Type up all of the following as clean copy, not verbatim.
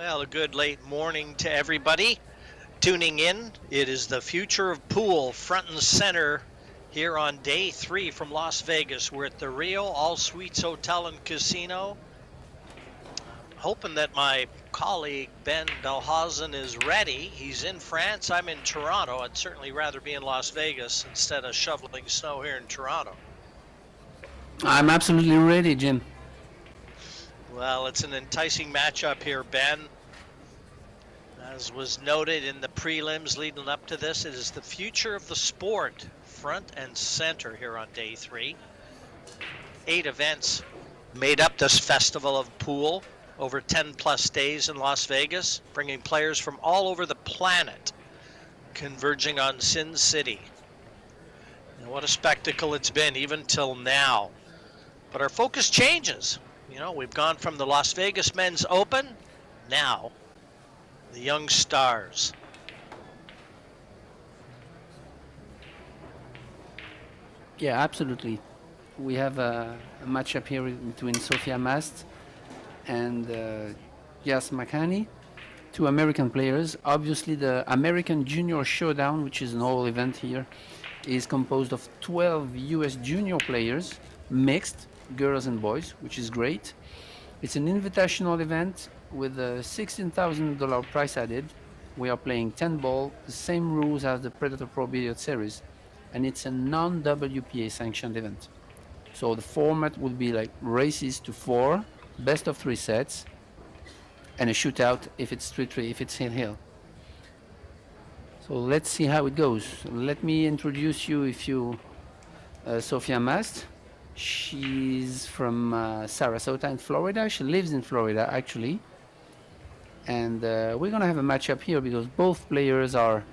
Well, a good late morning to everybody tuning in. It is the future of pool front and center here on day 3 from Las Vegas. We're at the Rio All Suites Hotel and Casino. Hoping that my colleague Ben Belhausen is ready. He's in France. I'm in Toronto. I'd certainly rather be in Las Vegas instead of shoveling snow here in Toronto. I'm absolutely ready, Jim. Well, it's an enticing matchup here, Ben. As was noted in the prelims leading up to this, it is the future of the sport, front and center here on day 3. 8 events made up this festival of pool over 10 plus days in Las Vegas, bringing players from all over the planet converging on Sin City. And what a spectacle it's been even till now. But our focus changes. You know, we've gone from the Las Vegas Men's Open, now the young stars. Yeah, absolutely. We have a matchup here between Sophia Mast and Yas Makani, 2 American players. Obviously, the American Junior Showdown, which is an all event here, is composed of 12 US junior players, mixed, girls and boys, which is great. It's an invitational event with a $16,000 price added. We are playing 10 ball, the same rules as the Predator Pro Billiard series, and it's a non-WPA sanctioned event. So the format will be like races to 4, best of 3 sets, and a shootout if it's 3-3, if it's hill-hill. So let's see how it goes. Let me introduce you Sophia Mast. She's from Sarasota in Florida. She lives in Florida actually. And we're going to have a matchup here because both players are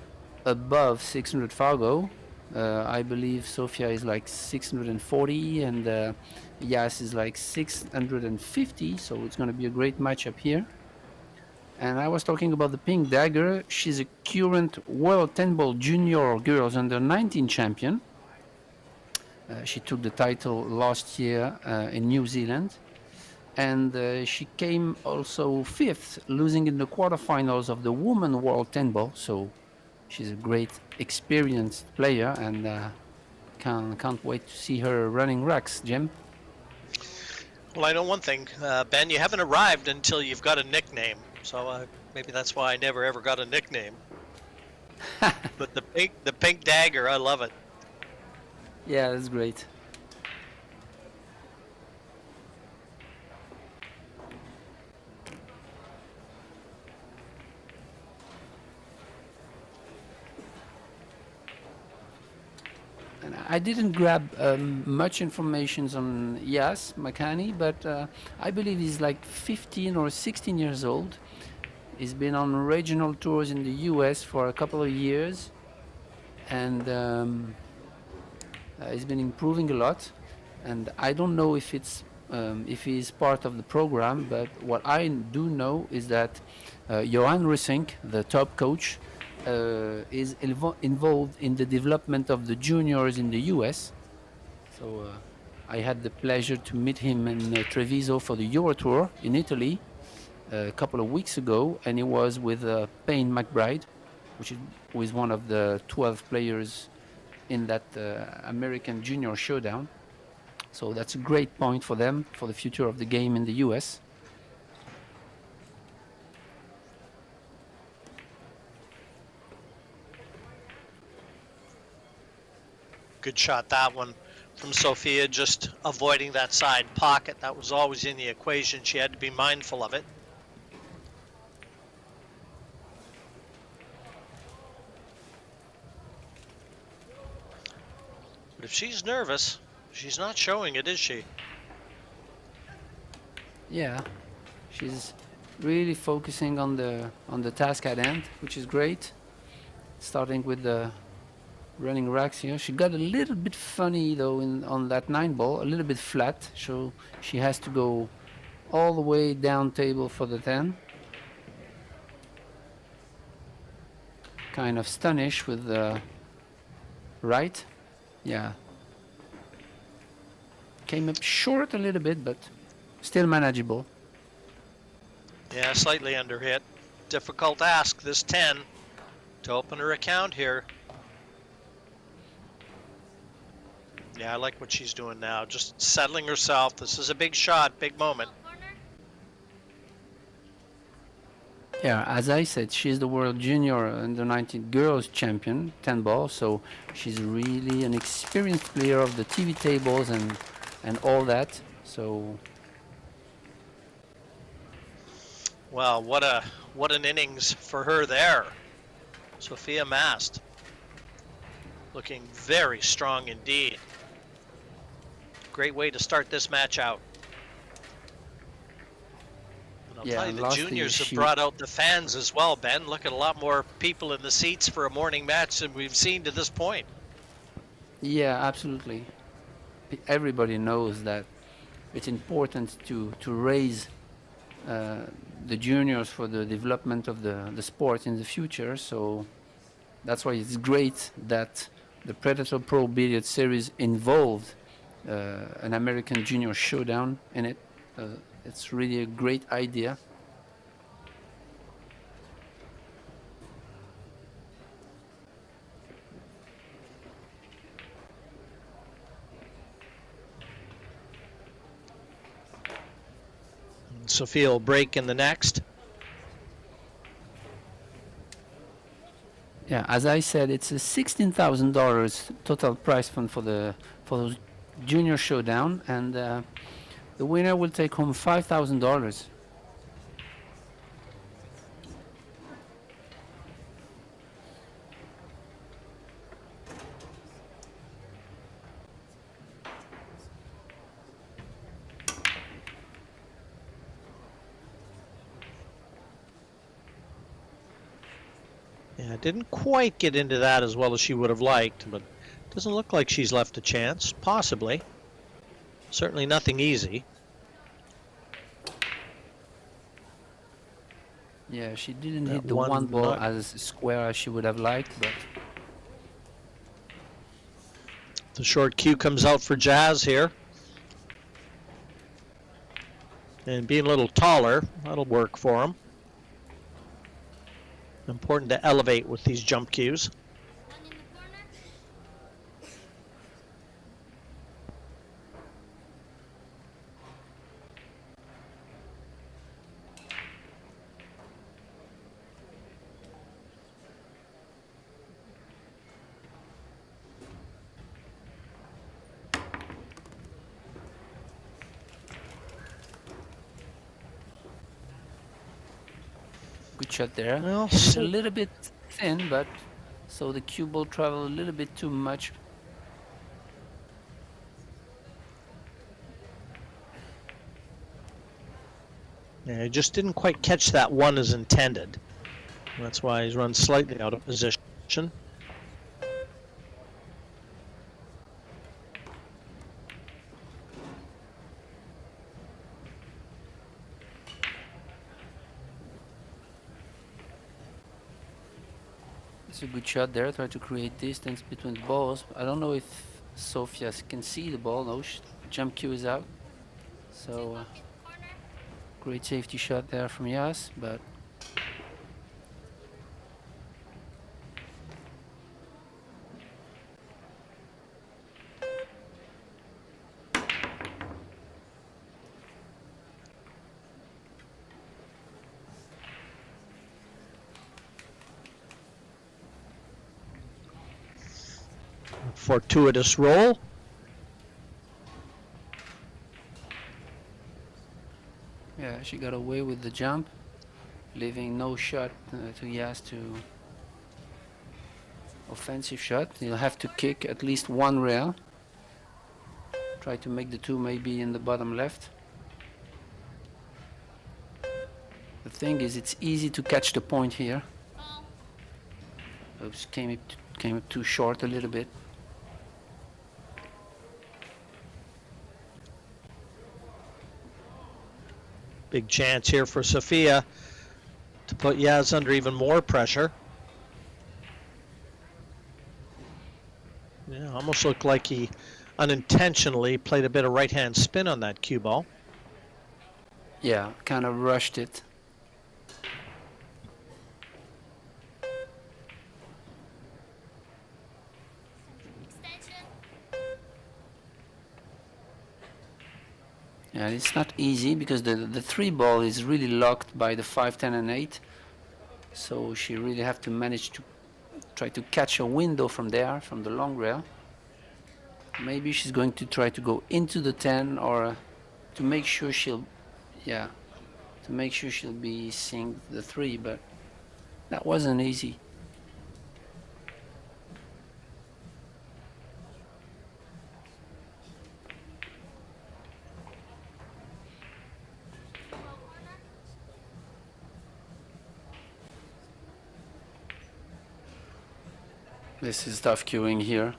above 600 Fargo. I believe Sophia is like 640 and Yas is like 650. So it's going to be a great matchup here. And I was talking about the Pink Dagger. She's a current World 10 Ball Junior Girls Under 19 champion. She took the title last year in New Zealand. And she came also 5th, losing in the quarterfinals of the Women World 10 Ball. So she's a great experienced player and can't wait to see her running racks, Jim. Well, I know one thing, Ben, you haven't arrived until you've got a nickname. So maybe that's why I never ever got a nickname. But the pink dagger, I love it. Yeah, that's great. And I didn't grab much information on Yas Makani, but I believe he's like 15 or 16 years old. He's been on regional tours in the US for a couple of years, and he's been improving a lot. And I don't know if he's part of the program, but what I do know is that Johan Rusink, the top coach, is involved in the development of the juniors in the US. So I had the pleasure to meet him in Treviso for the Euro Tour in Italy a couple of weeks ago, and he was with Payne McBride, who is one of the 12 players in that American Junior Showdown. So that's a great point for them for the future of the game in the US. Good shot, that one from Sophia, just avoiding that side pocket. That was always in the equation. She had to be mindful of it. But if she's nervous, she's not showing it, is she? Yeah, she's really focusing on the task at hand, which is great. Starting with the running racks here. She got a little bit funny though on that 9 ball, a little bit flat, so she has to go all the way down table for the 10. Kind of stunish with the right. Yeah. Came up short a little bit, but still manageable. Yeah, slightly under hit. Difficult ask, this 10, to open her account here. Yeah, I like what she's doing now, just settling herself. This is a big shot, big moment. Yeah, as I said, she's the world junior under 19 girls champion, 10 ball, so she's really an experienced player of the TV tables and all that. So Well, what an innings for her there. Sophia Mast looking very strong indeed. Great way to start this match out. And I'll tell you, the juniors have brought out the fans as well, Ben. Look at a lot more people in the seats for a morning match than we've seen to this point. yeah, absolutely. Everybody knows that it's important to raise the juniors for the development of the sport in the future. So that's why it's great that the Predator Pro Billiard Series involved an American Junior Showdown in it. It's really a great idea. Sophia will break in the next. Yeah, as I said, it's a $16,000 total prize fund for those Junior Showdown, and the winner will take home $5,000. Yeah, didn't quite get into that as well as she would have liked, but doesn't look like she's left a chance. Possibly. Certainly nothing easy. Yeah, she didn't hit the one ball as square as she would have liked, but the short cue comes out for Jazz here. And being a little taller, that'll work for him. Important to elevate with these jump cues. good shot there. Well, it's a little bit thin, but so the cue ball traveled a little bit too much. Yeah, he just didn't quite catch that one as intended. That's why he's run slightly out of position. It's a good shot there. Try to create distance between the balls. I don't know if Sophia can see the ball. No, jump cue is out. So great safety shot there from Yas, but fortuitous roll. yeah, she got away with the jump, leaving no shot to Yas to offensive shot. He'll have to kick at least one rail. Try to make the two maybe in the bottom left. The thing is, it's easy to catch the point here. Oops, came up too short a little bit. Big chance here for Sophia to put Yaz under even more pressure. Yeah, almost looked like he unintentionally played a bit of right-hand spin on that cue ball. Yeah, kind of rushed it. Yeah, it's not easy because the 3 ball is really locked by the 5, 10, and 8. So she really have to manage to try to catch a window from there, from the long rail. Maybe she's going to try to go into the 10, or to make sure she'll, yeah, to make sure she'll be seeing the 3, but that wasn't easy. This is tough queuing here.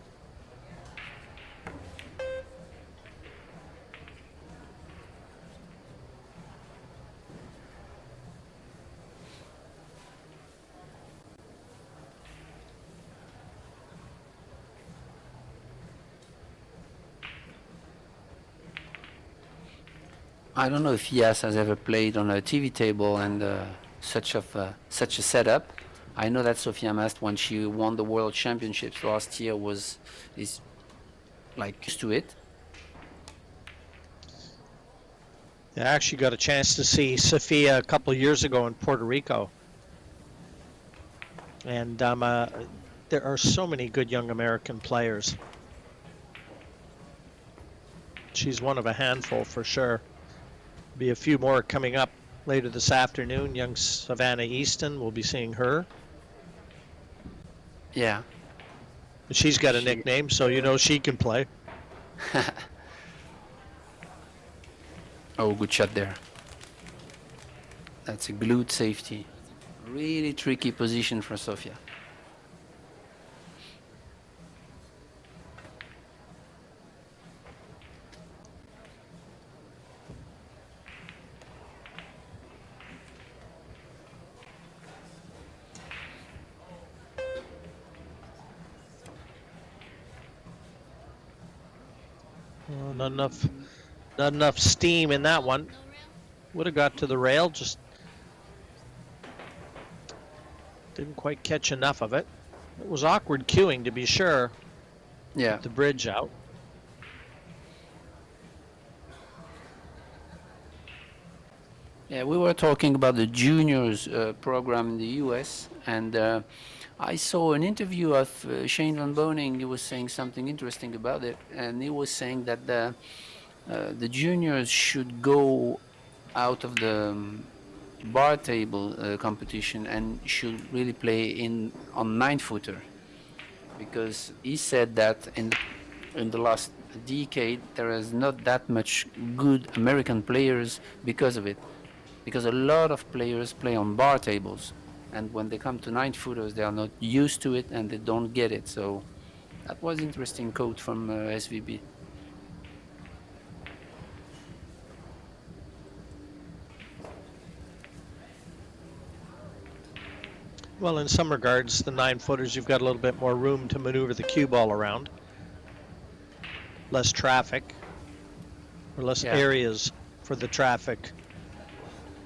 I don't know if Yas has ever played on a TV table and such a setup. I know that Sophia Mast, when she won the World Championships last year, is like used to it. I actually got a chance to see Sophia a couple of years ago in Puerto Rico. And there are so many good young American players. She's one of a handful for sure. Be a few more coming up later this afternoon. Young Savannah Easton, we'll be seeing her. Yeah. She's got a nickname, so you know she can play. Oh, good shot there. That's a glued safety. Really tricky position for Sofia. Well, not enough steam in that one. Would have got to the rail, just didn't quite catch enough of it. It was awkward queuing, to be sure. Yeah. With the bridge out. Yeah, we were talking about the juniors program in the US, and I saw an interview of Shane Van Boning. He was saying something interesting about it, and he was saying that the juniors should go out of the bar table competition and should really play on 9-footer, because he said that in the last decade there is not that much good American players because of it. Because a lot of players play on bar tables, and when they come to 9-footers, they are not used to it and they don't get it. So that was interesting quote from SVB. Well, in some regards, the 9-footers, you've got a little bit more room to maneuver the cue ball around. Less traffic, or less areas for the traffic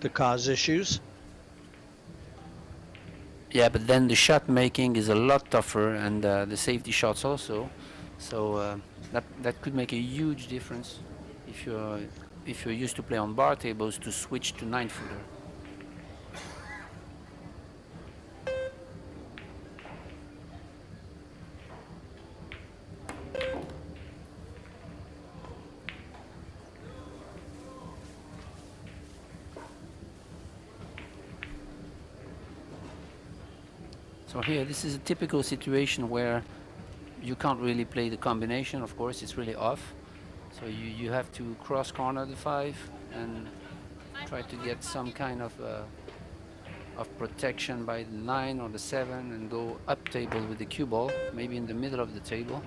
to cause issues. Yeah, but then the shot making is a lot tougher, and the safety shots also. So that could make a huge difference if you're used to play on bar tables to switch to 9-footer. So here, this is a typical situation where you can't really play the combination. Of course, it's really off. So you have to cross corner the 5 and try to get some kind of protection by the 9 or the 7 and go up table with the cue ball, maybe in the middle of the table.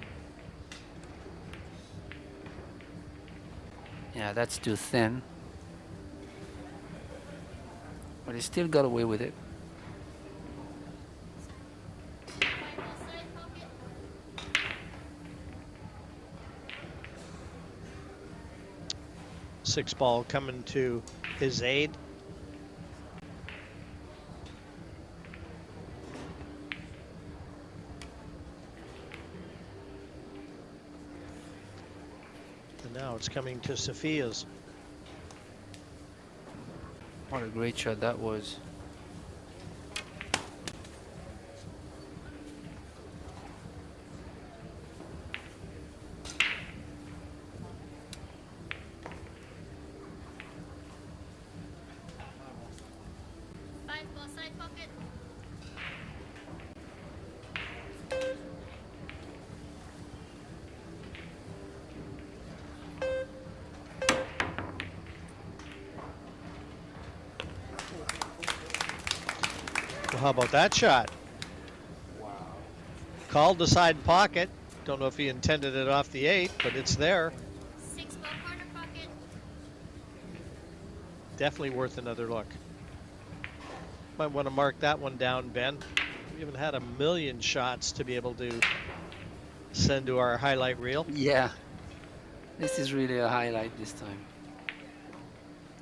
Yeah, that's too thin. But he still got away with it. Six ball coming to his aid. And now it's coming to Sophia's. What a great shot that was. Well, how about that shot? Wow. Called the side pocket. Don't know if he intended it off the 8, but it's there. 6-ball corner pocket. Definitely worth another look. Might want to mark that one down, Ben. We haven't had a million shots to be able to send to our highlight reel. Yeah. This is really a highlight this time.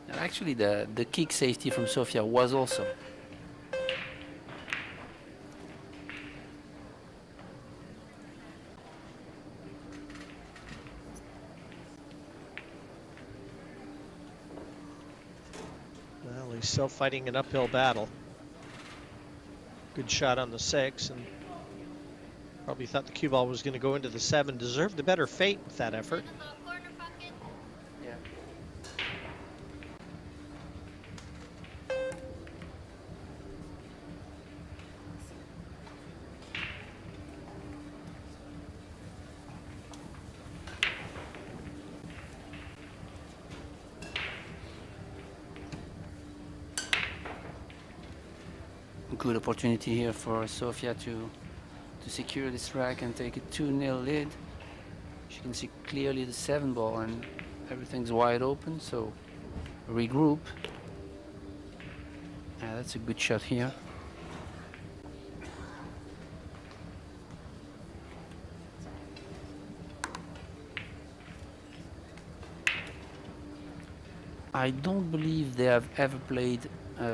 And actually the kick safety from Sofia was awesome. Well, he's still fighting an uphill battle. Good shot on the 6, and probably thought the cue ball was going to go into the 7. Deserved a better fate with that effort. 7-ball corner pocket. Yeah. Good opportunity here for Sofia to secure this rack and take a 2-0 lead. She can see clearly the 7 ball and everything's wide open, so regroup. Yeah, that's a good shot here. I don't believe they have ever played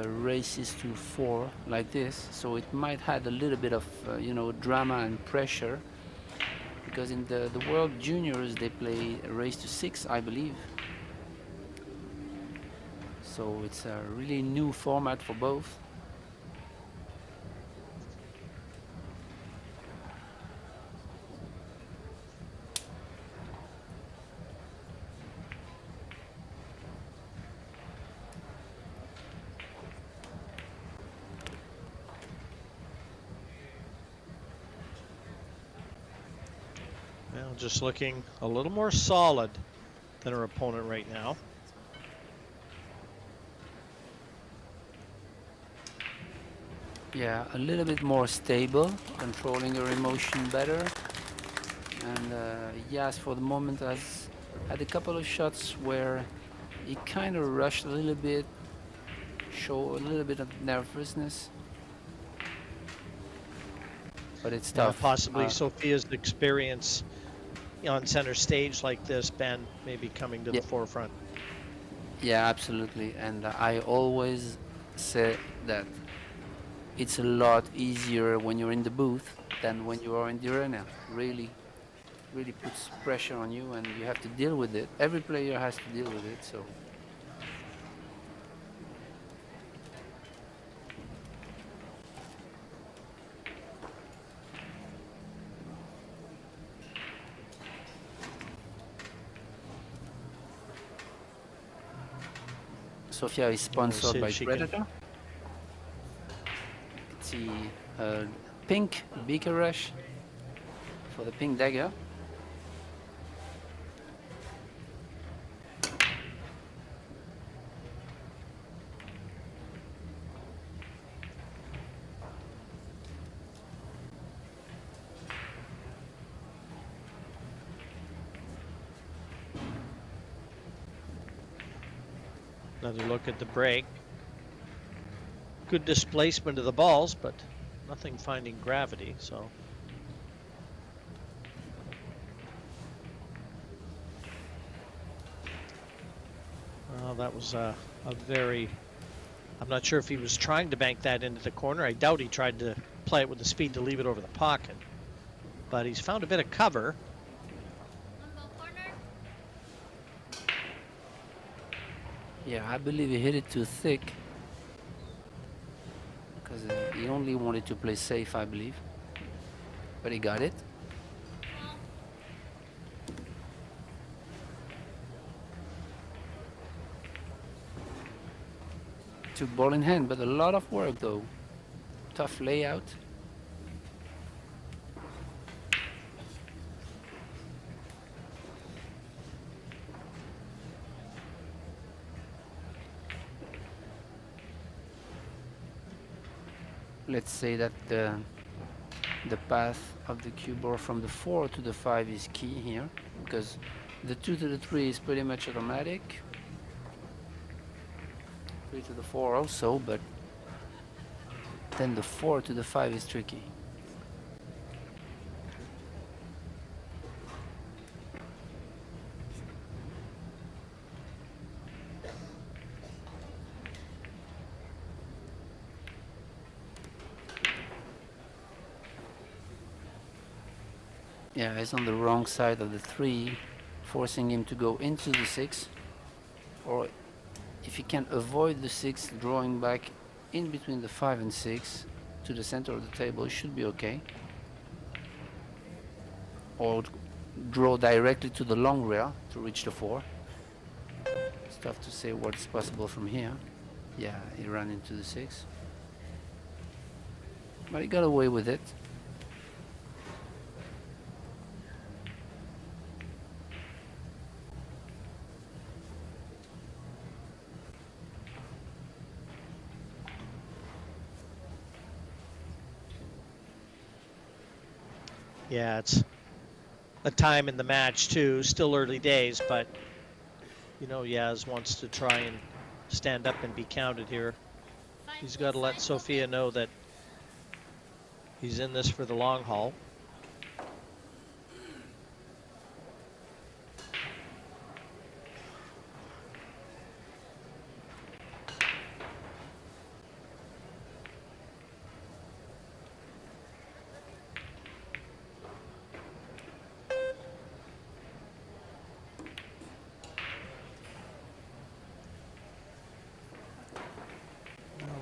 races to 4 like this, so it might had a little bit of drama and pressure, because in the World Juniors they play a race to 6, I believe. So it's a really new format for both. Well, just looking a little more solid than her opponent right now. Yeah, a little bit more stable, controlling her emotion better. And Yas for the moment has had a couple of shots where he kind of rushed a little bit, show a little bit of nervousness. But it's Yeah, tough. possibly Sophia's experience on center stage like this, Ben, maybe coming to the forefront. Yeah, absolutely. And I always say that it's a lot easier when you're in the booth than when you are in the arena. Really puts pressure on you, and you have to deal with it. Every player has to deal with it, so. Sofia is sponsored by Predator. It's the pink beaker rush for the pink dagger. Another look at the break. Good displacement of the balls, but nothing finding gravity, so. Well, that was a very, I'm not sure if he was trying to bank that into the corner. I doubt he tried to play it with the speed to leave it over the pocket. But he's found a bit of cover. 1-ball corner. Yeah, I believe he hit it too thick because he only wanted to play safe, I believe. But he got it. Well, Took ball in hand, but a lot of work though. Tough layout. Let's say that the path of the cue ball from the 4 to the 5 is key here, because the 2 to the 3 is pretty much automatic. 3 to the 4 also, but then the 4 to the 5 is tricky. Yeah, he's on the wrong side of the 3, forcing him to go into the 6, or if he can avoid the 6, drawing back in between the 5 and 6 to the center of the table, it should be okay. Or draw directly to the long rail to reach the 4. It's tough to say what's possible from here. Yeah, he ran into the 6. But he got away with it. Yeah, it's a time in the match too. Still early days, but you know, Yaz wants to try and stand up and be counted here. He's got to let Sophia know that he's in this for the long haul.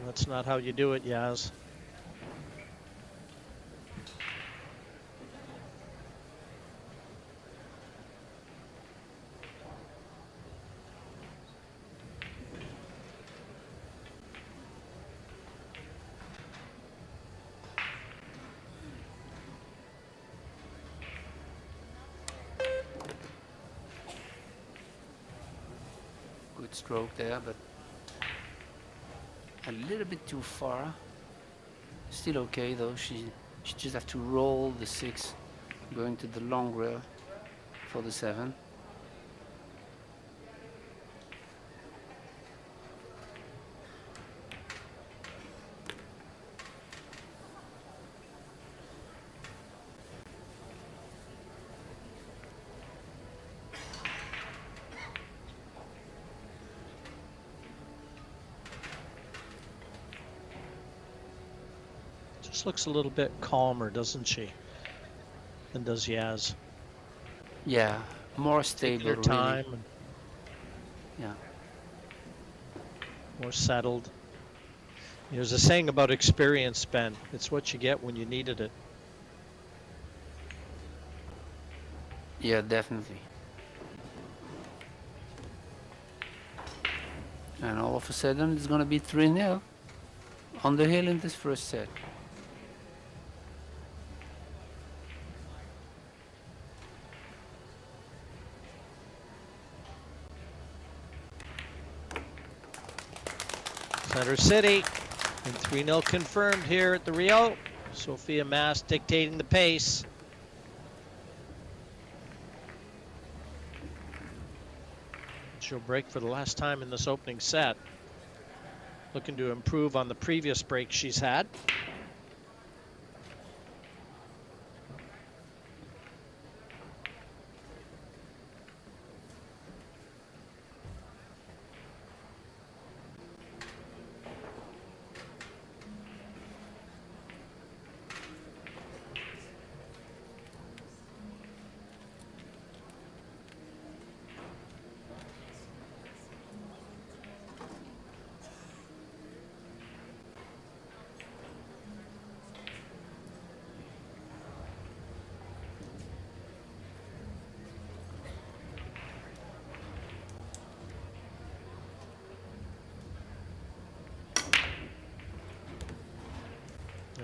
That's not how you do it, Yaz. Good stroke there, but a little bit too far. Still okay though. She just have to roll the 6, going to the long rail for the 7. Just looks a little bit calmer, doesn't she, than does Yaz? Yeah, more Taking stable. her time, Really. and Yeah. more settled. There's a saying about experience, Ben. It's what you get when you needed it. Yeah, definitely. And all of a sudden it's gonna be 3-0 on the hill in this first set. Center City, and 3-0 confirmed here at the Rio. Sophia Mast dictating the pace. She'll break for the last time in this opening set. Looking to improve on the previous break she's had.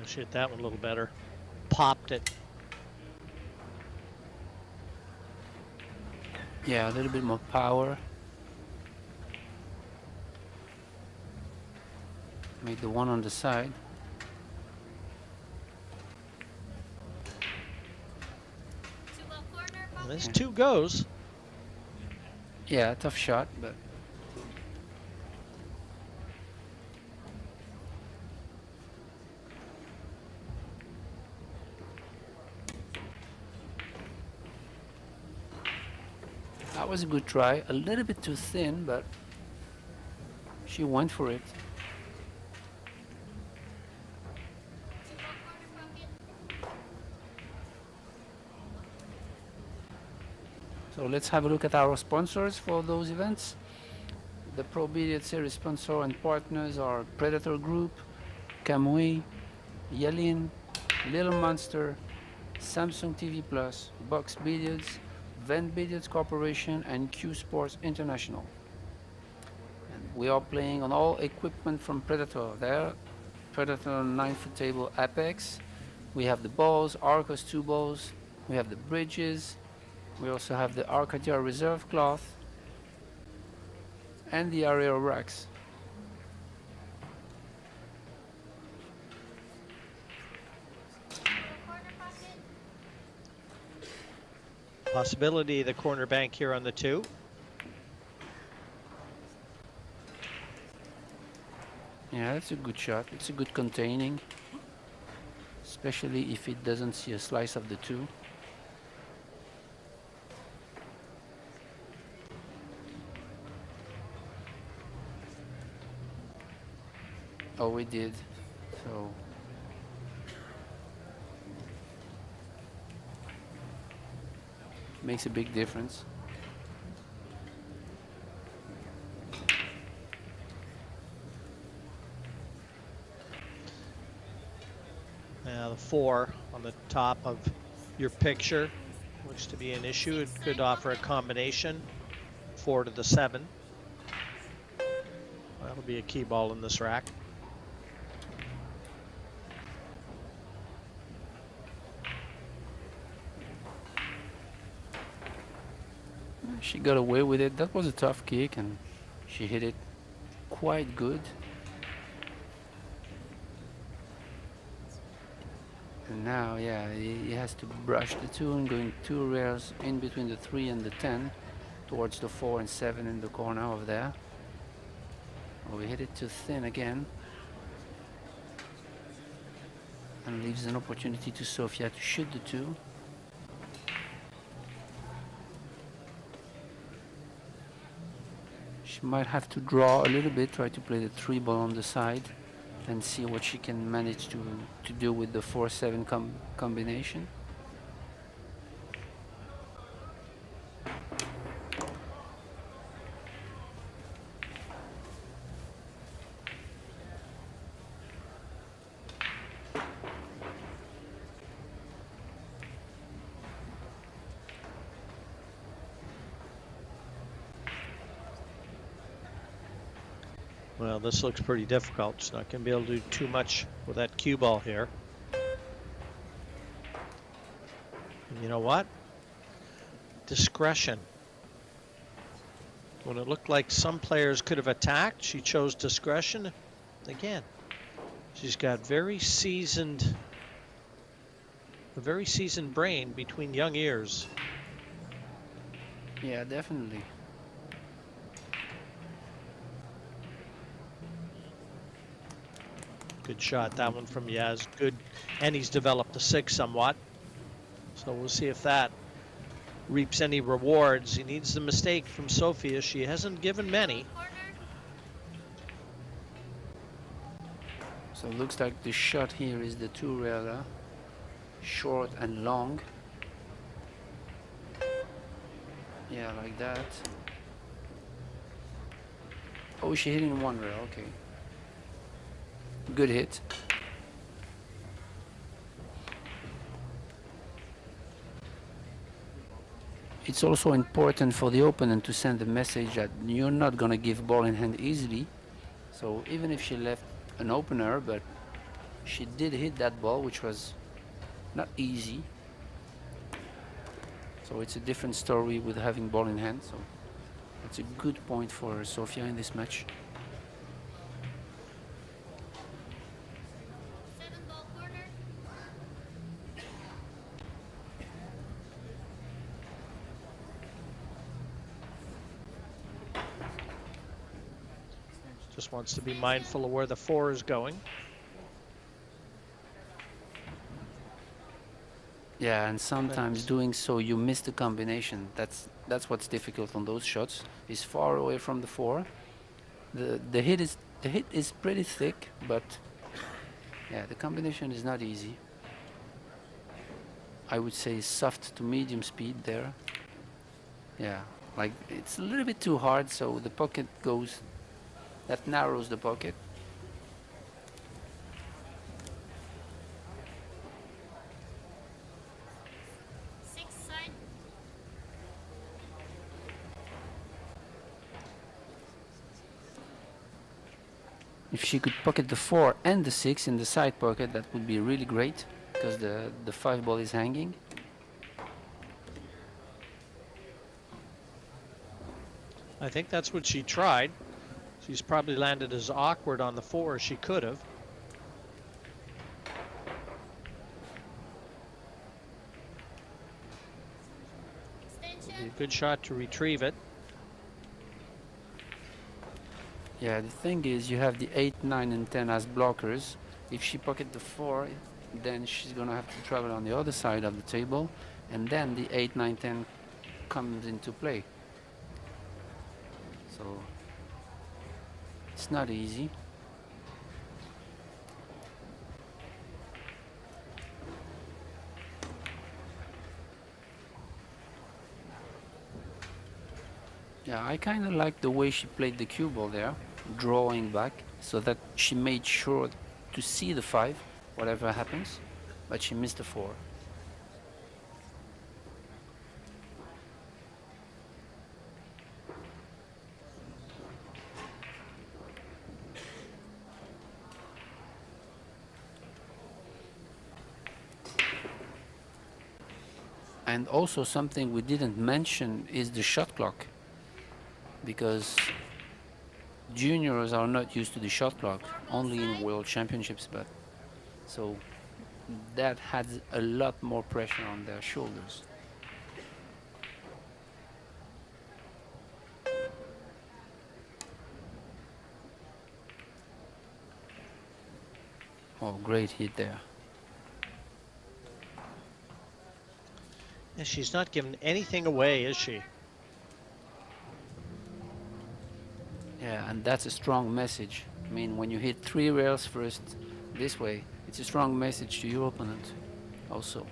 She hit that one a little better. Popped it. Yeah, a little bit more power. Made the one on the side. Two ball corner And pocket. this 2 goes. Yeah, tough shot, but that was a good try. A little bit too thin, but she went for it. Two ball corner pocket. So let's have a look at our sponsors for those events. The Pro Billiard Series sponsor and partners are Predator Group, Kamui, Yalin, Little Monster, Samsung TV Plus, Box Billiards, Vent Billiards Corporation, and Q Sports International. And we are playing on all equipment from Predator there. Predator 9-foot table Apex. We have the balls, Arcos II balls. We have the bridges. We also have the Arcadia Reserve Cloth and the Aeroracks. Corner pocket. Possibility of the corner bank here on the 2. Yeah, that's a good shot. It's a good containing, especially if it doesn't see a slice of the 2. Oh, we did. So makes a big difference. Now the 4 on the top of your picture looks to be an issue. It could offer a combination. 4 to the 7. That'll be a key ball in this rack. She got away with it. That was a tough kick and she hit it quite good. And now, yeah, he has to brush the 2 and going 2 rails in between the 3 and the 10 towards the 4 and 7 in the corner over there. Oh, we hit it too thin again. And leaves an opportunity to Sofia to shoot the 2. She might have to draw a little bit, try to play the 3 ball on the side and see what she can manage to do with the 4-7 combination. Well, this looks pretty difficult. She's not going to be able to do too much with that cue ball here. And you know what? Discretion. When it looked like some players could have attacked, she chose discretion. Again, she's got a very seasoned brain between young ears. Yeah, definitely. Good shot, that one from Yaz. Good, and he's developed the 6 somewhat. So we'll see if that reaps any rewards. He needs the mistake from Sofia. She hasn't given many. Corner. So it looks like the shot here is the 2 railer, short and long. Yeah, like that. Oh, she hit in 1 rail, okay. Good hit. It's also important for the opponent to send the message that you're not gonna give ball in hand easily. So even if she left an opener, but She did hit that ball, which was not easy. So it's a different story with having ball in hand. So it's a good point for Sofia in this match. 7-ball corner. Just wants to be mindful of where the 4 is going. Yeah, and sometimes doing so you miss the combination. That's what's difficult on those shots. He's far away from the 4. The hit is pretty thick, but yeah, the combination is not easy. I would say soft to medium speed there. Yeah, like it's a little bit too hard, so the pocket goes. That narrows the pocket. Sixth side. If she could pocket the 4 and the 6 in the side pocket, that would be really great, because the 5 ball is hanging. I think that's what she tried. She's probably landed as awkward on the 4 as she could have. Be a Extension. good shot to retrieve it. Yeah, the thing is, you have the 8, 9, and 10 as blockers. If she pocket the 4, then she's gonna have to travel on the other side of the table, and then the 8, 9, 10 comes into play. So it's not easy. Yeah, I kind of like the way she played the cue ball there, drawing back, so that she made sure to see the 5, whatever happens, but she missed the 4. And also something we didn't mention is the shot clock, because juniors are not used to the shot clock, only in world championships, but so that has a lot more pressure on their shoulders. Oh, great hit there. And she's not giving anything away, is she? Yeah, and that's a strong message. I mean, when you hit 3 rails first this way, it's a strong message to your opponent also.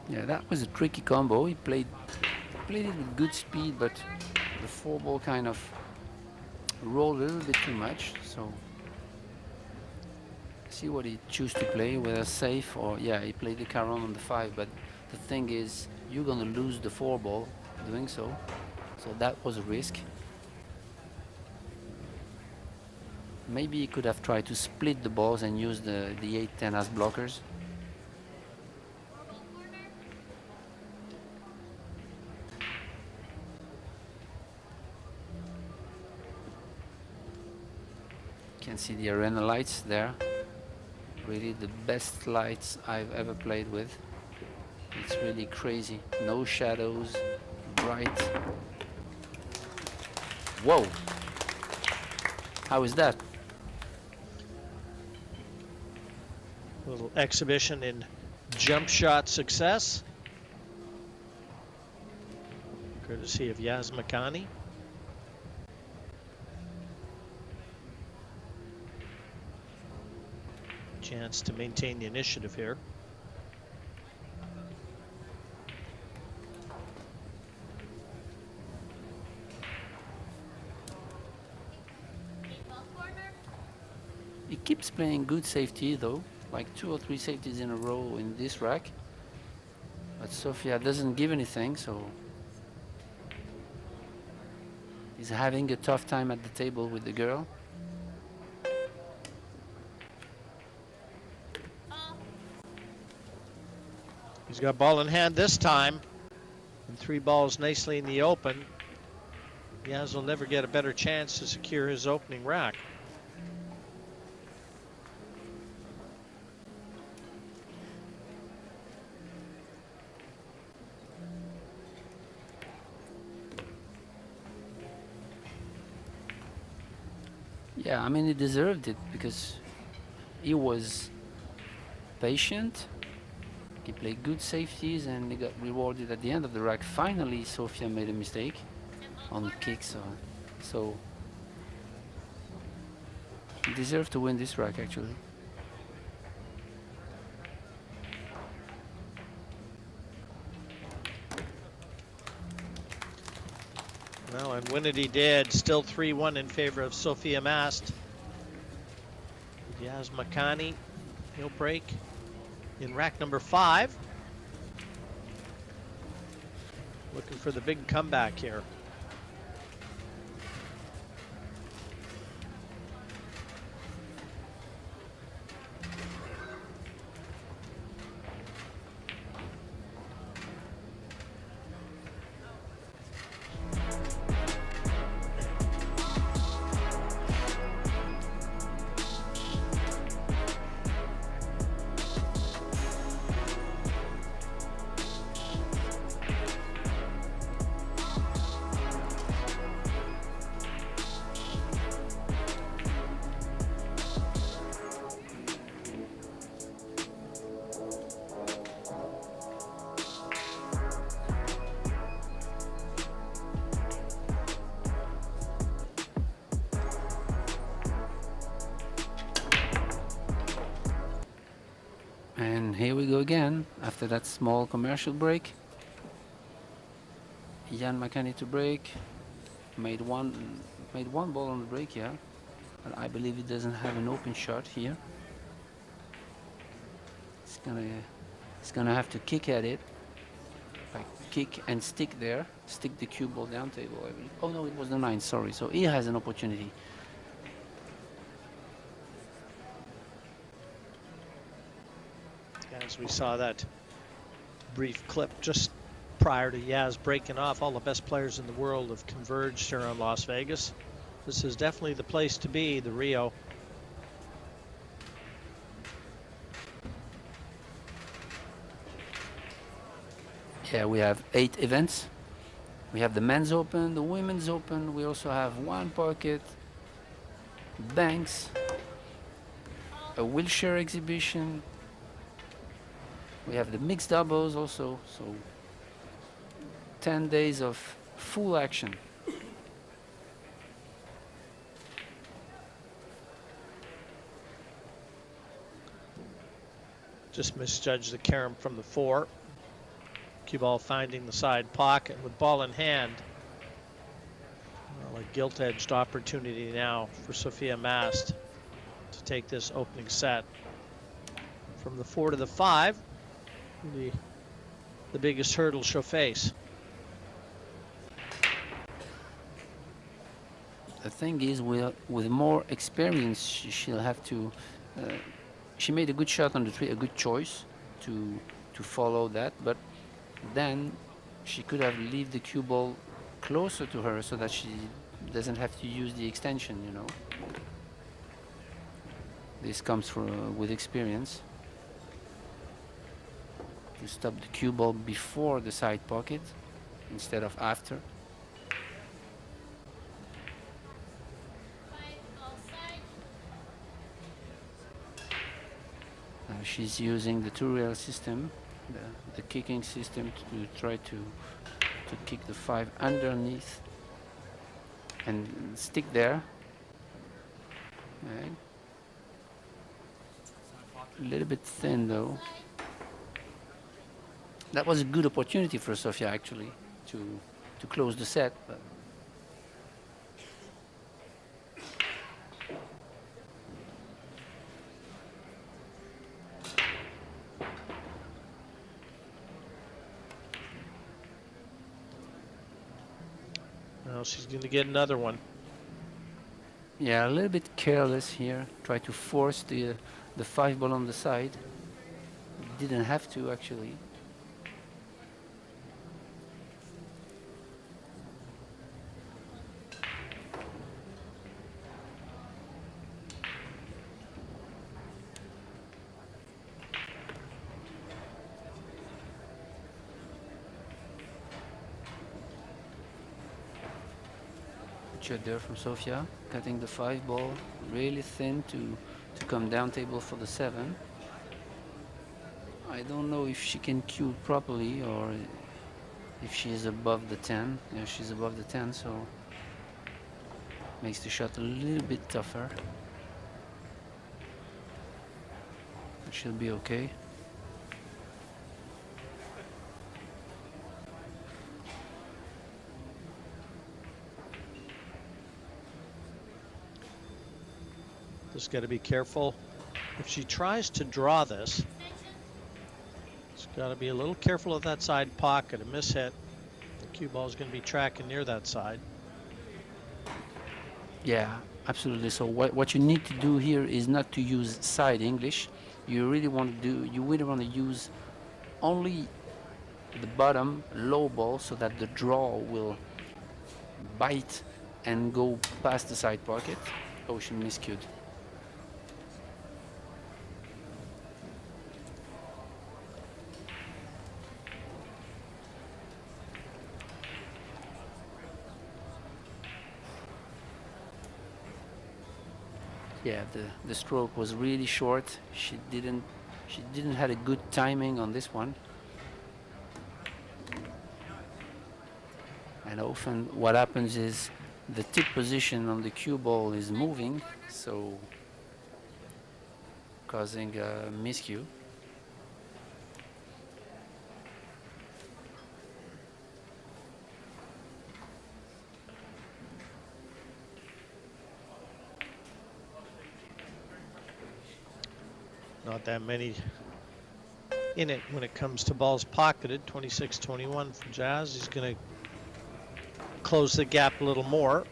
Yeah, that was a tricky combo. He played it with good speed, but the 4 ball kind of rolled a little bit too much. So see what he chose to play, whether safe or yeah, he played the carom on the 5. But the thing is, you're gonna lose the 4 ball doing so. So that was a risk. Maybe he could have tried to split the balls and use the 8-10 as blockers. 4-ball corner. You can see the arena lights there. Really the best lights I've ever played with. It's really crazy. No shadows, bright. Whoa! How is that? A little exhibition in jump shot success. Courtesy of Yaz Makani. Chance to maintain the initiative here. He keeps playing good safety though, like 2 or 3 safeties in a row in this rack. But Sofia doesn't give anything, so he's having a tough time at the table with the girl. Call. He's got ball in hand this time. And 3 balls nicely in the open. Yaz will never get a better chance to secure his opening rack. Yeah, I mean, he deserved it because he was patient. He played good safeties and he got rewarded at the end of the rack. Finally, Sofia made a mistake 10 ball on corner. kicks. So he deserved to win this rack actually. Well, and win it he did. Still 3-1 in favor of Sofia Mast. Yaz Makani, he'll break in rack number 5. Looking for the big comeback here. And here we go again after that small commercial break. Jan Makani to break. Made one ball on the break, yeah. But I believe he doesn't have an open shot here. He's gonna have to kick at it. Like kick and stick there. Stick the cue ball down table, I believe. Oh no, it was the 9, sorry. So he has an opportunity. As we saw that brief clip just prior to Yaz breaking off, all the best players in the world have converged here on Las Vegas. This is definitely the place to be, the Rio. Yeah, we have 8 events. We have the men's open, the women's open. We also have 1 pocket, banks, a wheelchair exhibition. We have the mixed doubles also. So 10 days of full action. Just misjudged the carom from the 4. Cue ball finding the side pocket with ball in hand. Well, a gilt-edged opportunity now for Sofia Mast to take this opening set. From the 4 to the 5, the biggest hurdle she'll face. The thing is, with more experience, she'll have to. She made a good shot on the 3, a good choice to follow that, but then she could have leave the cue ball closer to her so that she doesn't have to use the extension, you know. This comes with experience. To stop the cue ball before the side pocket instead of after. 5 ball side. She's using the 2-rail system, the kicking system, to try to kick the 5 underneath and stick there. Okay. A little bit thin though. That was a good opportunity for Sofia actually to close the set. But Now she's going to get another one. Yeah, a little bit careless here. Try to force the 5 ball on the side. Didn't have to actually. Shot there from Sofia, cutting the 5 ball really thin to come down table for the 7. I don't know if she can cue properly or if she is above the 10. Yeah, she's above the 10, so makes the shot a little bit tougher. It should be okay. Just got to be careful. If she tries to draw this, she's got to be a little careful of that side pocket. A mishit, the cue ball is going to be tracking near that side. Yeah, absolutely. So what you need to do here is not to use side English. You really want to use only the bottom low ball so that the draw will bite and go past the side pocket. Oh, she miscued. Yeah, the stroke was really short. She didn't had a good timing on this one. And often what happens is the tip position on the cue ball is moving, so causing a miscue. Not that many in it when it comes to balls pocketed. 26-21 for Jazz. He's going to close the gap a little more.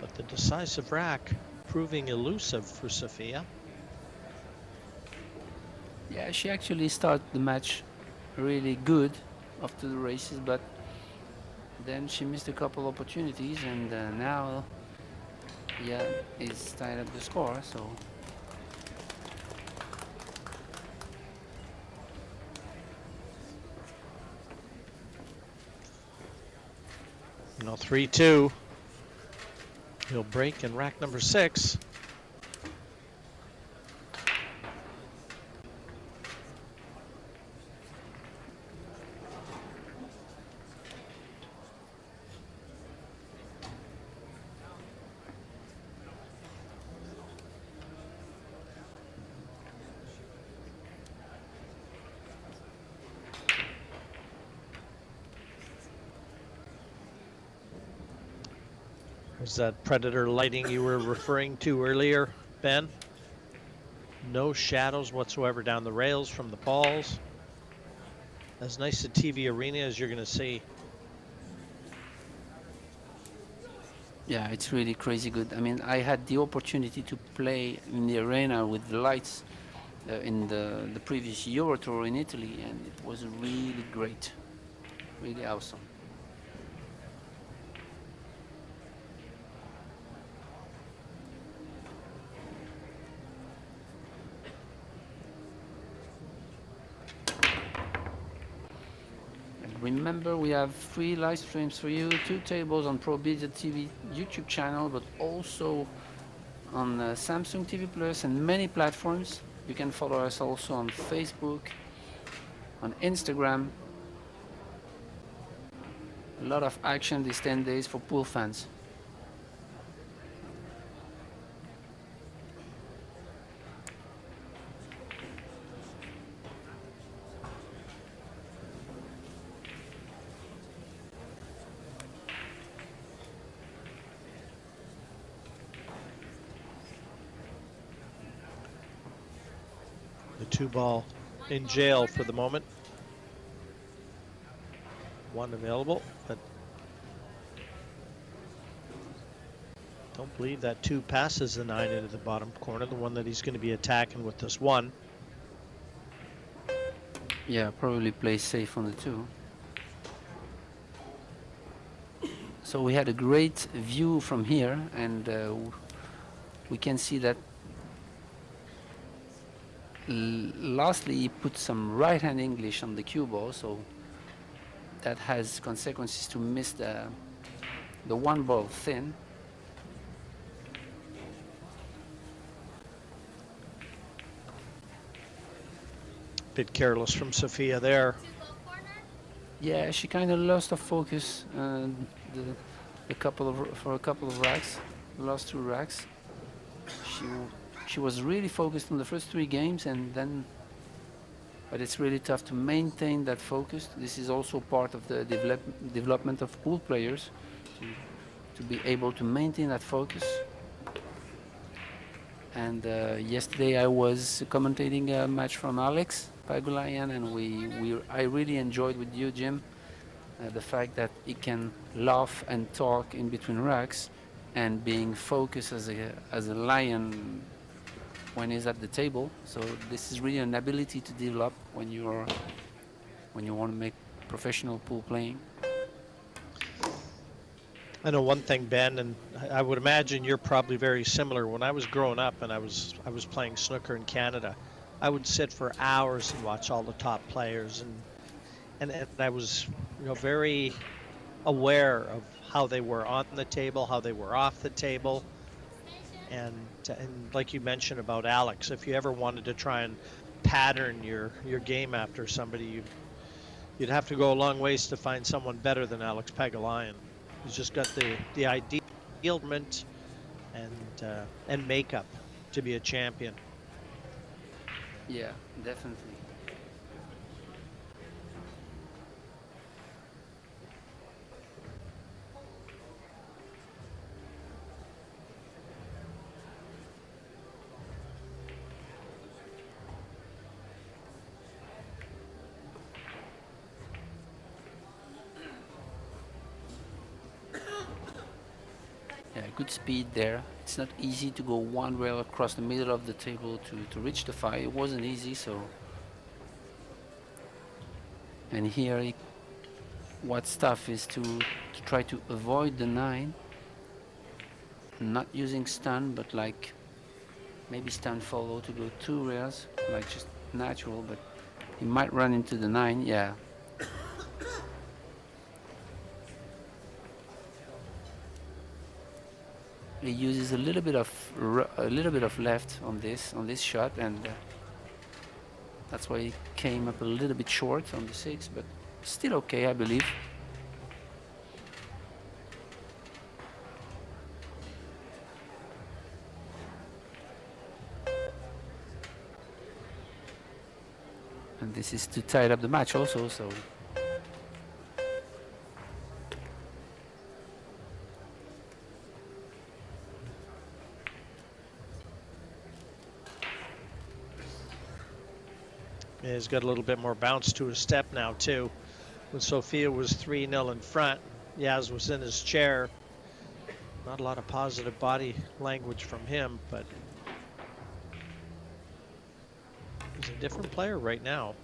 But the decisive rack proving elusive for Sofia. Yeah, she actually started the match really good after the races, but then she missed a couple opportunities, and now, yeah, it's tied up the score. So Now 3-2. He'll break in rack number 6. There's that Predator lighting you were referring to earlier, Ben. No shadows whatsoever down the rails from the balls. As nice a TV arena as you're going to see. yeah, it's really crazy good. I mean, I had the opportunity to play in the arena with the lights in the previous Euro Tour in Italy, and it was really great, really awesome. Remember, we have 3 live streams for you, 2 tables on Pro Billiard TV YouTube channel, but also on Samsung TV Plus and many platforms. You can follow us also on Facebook, on Instagram. A lot of action these 10 days for pool fans. The 2-ball in jail for the moment. One available, but don't believe that 2 passes the 9 into the bottom corner, the one that he's going to be attacking with this 1. Yeah, probably play safe on the 2. So we had a great view from here, and we can see that lastly he put some right-hand English on the cue ball, so that has consequences to miss the 1 ball thin. Bit careless from Sophia there. Yeah, she kind of lost her focus for a couple of racks, lost 2 racks. She was really focused on the first 3 games, and then, but it's really tough to maintain that focus. This is also part of the development of pool players, to be able to maintain that focus. And yesterday I was commentating a match from Alex Pagulayan, and I really enjoyed with you, Jim, the fact that he can laugh and talk in between racks, and being focused as a lion when he's at the table. So this is really an ability to develop when you want to make professional pool playing. I know one thing, Ben, and I would imagine you're probably very similar. When I was growing up and I was playing snooker in Canada, I would sit for hours and watch all the top players, and I was, you know, very aware of how they were on the table, how they were off the table, and like you mentioned about Alex, if you ever wanted to try and pattern your game after somebody, you'd have to go a long ways to find someone better than Alex Pagulayan. He's just got the ideal and makeup to be a champion. Yeah, definitely. Yeah, good speed there. It's not easy to go 1 rail across the middle of the table to reach the 5. It wasn't easy, so. And here, what's tough is to try to avoid the 9. Not using stun, but like maybe stun follow to go 2 rails, like just natural, but he might run into the 9, yeah. He uses a little bit of left on this shot, and that's why he came up a little bit short on the 6, but still okay, I believe. And this is to tie up the match also, so. Yeah, he's got a little bit more bounce to his step now too. When Sophia was 3-0 in front, Yaz was in his chair. Not a lot of positive body language from him, but he's a different player right now.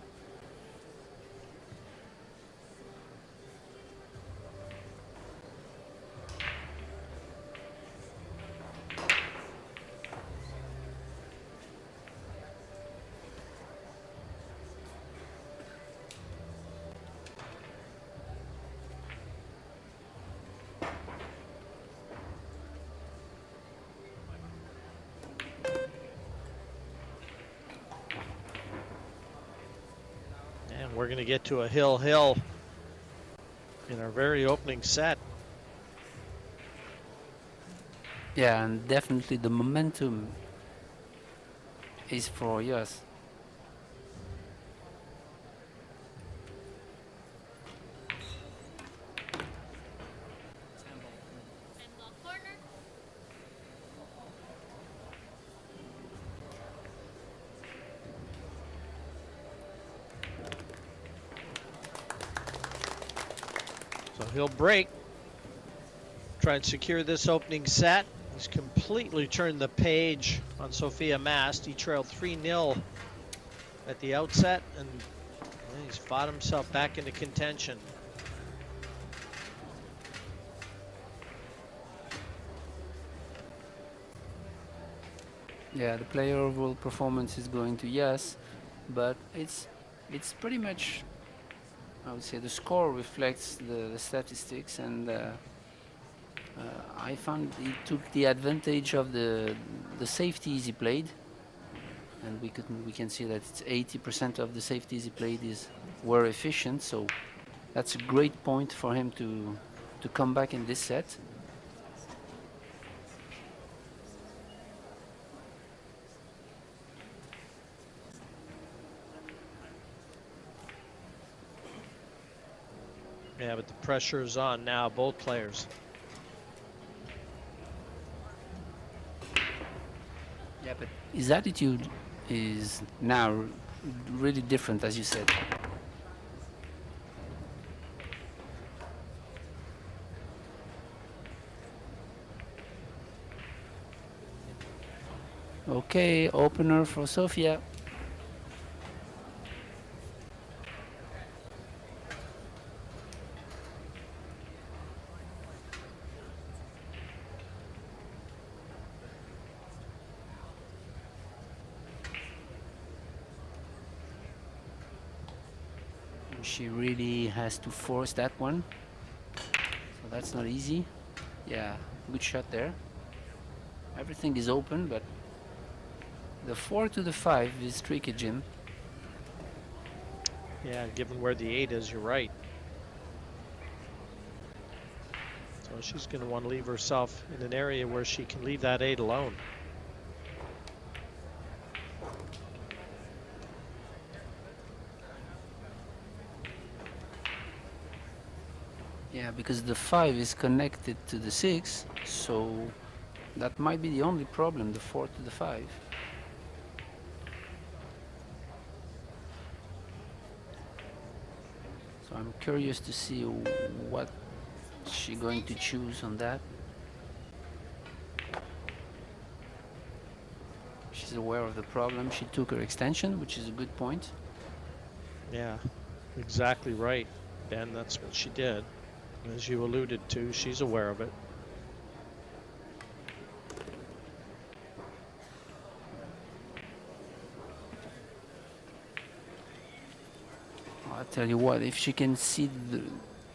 We're going to get to a hill in our very opening set. Yeah, and definitely the momentum is for us. he'll break. Try and secure this opening set. He's completely turned the page on Sophia Mast. He trailed 3-0 at the outset, and he's fought himself back into contention. Yeah, the player overall performance is going to yes, but it's pretty much, I would say, the score reflects the statistics, and I found he took the advantage of the safeties he played, and we can see that it's 80% of the safeties he played were efficient, so that's a great point for him to come back in this set. Yeah, but the pressure is on now, both players. Yeah, but his attitude is now really different, as you said. Okay, opener for Sofia. She really has to force that one, so that's not easy. Yeah, good shot there. Everything is open, but the 4 to the 5 is tricky, Jim. Yeah, given where the 8 is, you're right. So she's going to want to leave herself in an area where she can leave that 8 alone. Yeah, because the 5 is connected to the 6, so that might be the only problem, the 4 to the 5. So I'm curious to see what she's going to choose on that. She's aware of the problem. She took her extension, which is a good point. Yeah, exactly right, Ben. That's what she did. As you alluded to, she's aware of it. I'll tell you what, if she can see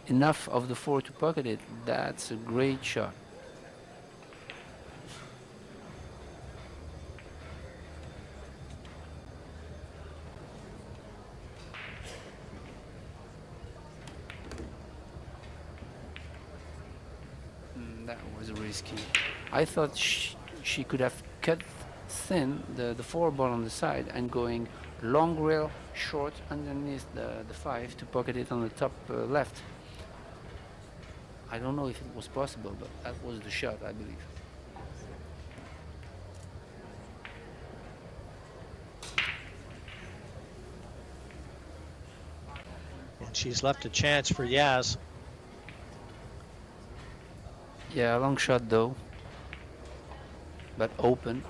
enough of the 4 to pocket it, that's a great shot. That was risky. I thought she could have cut thin the 4 ball on the side and going long rail short underneath the 5 to pocket it on the top left. I don't know if it was possible, but that was the shot, I believe. And she's left a chance for Yaz. Yeah, long shot though, but open.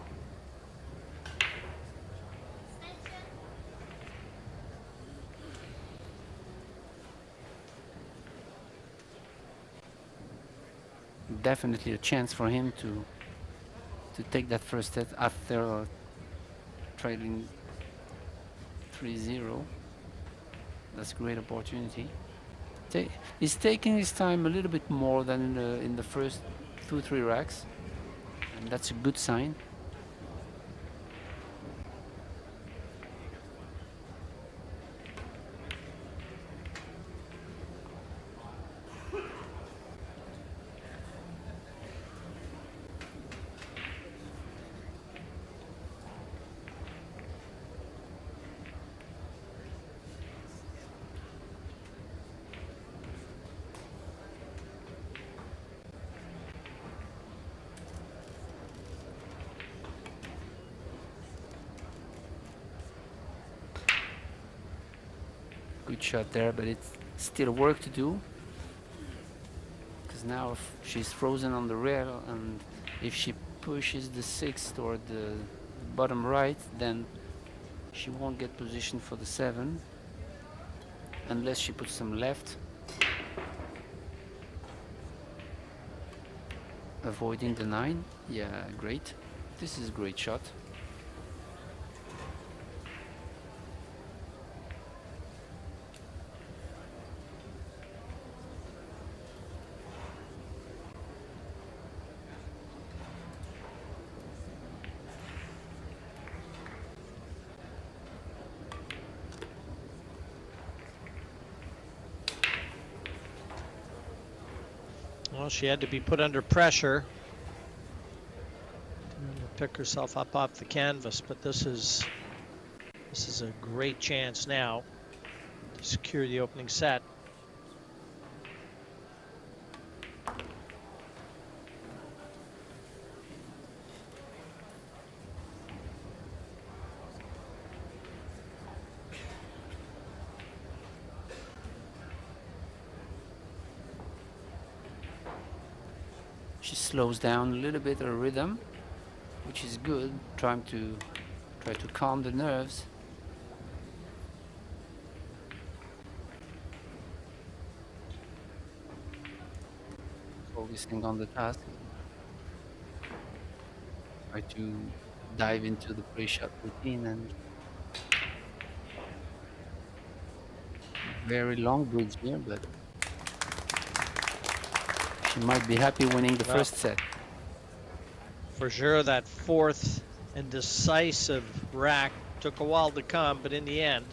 Definitely a chance for him to take that first set after trailing 3-0. That's a great opportunity. He's taking his time a little bit more than in the first 2-3 racks, and that's a good sign. Good shot there, but it's still work to do. because now she's frozen on the rail, and if she pushes the 6 toward the bottom right, then she won't get position for the 7 unless she puts some left, avoiding the 9. Yeah, great. This is a great shot. Well, she had to be put under pressure to pick herself up off the canvas, but this is a great chance now to secure the opening set. She slows down a little bit her rhythm, which is good, try to calm the nerves. Focusing on the task. Try to dive into the pre-shot routine, and very long bridge here, but she might be happy winning the first set. For sure, that fourth and decisive rack took a while to come, but in the end,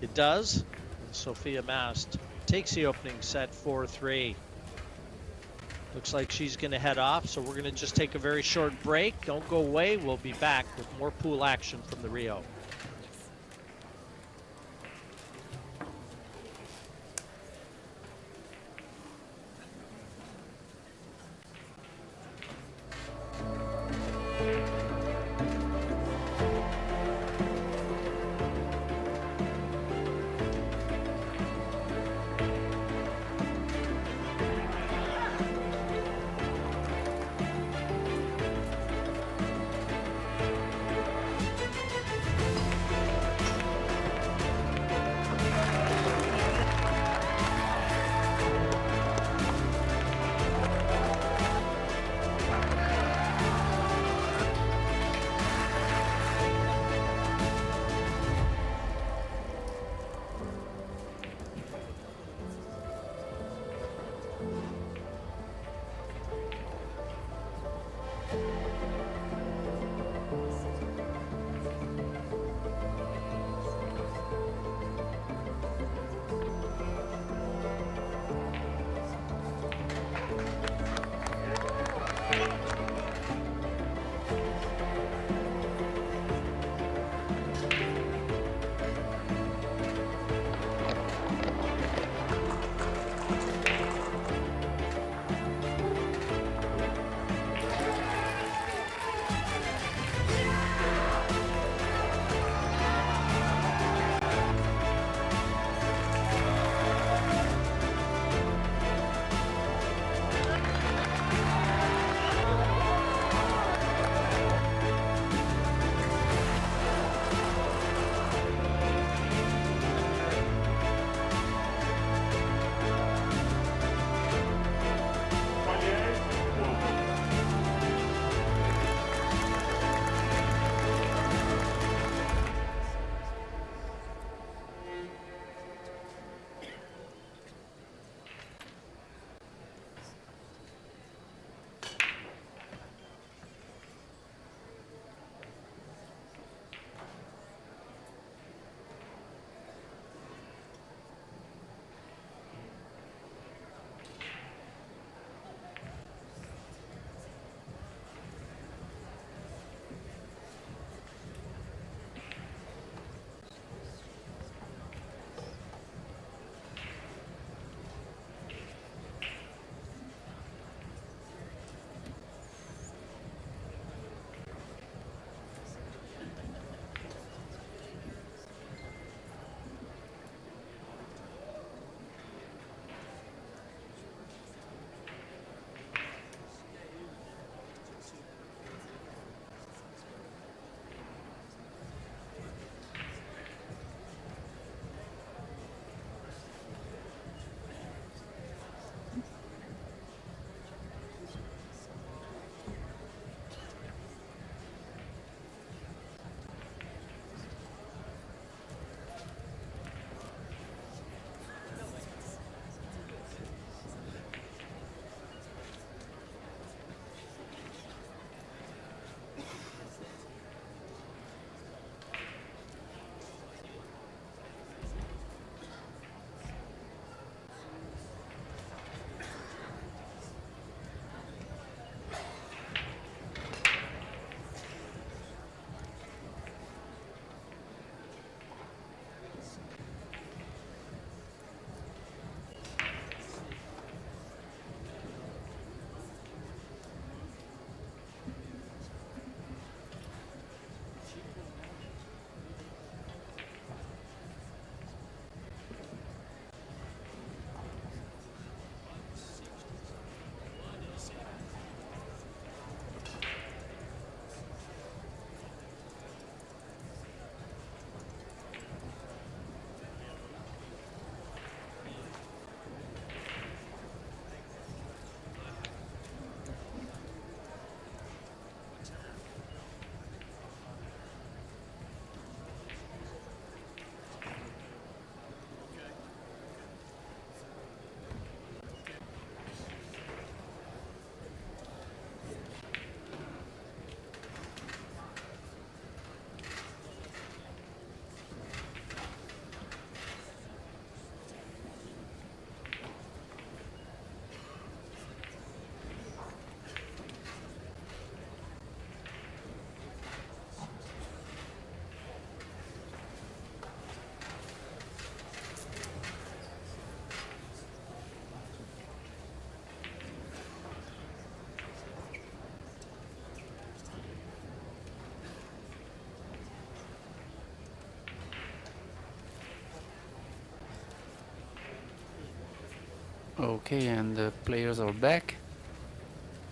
it does. And Sophia Mast takes the opening set 4-3. Looks like she's going to head off, so we're going to just take a very short break. Don't go away. We'll be back with more pool action from the Rio. Okay, and the players are back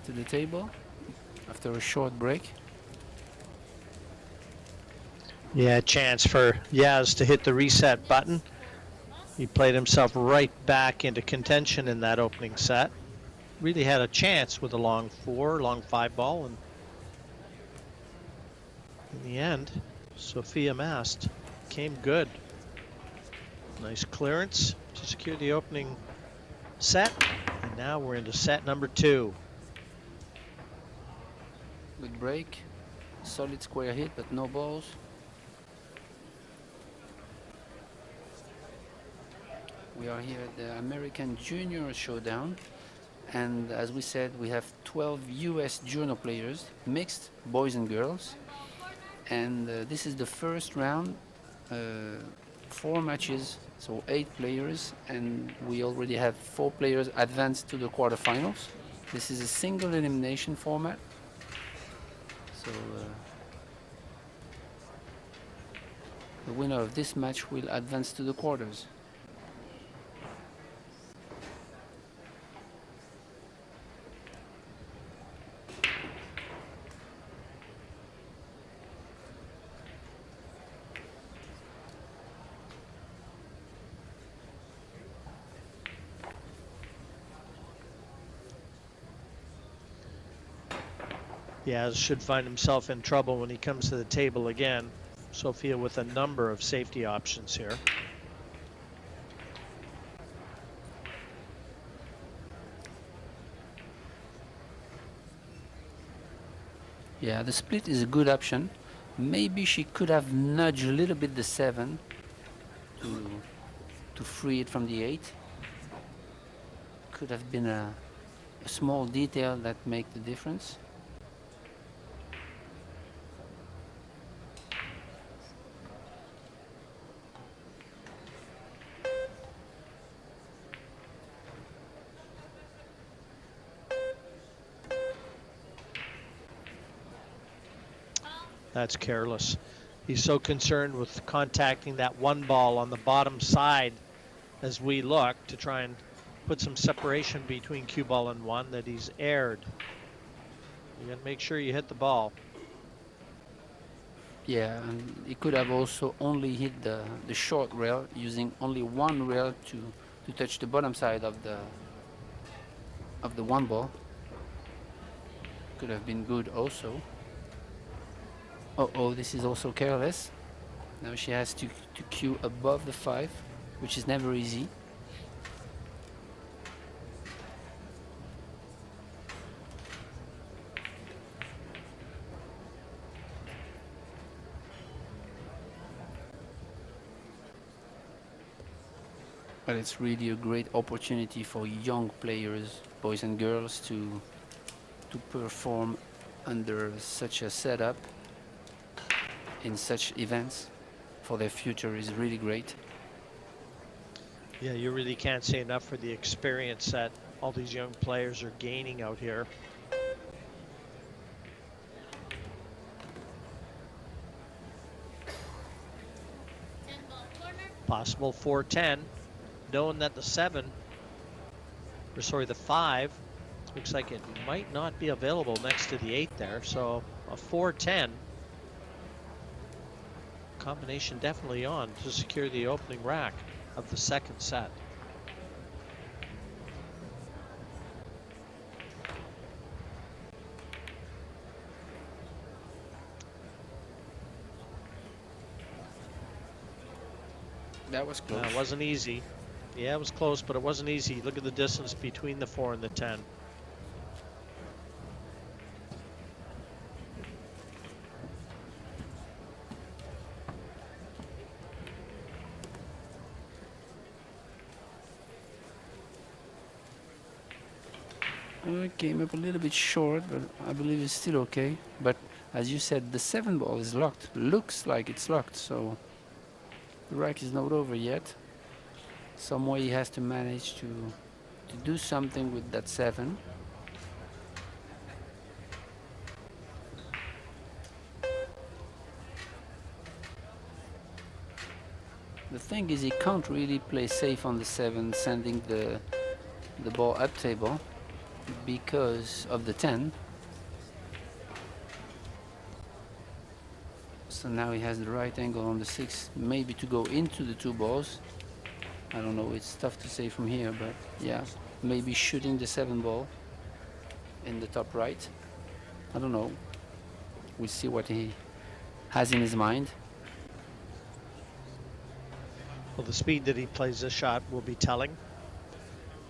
to the table after a short break. Yeah, chance for Yaz to hit the reset button. He played himself right back into contention in that opening set. Really had a chance with a long 4, long 5 ball, and in the end, Sophia Mast came good. Nice clearance to secure the opening set, and now we're into set number 2. Good break, solid square hit, but no balls. We are here at the American Junior Showdown, and as we said, we have 12 US junior players, mixed boys and girls, and this is the first round, 4 matches, so 8 players, and we already have 4 players advanced to the quarterfinals. This is a single elimination format, so the winner of this match will advance to the quarters. Yaz should find himself in trouble when he comes to the table again. Sophia with a number of safety options here. Yeah, the split is a good option. Maybe she could have nudged a little bit the 7 to free it from the 8. Could have been a small detail that make the difference. That's careless. He's so concerned with contacting that 1 ball on the bottom side as we look to try and put some separation between cue ball and 1 that he's aired. You gotta make sure you hit the ball. Yeah, and he could have also only hit the short rail using only 1 rail to touch the bottom side of the 1 ball. Could have been good also. Oh, this is also careless. Now she has to cue above the 5, which is never easy. But it's really a great opportunity for young players, boys and girls, to perform under such a setup in such events. For their future is really great. Yeah, you really can't say enough for the experience that all these young players are gaining out here. Possible 4-10, knowing that the 7, or sorry, the 5, looks like it might not be available next to the 8 there. So a 4-10 combination definitely on to secure the opening rack of the second set. That was close. It wasn't easy. Yeah, it was close, but it wasn't easy. Look at the distance between the 4 and the 10. It came up a little bit short, but I believe it's still okay. But as you said, the 7 ball is locked. Looks like it's locked, so the rack is not over yet. Some way he has to manage to do something with that 7. The thing is, he can't really play safe on the 7, sending the the ball up table because of the 10. So now he has the right angle on the 6, maybe to go into the 2 balls. I don't know, it's tough to say from here, but yeah, maybe shooting the 7 ball in the top right. I don't know. We'll see what he has in his mind. Well, the speed that he plays this shot will be telling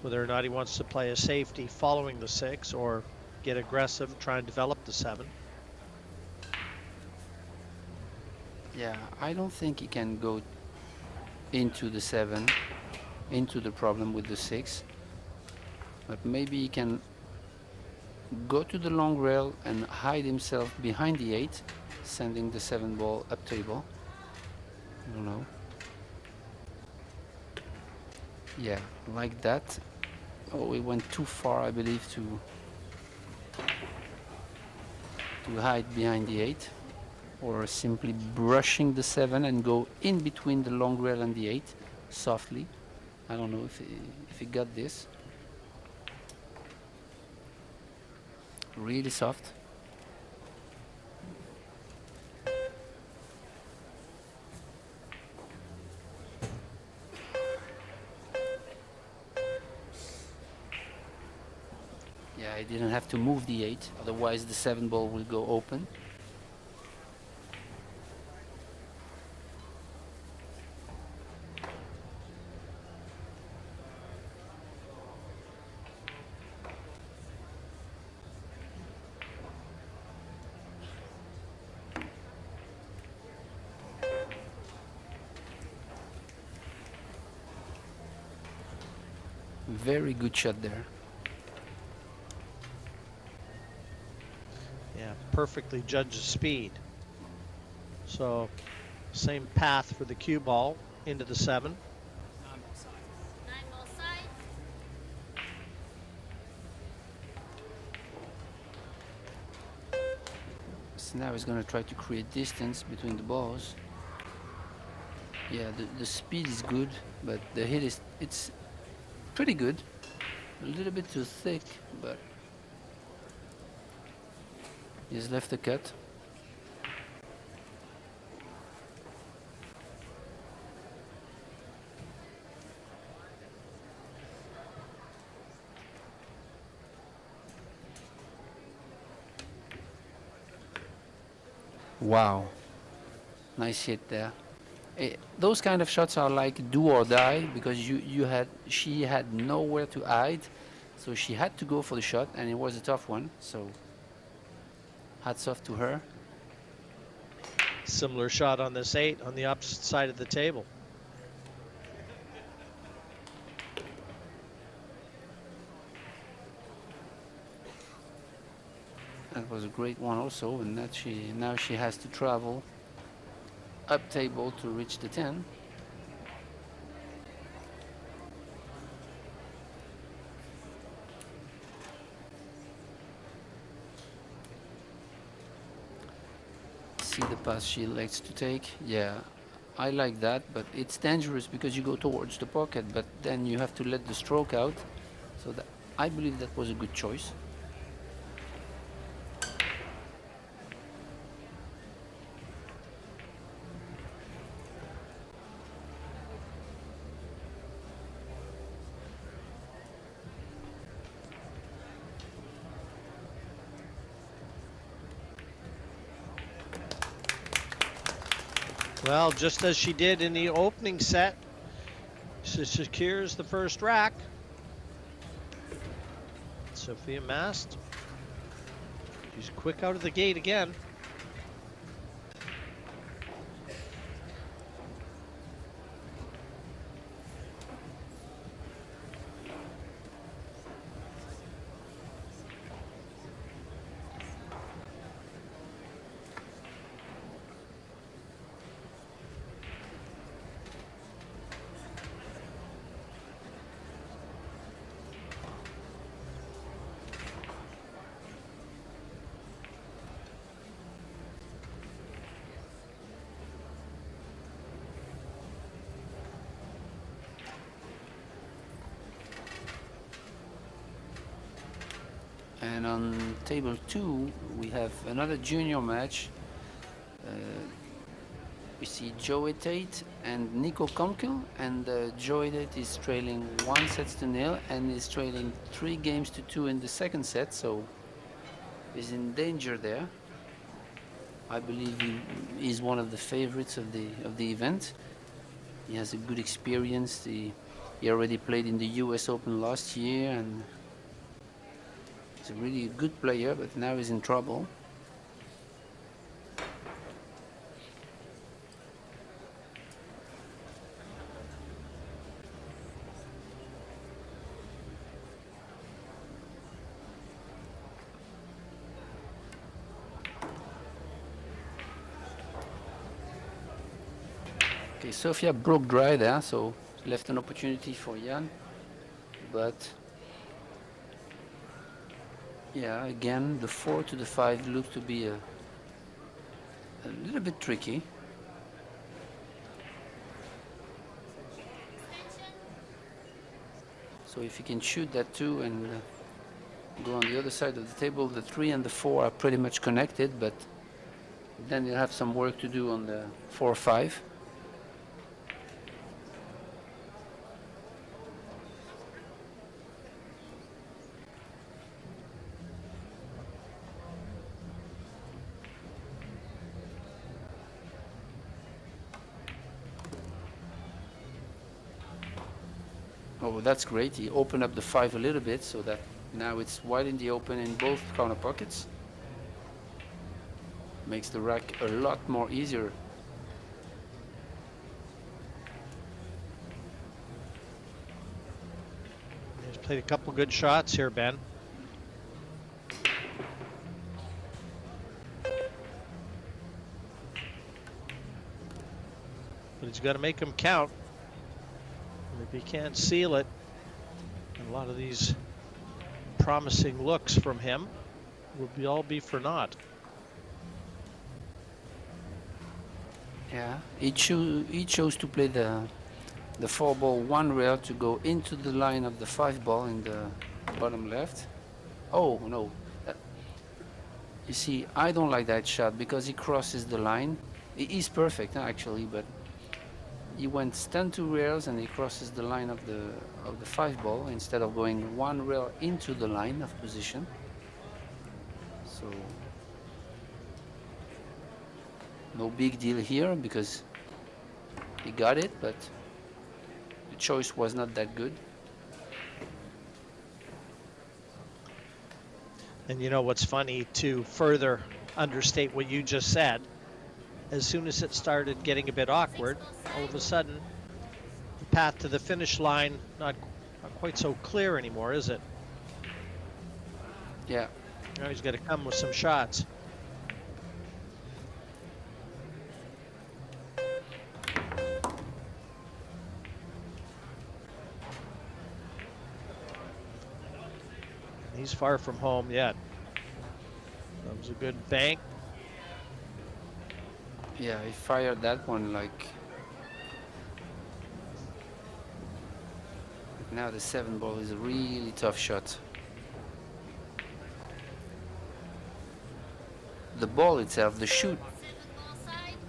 whether or not he wants to play a safety following the 6 or get aggressive, try and develop the 7. Yeah, I don't think he can go into the 7, into the problem with the 6. But maybe he can go to the long rail and hide himself behind the 8, sending the 7 ball up table. I don't know. Yeah, like that. Oh, it went too far, I believe, to hide behind the 8. Or simply brushing the 7 and go in between the long rail and the 8 softly. I don't know if he got this. Really soft. Yeah, I didn't have to move the 8, otherwise the 7 ball will go open. Very good shot there. Yeah, perfectly judges speed. So, same path for the cue ball into the 7. 9 ball side. So now he's going to try to create distance between the balls. Yeah, the speed is good, but the hit is it's pretty good. A little bit too thick, but he's left the cut. Wow, nice hit there. Those kind of shots are like do or die, because she had nowhere to hide, so she had to go for the shot, and it was a tough one. So hats off to her. Similar shot on this 8 on the opposite side of the table. That was a great one also, and that now she has to travel up table to reach the 10. See the pass she elects to take. Yeah, I like that, but it's dangerous because you go towards the pocket, but then you have to let the stroke out. So that, I believe that was a good choice. Well, just as she did in the opening set, she secures the first rack. Sophia Mast, she's quick out of the gate again. And on table 2, we have another junior match. We see Joey Tate and Nico Konkel, and Joey Tate is trailing 1-0 and is trailing 3-2 in the second set, so is in danger there. I believe he is one of the favorites of the event. He has a good experience. He already played in the US Open last year, and he's a really good player, but now he's in trouble. Okay, Sofia broke dry there, so left an opportunity for Jan, but yeah, again, the 4 to the 5 looks to be a little bit tricky. So if you can shoot that 2 and go on the other side of the table, the 3 and the 4 are pretty much connected, but then you'll have some work to do on the 4-5. Oh, that's great. He opened up the 5 a little bit so that now it's wide in the open in both corner pockets. Makes the rack a lot more easier. He's played a couple good shots here, Ben. But he's got to make them count. If he can't seal it, a lot of these promising looks from him will all be for naught. Yeah, he chose to play the 4-ball 1 rail to go into the line of the 5-ball in the bottom left. Oh no, you see, I don't like that shot because he crosses the line. He's perfect actually, but he went stand 2 rails and he crosses the line of the 5-ball instead of going 1 rail into the line of position. So no big deal here because he got it, but the choice was not that good. And you know what's funny, to further understate what you just said, as soon as it started getting a bit awkward, all of a sudden the path to the finish line not quite so clear anymore, is it? Yeah. Now he's got to come with some shots. He's far from home yet. That was a good bank. Yeah, he fired that one like... Now the 7-ball is a really tough shot. The ball itself, the shoot.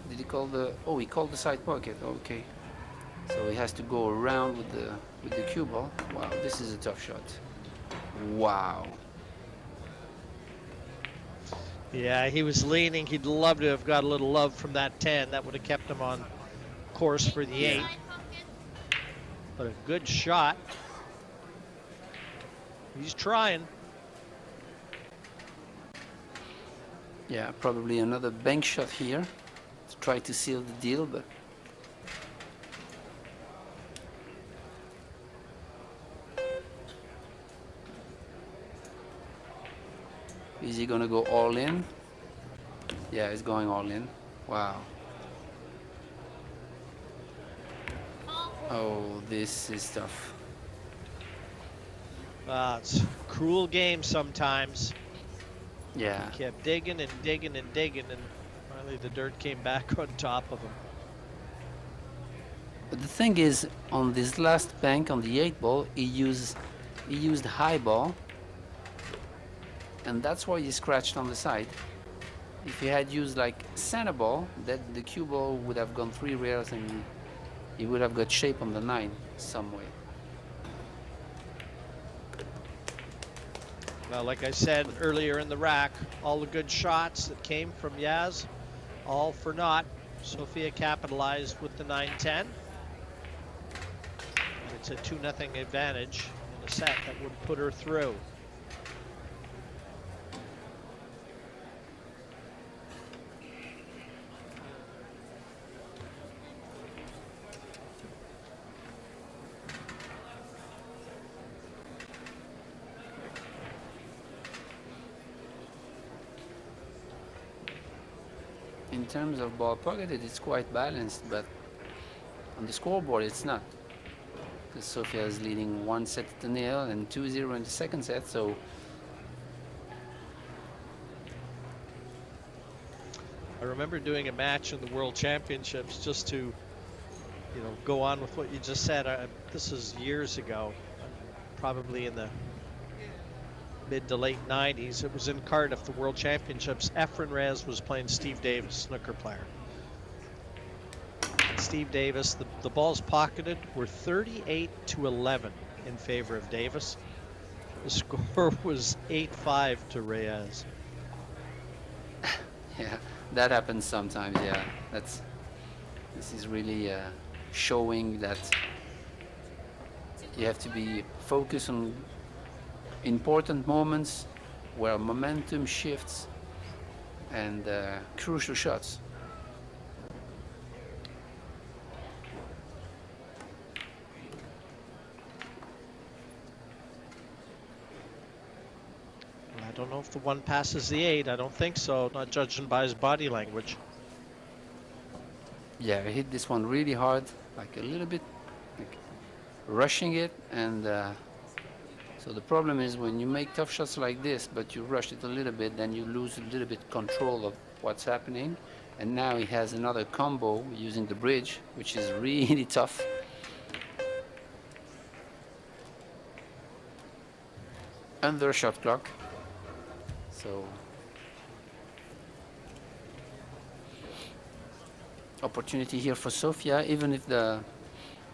Did he call the... Oh, he called the side pocket. Okay. So he has to go around with the cue ball. Wow, this is a tough shot. Wow. Yeah, he was leaning. He'd love to have got a little love from that 10. That would have kept him on course for the 8. But a good shot. He's trying. Yeah, probably another bank shot here to try to seal the deal, but is he gonna go all in? Yeah, he's going all in. Wow. Oh, this is tough. It's a cruel game sometimes. Yeah. He kept digging and digging and digging, and finally the dirt came back on top of him. But the thing is, on this last bank on the 8-ball, he used high ball. and that's why he scratched on the side. If he had used like center ball, that the cue ball would have gone 3 rails and he would have got shape on the 9 some way. Well, like I said earlier in the rack, all the good shots that came from Yaz, all for naught. Sofia capitalized with the 9-10. And it's a 2-0 advantage in a set that would put her through. In terms of ball pocketed, it's quite balanced, but on the scoreboard it's not. Because Sofia is leading 1-0 and 2-0 in the second set, so I remember doing a match in the World Championships just to, go on with what you just said. This is years ago, probably in the mid to late 90s. It was in Cardiff, the World Championships. Efren Reyes was playing Steve Davis, snooker player. Steve Davis, the balls pocketed were 38-11 in favor of Davis. The score was 8-5 to Reyes. yeah, that happens sometimes. Yeah, this is really showing that you have to be focused on important moments where momentum shifts and crucial shots. I don't know if the 1 passes the 8. I don't think so, not judging by his body language. Yeah, I hit this one really hard, like a little bit like rushing it, and so the problem is when you make tough shots like this, but you rush it a little bit, then you lose a little bit control of what's happening. And now he has another combo using the bridge, which is really tough. Under shot clock. So opportunity here for Sofia, even if the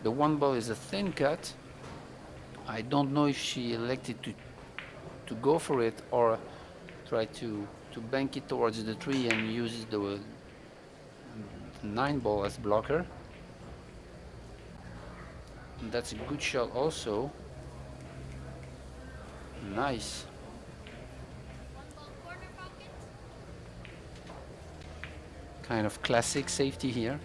1 ball is a thin cut. I don't know if she elected to go for it or try to bank it towards the 3 and use the 9 ball as blocker. And that's a good shot also. Nice. 1 ball corner pocket. Kind of classic safety here.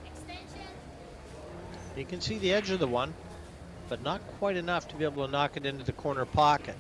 Extension. You can see the edge of the 1, but not quite enough to be able to knock it into the corner pocket.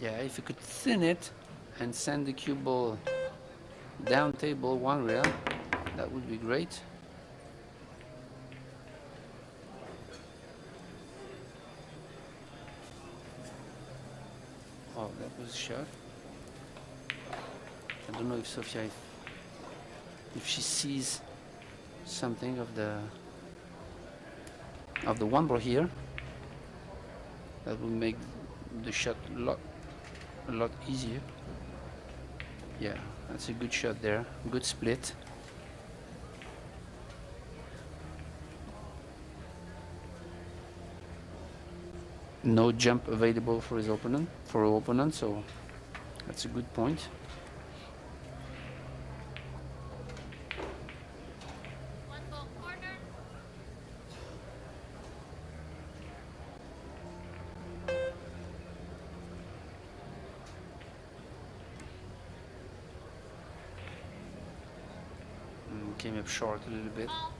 Yeah, if you could thin it and send the cue ball down table 1 rail, that would be great. Oh, that was a shot. I don't know if Sofia, if she sees something of the 1 ball here, that will make the shot a lot easier. Yeah, that's a good shot there. Good split. No jump available for his opponent, so that's a good point. 1 ball corner. Came up short a little bit. Ball.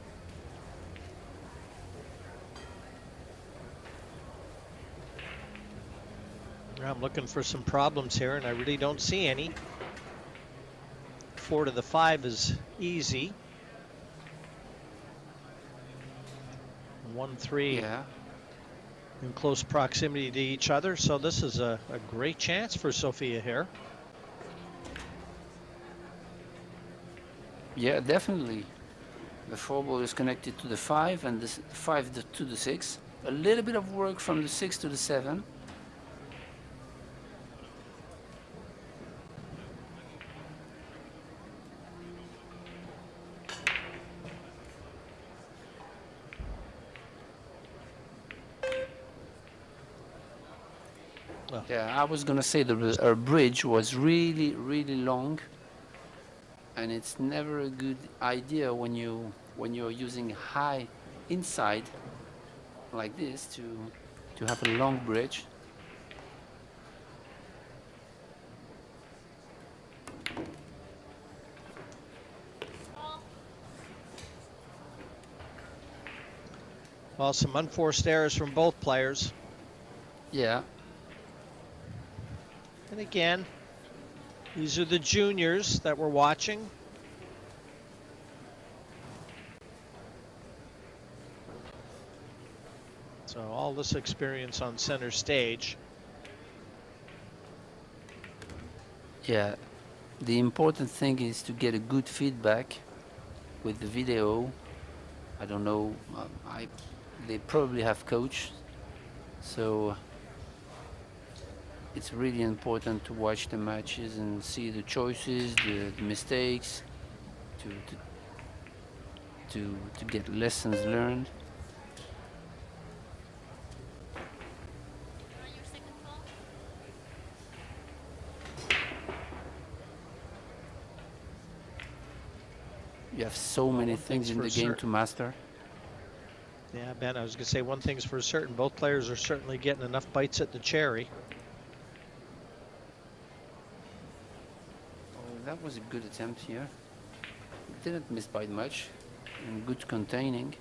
I'm looking for some problems here, and I really don't see any. 4 to the 5 is easy. 1-3 Yeah. in close proximity to each other, so this is a great chance for Sofia here. Yeah, definitely. The 4 ball is connected to the 5 and the 5 to the 6. A little bit of work from the 6 to the 7. Well. Yeah, I was gonna say our bridge was really, really long, and it's never a good idea when you're using high inside like this to have a long bridge. Ball. Well, some unforced errors from both players. Yeah, And again, these are the juniors that we're watching. So all this experience on center stage. yeah. The important thing is to get a good feedback with the video. I don't know. They probably have coach, so it's really important to watch the matches and see the choices, the mistakes, to get lessons learned. You're on your second ball. You have so many one things thing's in for the game certain. to master. Yeah, Ben, I was going to say one thing's for certain. Both players are certainly getting enough bites at the cherry. Oh, that was a good attempt here. Didn't miss by much, and good containing.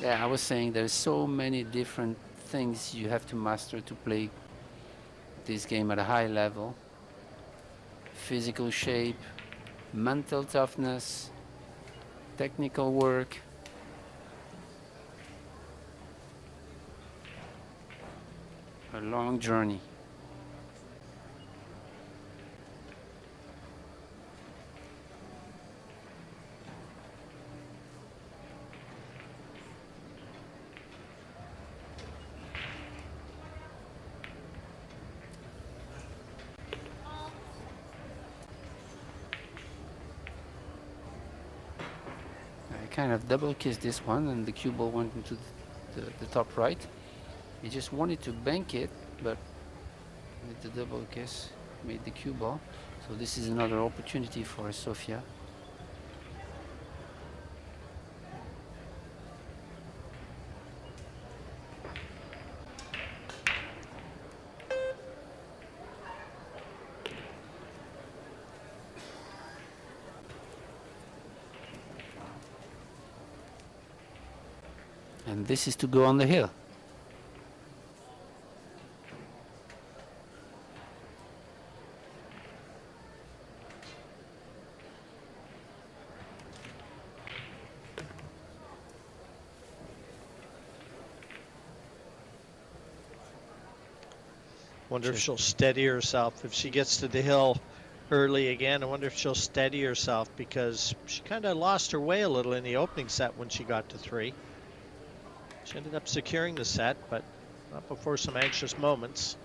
Yeah, I was saying there's so many different things you have to master to play this game at a high level. Physical shape, mental toughness, technical work. A long journey. Ball. I kind of double kissed this one, and the cue ball went into the top right. He just wanted to bank it, but with the double kiss made the cue ball. So this is another opportunity for Sofia. And this is to go on the hill. Wonder if Sure. she'll steady herself. If she gets to the hill early again, I wonder if she'll steady herself, because she kind of lost her way a little in the opening set when she got to 3. She ended up securing the set, but not before some anxious moments.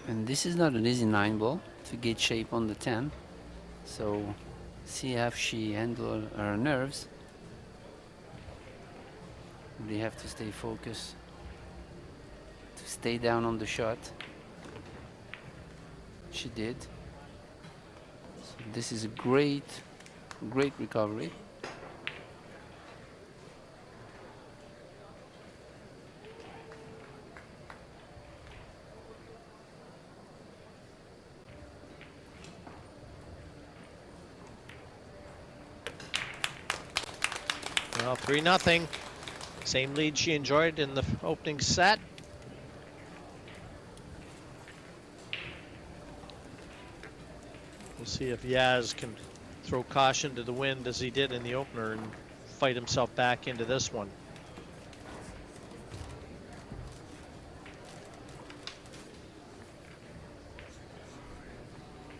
And this is not an easy 9 ball to get shape on the 10. So see how she handle her nerves. They have to stay focused, to stay down on the shot. She did. So this is a great, great recovery. Well, 3-0. Same lead she enjoyed in the opening set. We'll see if Yaz can throw caution to the wind as he did in the opener and fight himself back into this one.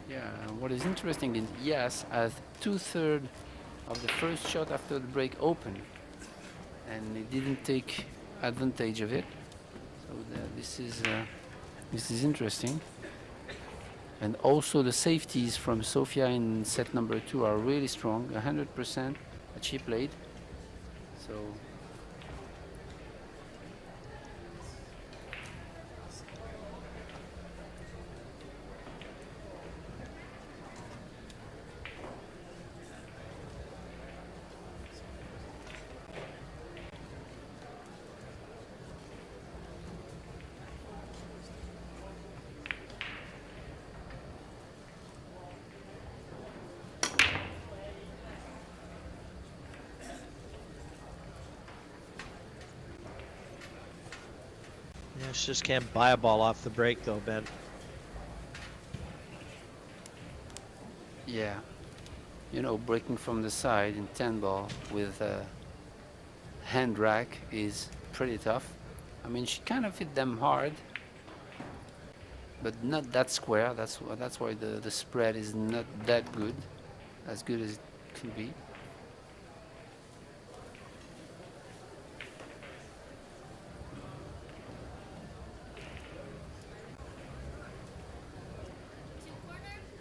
Yeah, what is interesting is Yas has 2/3 of the first shot after the break open, and he didn't take advantage of it. So this is interesting. And also the safeties from Sofia in set number 2 are really strong, 100% that she played. So Yeah, she just can't buy a ball off the break though, Ben. yeah, you know, breaking from the side in 10 ball with a hand rack is pretty tough. I mean, she kind of hit them hard, but not that square. That's why the spread is not that good, as good as it can be.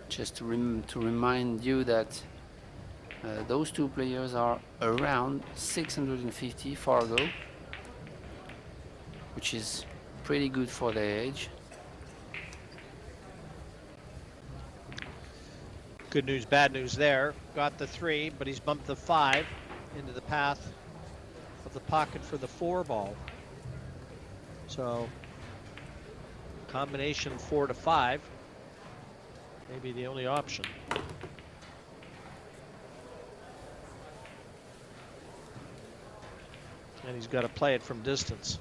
Just to remind you that those two players are around 650 Fargo, which is pretty good for their age. Good news, bad news there. Got the 3, but he's bumped the 5 into the path of the pocket for the 4 ball. So, combination 4 to 5. Maybe the only option. And he's got to play it from distance.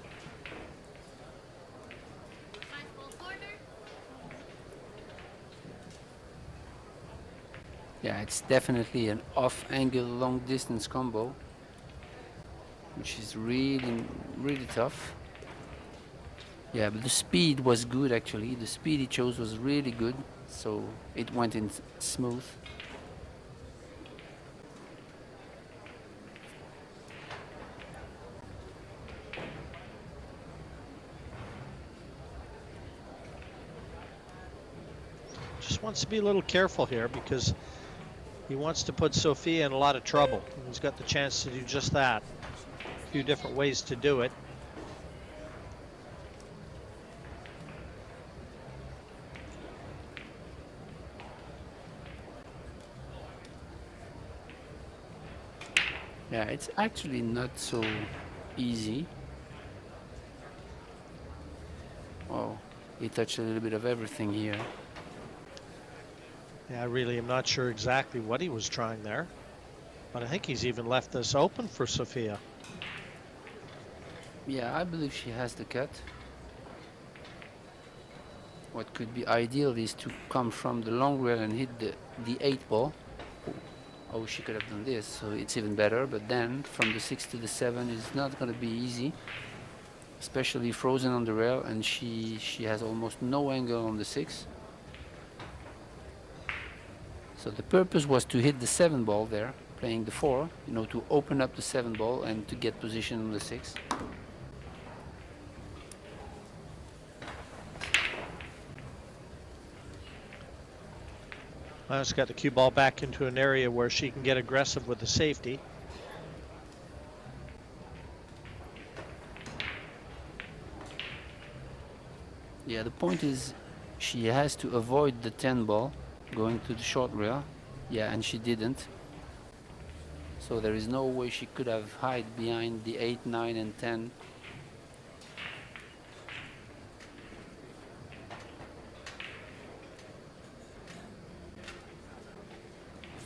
Yeah, it's definitely an off-angle long-distance combo, which is really, really tough. Yeah, but the speed was good actually. The speed he chose was really good, so it went in smooth. Just wants to be a little careful here because he wants to put Sophia in a lot of trouble. He's got the chance to do just that. A few different ways to do it. Yeah, it's actually not so easy. Oh, he touched a little bit of everything here. Yeah, I really am not sure exactly what he was trying there, but I think he's even left this open for Sophia. Yeah, I believe she has the cut. What could be ideal is to come from the long rail and hit the 8 ball. Oh, she could have done this, so it's even better. But then from the 6 to the 7 is not going to be easy, especially frozen on the rail, and she has almost no angle on the 6. So the purpose was to hit the 7 ball there, playing the 4, you know, to open up the 7 ball and to get position on the 6. Now it's got the cue ball back into an area where she can get aggressive with the safety. Yeah, the point is she has to avoid the 10 ball going to the short rail. Yeah, and she didn't. So there is no way she could have hide behind the 8, 9, and 10.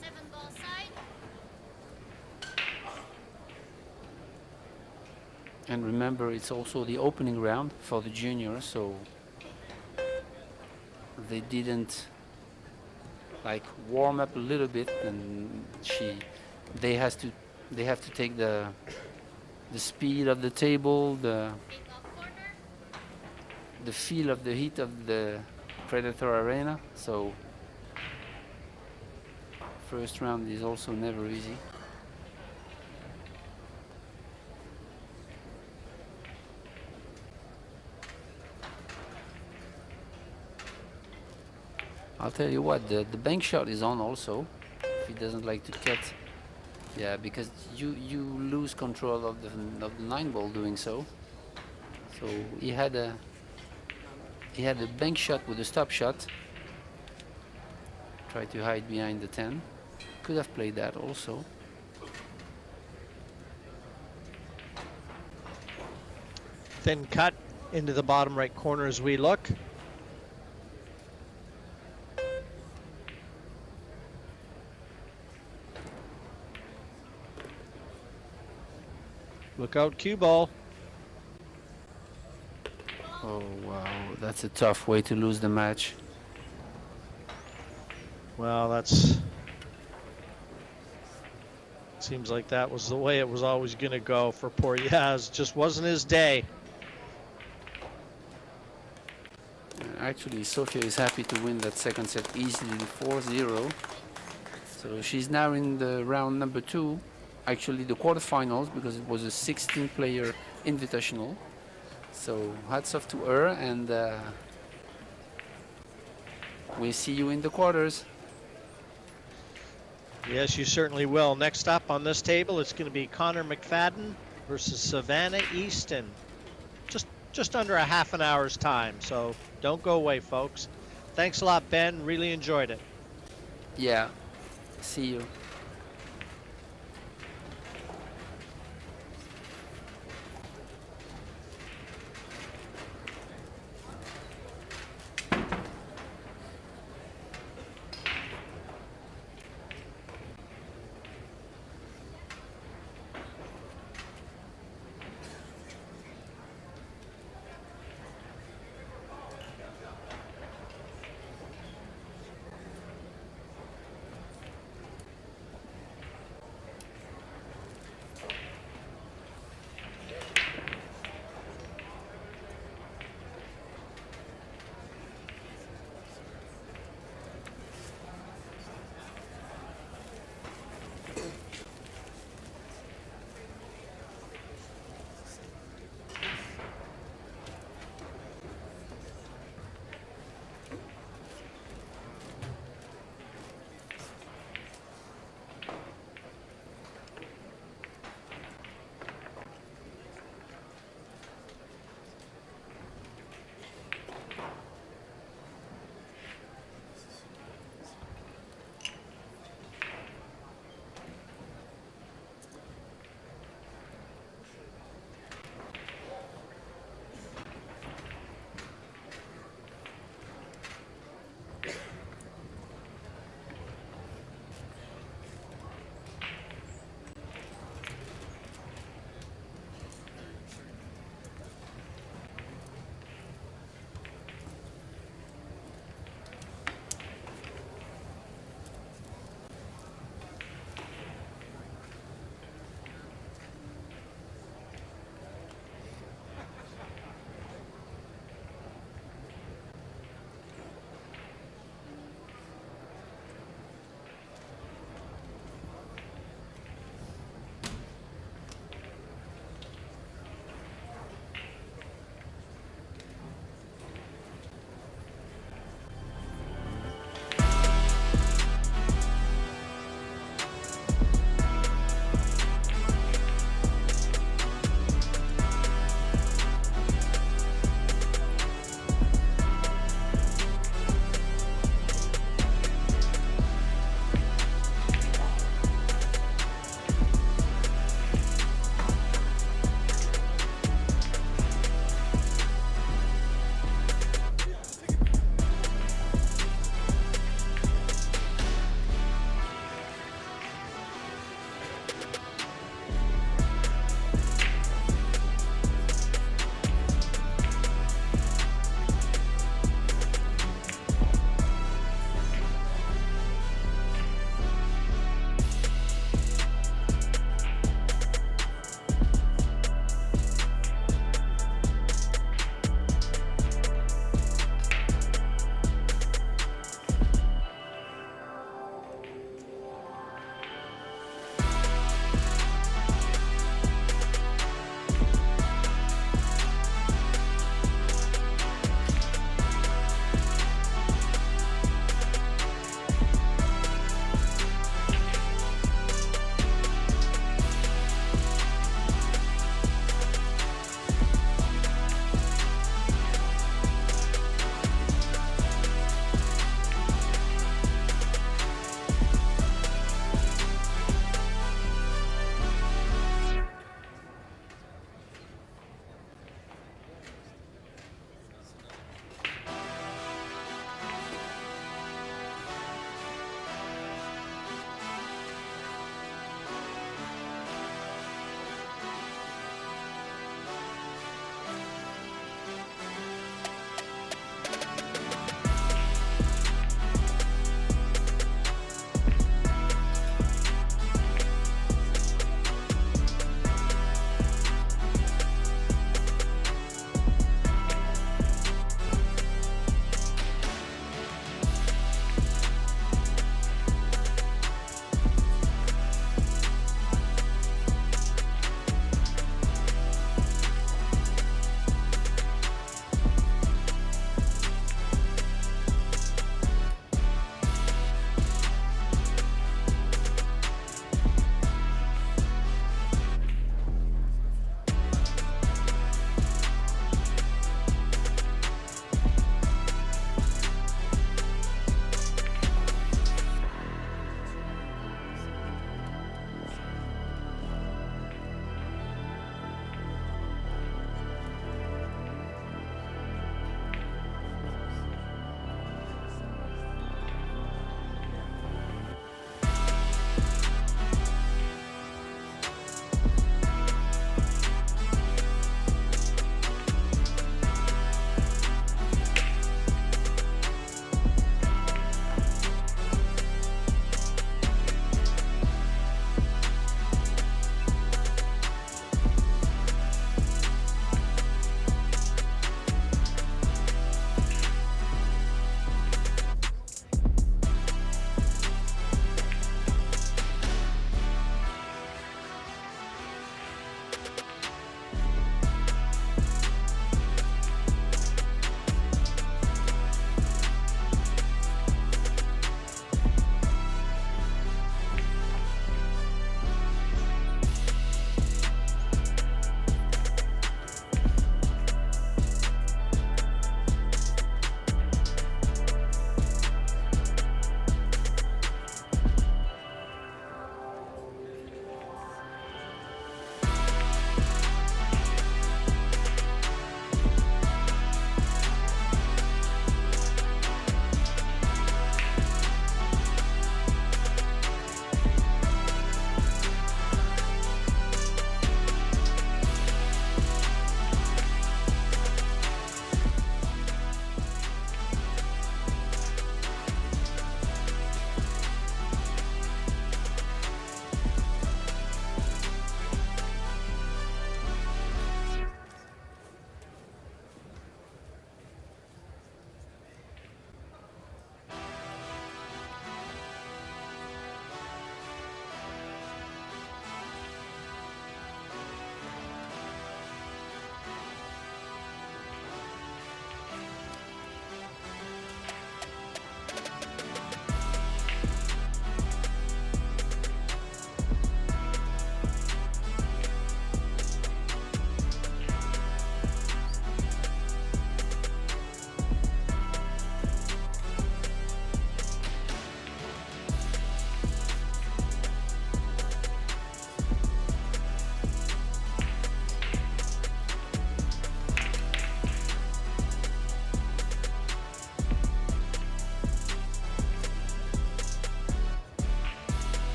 Seven ball side. And remember, it's also the opening round for the juniors, so they didn't like warm up a little bit, and they have to take the speed of the table, Eight ball corner. the feel of the heat of the Predator arena. So first round is also never easy. I'll tell you what, the bank shot is on also, if he doesn't like to cut. Yeah, because you lose control of the 9 ball doing so. So he had a bank shot with a stop shot. Try to hide behind the 10. Could have played that also. Thin cut into the bottom right corner as we look. Look out, cue ball. Oh wow, that's a tough way to lose the match. Well, that's... Seems like that was the way it was always going to go for poor Yaz. Just wasn't his day. Actually, Sofia is happy to win that second set easily, 4-0. So she's now in the round number 2. Actually, the quarterfinals, because it was a 16-player invitational. So hats off to her, and we'll see you in the quarters. Yes, you certainly will. Next up on this table, it's going to be Connor McFadden versus Savannah Easton. Just under a half an hour's time, so don't go away, folks. Thanks a lot, Ben. Really enjoyed it. Yeah, see you.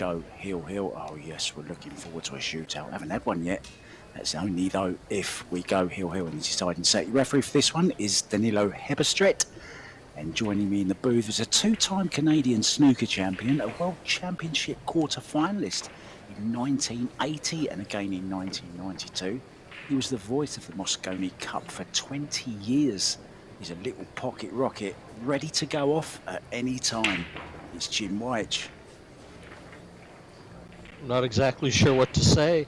go heel-heel. Oh yes, we're looking forward to a shootout. Haven't had one yet. That's only though if we go heel-heel in the deciding set. Your referee for this one is Danilo Heberstret. And joining me in the booth is a two-time Canadian snooker champion, a World Championship quarter-finalist in 1980 and again in 1992. He was the voice of the Moscone Cup for 20 years. He's a little pocket rocket, ready to go off at any time. It's Jim White. I'm not exactly sure what to say.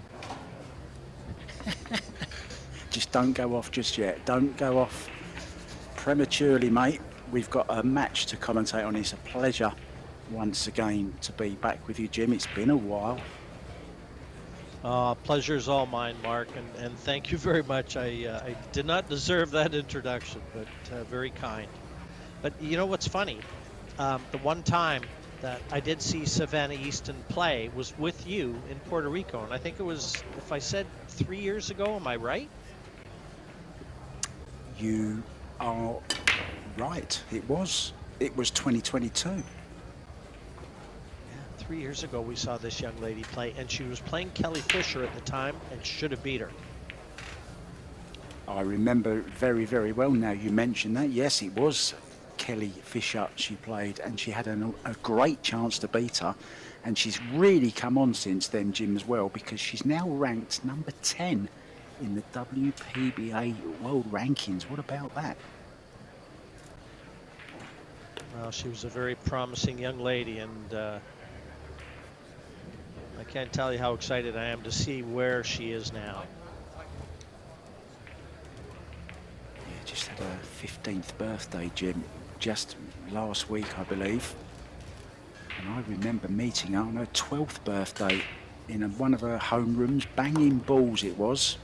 Just don't go off just yet. Don't go off prematurely, mate. We've got a match to commentate on. It's a pleasure once again to be back with you, Jim. It's been a while. Pleasure's all mine, Mark, and thank you very much. I did not deserve that introduction, but very kind. But you know what's funny? The one time that I did see Savannah Easton play was with you in Puerto Rico, and I think it was, if I said 3 years ago, am I right? You are right. It was 2022. Yeah, 3 years ago we saw this young lady play, and she was playing Kelly Fisher at the time and should have beat her. I remember very, very well now you mentioned that. Yes, it was Kelly Fisher she played, and she had a great chance to beat her. And she's really come on since then, Jim, as well, because she's now ranked number 10 in the WPBA World Rankings. What about that? Well, she was a very promising young lady, and I can't tell you how excited I am to see where she is now. Yeah, just had her 15th birthday, Jim, just last week, I believe. And I remember meeting her on her 12th birthday in one of her home rooms, banging balls it was,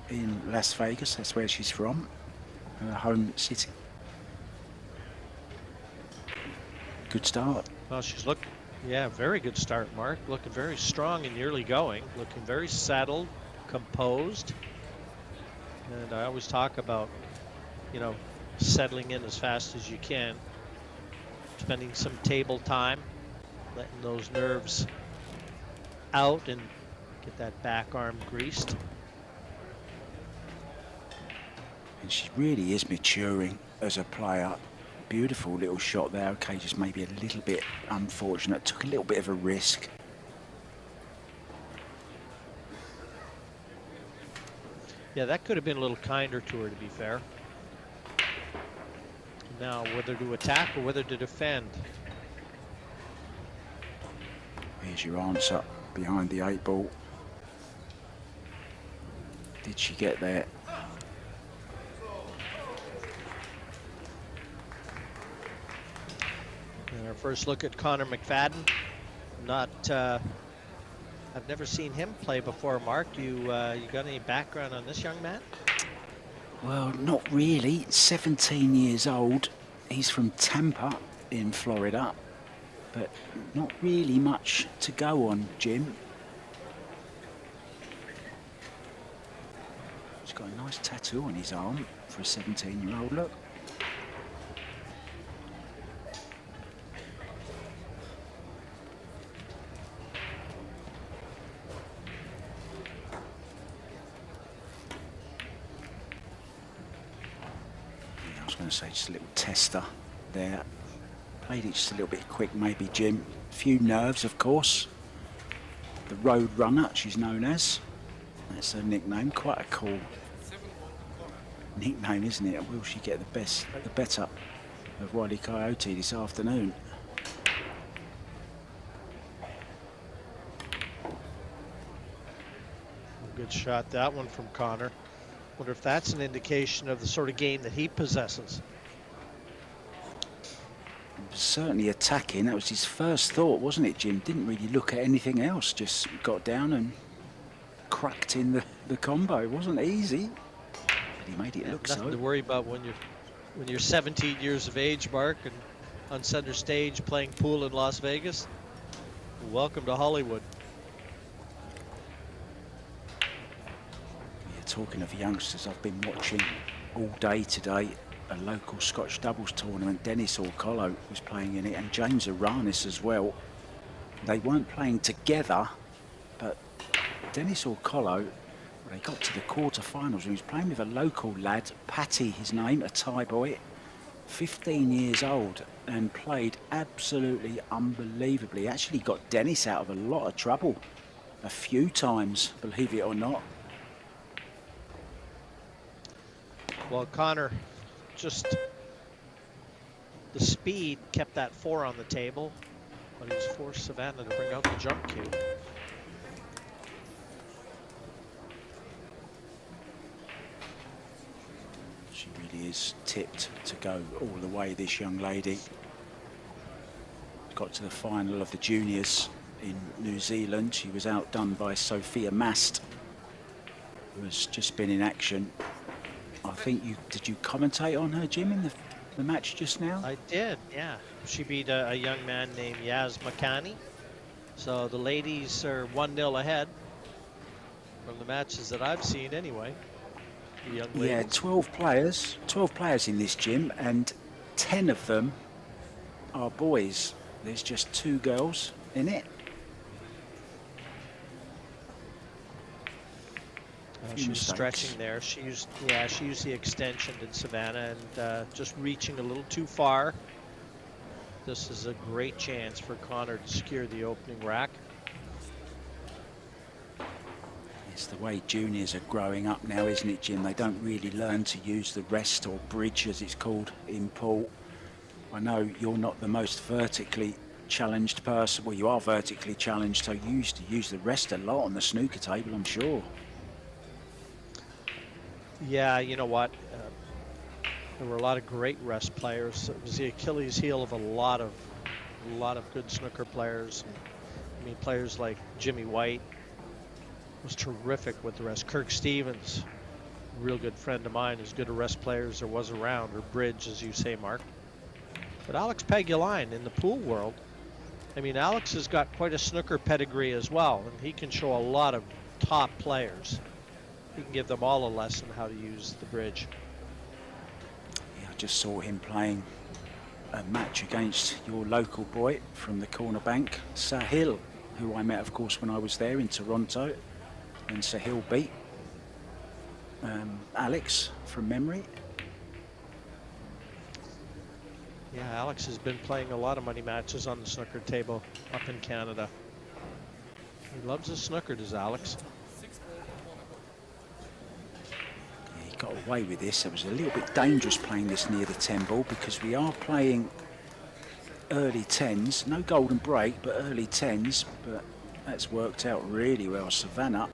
in Las Vegas. That's where she's from, her home city. Good start. Well, she's looking, yeah, very good start, Mark. Looking very strong in the early going, looking very settled, composed. And I always talk about, you know, settling in as fast as you can, spending some table time, letting those nerves out and get that back arm greased. And she really is maturing as a player. Beautiful little shot there. Okay, just maybe a little bit unfortunate. Took a little bit of a risk. Yeah, that could have been a little kinder to her, to be fair. Now, whether to attack or whether to defend. Here's your answer behind the 8 ball. Did she get there? And our first look at Connor McFadden. I've never seen him play before, Mark. You got any background on this young man? Well, not really. 17 years old. He's from Tampa in Florida, but not really much to go on, Jim. He's got a nice tattoo on his arm for a 17-year-old. Look. Going to say just a little tester there. Played it just a little bit quick, maybe, Jim. A few nerves, of course. The Road Runner, she's known as. That's her nickname. Quite a cool nickname, isn't it? Will she get the better of Wile E. Coyote this afternoon? Good shot, that one from Connor. Wonder if that's an indication of the sort of game that he possesses. Certainly attacking. That was his first thought, wasn't it, Jim? Didn't really look at anything else. Just got down and cracked in the combo. It wasn't easy, but he made it look nothing so. to worry about when you're 17 years of age, Mark, and on center stage playing pool in Las Vegas. Welcome to Hollywood. Talking of youngsters, I've been watching all day today a local Scotch doubles tournament. Dennis Orcolo was playing in it, and James Aranis as well. They weren't playing together, but Dennis Orcolo, they got to the quarterfinals. He was playing with a local lad, Patty, his name, a Thai boy, 15 years old, and played absolutely unbelievably. Actually got Dennis out of a lot of trouble a few times, believe it or not. Well, Connor, just the speed kept that 4 on the table, but he's forced Savannah to bring out the jump cue. She really is tipped to go all the way, this young lady. Got to the final of the juniors in New Zealand. She was outdone by Sophia Mast, who has just been in action. I think did you commentate on her, Jim, in the match just now? I did, yeah. She beat a young man named Yaz Makani. So the ladies are 1-0 ahead from the matches that I've seen anyway. The young ladies. Yeah, 12 players in this gym, and 10 of them are boys. There's just 2 girls in it. She was stretching there. She used the extension in Savannah and just reaching a little too far. This is a great chance for Connor to secure the opening rack. It's the way juniors are growing up now, isn't it, Jim? They don't really learn to use the rest or bridge, as it's called in pool. I know you're not the most vertically challenged person. Well, you are vertically challenged, so you used to use the rest a lot on the snooker table, I'm sure. Yeah, you know what? There were a lot of great rest players. It was the Achilles heel of a lot of good snooker players. I mean, players like Jimmy White was terrific with the rest. Kirk Stevens, a real good friend of mine, as good a rest player as there was around, or bridge, as you say, Mark. But Alex Pegulin in the pool world, I mean, Alex has got quite a snooker pedigree as well, and he can show a lot of top players. He can give them all a lesson how to use the bridge. Yeah, I just saw him playing a match against your local boy from the corner bank, Sahil, who I met, of course, when I was there in Toronto. And Sahil beat Alex from memory. Yeah, Alex has been playing a lot of money matches on the snooker table up in Canada. He loves his snooker, does Alex? Yeah, he got away with this. It was a little bit dangerous playing this near the 10 ball, because we are playing early 10s. No golden break, but early 10s. But that's worked out really well. Savannah.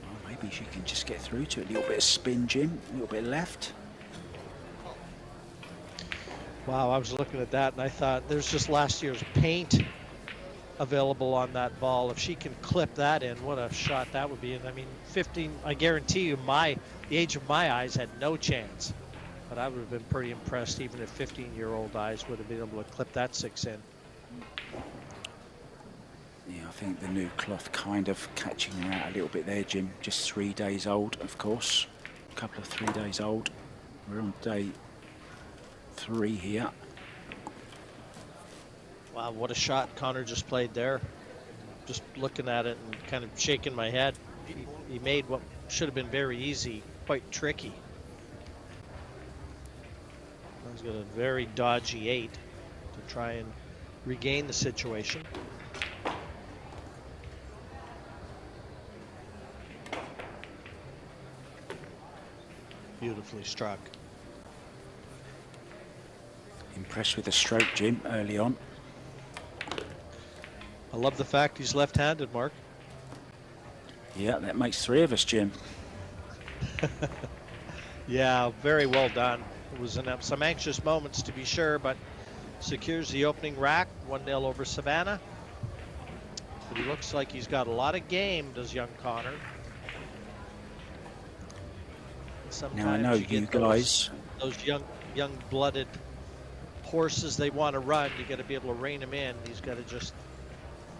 Oh, maybe she can just get through to it. A little bit of spin, Jim. A little bit left. Wow, I was looking at that and I thought there's just last year's paint available on that ball. If she can clip that in, what a shot that would be. And I mean, 15, I guarantee you the age of my eyes had no chance. But I would have been pretty impressed even if 15-year-old eyes would have been able to clip that 6 in. Yeah, I think the new cloth kind of catching her out a little bit there, Jim. Just 3 days old, of course. A couple of 3 days old. We're on day 3 here. Wow, what a shot Connor just played there. Just looking at it and kind of shaking my head. He made what should have been very easy, quite tricky. He's got a very dodgy 8 to try and regain the situation. Beautifully struck. Impressed with the stroke, Jim, early on. I love the fact he's left-handed, Mark. Yeah, that makes 3 of us, Jim. Yeah, very well done. It was some anxious moments to be sure, but secures the opening rack, 1-0 over Savannah. But he looks like he's got a lot of game, does young Connor. Sometimes Now I know you guys. Those young-blooded horses, they want to run. You got to be able to rein them in. He's got to just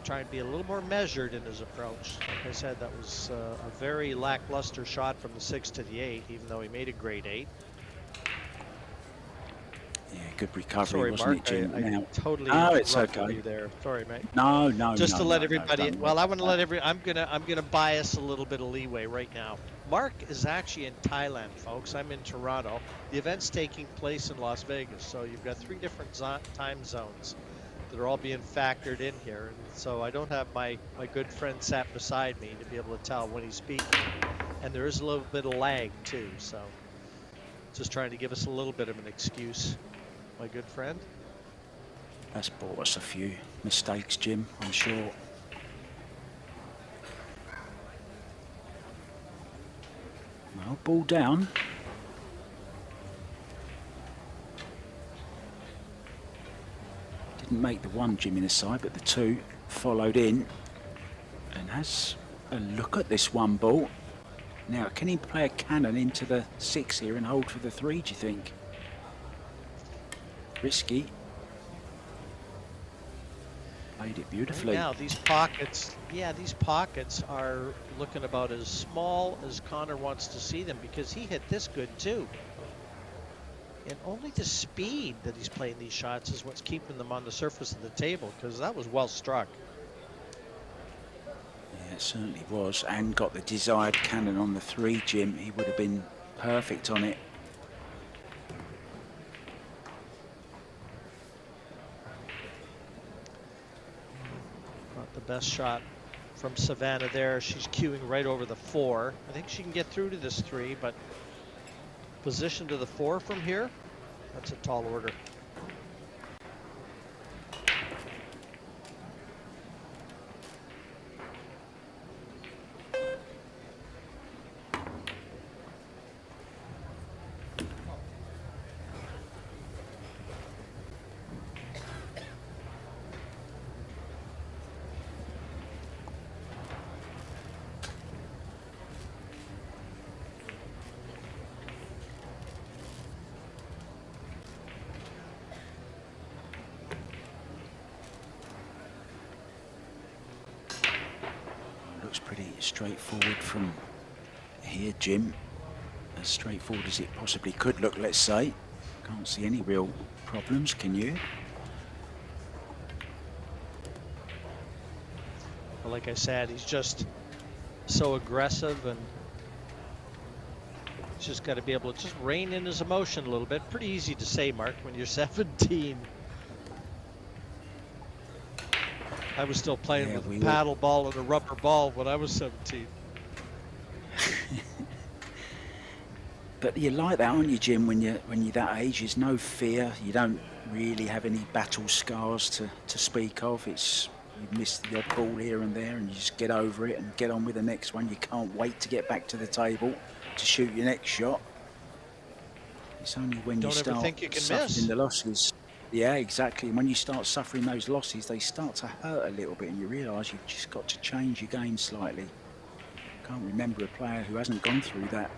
try and be a little more measured in his approach. Like I said, that was a very lackluster shot from the 6 to the 8, even though he made a great 8. Yeah, good recovery, Sorry, wasn't Mark. it, Jim? I Now, totally oh, it's interrupted okay. you there. Sorry, mate. No, no, Just no, to no, let no, everybody, don't worry well, I about want to that. let I'm gonna bias a little bit of leeway right now. Mark is actually in Thailand, folks. I'm in Toronto. The event's taking place in Las Vegas, so you've got 3 different time zones that are all being factored in here. And so I don't have my good friend sat beside me to be able to tell when he's speaking. And there is a little bit of lag too, so just trying to give us a little bit of an excuse, my good friend. That's brought us a few mistakes, Jim, I'm sure. Well, ball down. Didn't make the 1 Jim in the side, but the 2 followed in. And has a look at this 1 ball. Now, can he play a cannon into the 6 here and hold for the 3, do you think? Risky. Played it beautifully. Right now, these pockets, yeah, these pockets are looking about as small as Connor wants to see them, because he hit this good too. And only the speed that he's playing these shots is what's keeping them on the surface of the table, because that was well struck. Yeah, it certainly was, and got the desired cannon on the 3, Jim. He would have been perfect on it. Not the best shot from Savannah there. She's queuing right over the 4. I think she can get through to this 3, but position to the 4 from here, that's a tall order. Looks pretty straightforward from here, Jim. As straightforward as it possibly could look, let's say. Can't see any real problems, can you? Well, like I said, he's just so aggressive, and he's just got to be able to just rein in his emotion a little bit. Pretty easy to say, Mark, when you're 17. I was still playing with a paddle ball and a rubber ball when I was 17. But you're like that, aren't you, Jim? When you're that age, there's no fear. You don't really have any battle scars to speak of. It's you miss the odd ball here and there, and you just get over it and get on with the next one. You can't wait to get back to the table to shoot your next shot. It's only when you start suffering the losses. Yeah, exactly. And when you start suffering those losses, they start to hurt a little bit, and you realise you've just got to change your game slightly. Can't remember a player who hasn't gone through that.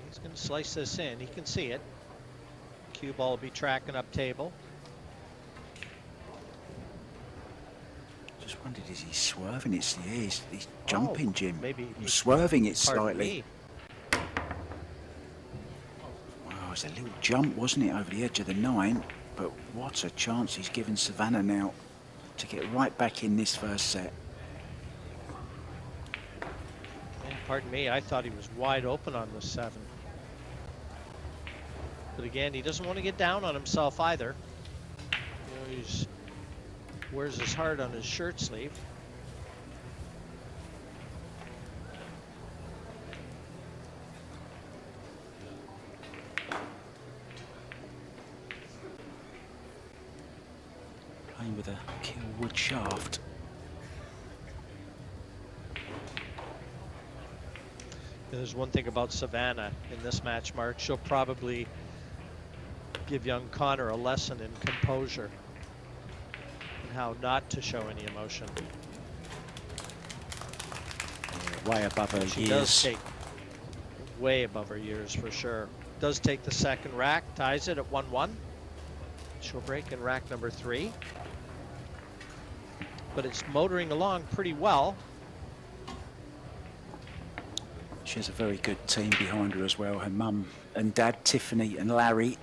He's going to slice this in. He can see it. Cue ball will be tracking up table. Just wondered, is he swerving it? Yeah, he's jumping, Jim. Maybe he's swerving it pardon slightly. me. Wow, it was a little jump, wasn't it, over the edge of the 9? But what a chance he's given Savannah now to get right back in this first set. And pardon me, I thought he was wide open on this 7. But again, he doesn't want to get down on himself either. You know, he wears his heart on his shirt sleeve. Playing with a kill wood shaft. There's one thing about Savannah in this match, Mark. She'll probably give young Connor a lesson in composure and how not to show any emotion. Yeah, way above her She years. does take way above her years for sure. does take the second rack, ties it at 1-1. She'll break in rack number 3. But it's motoring along pretty well. She has a very good team behind her as well. Her mum and dad, Tiffany and Larry,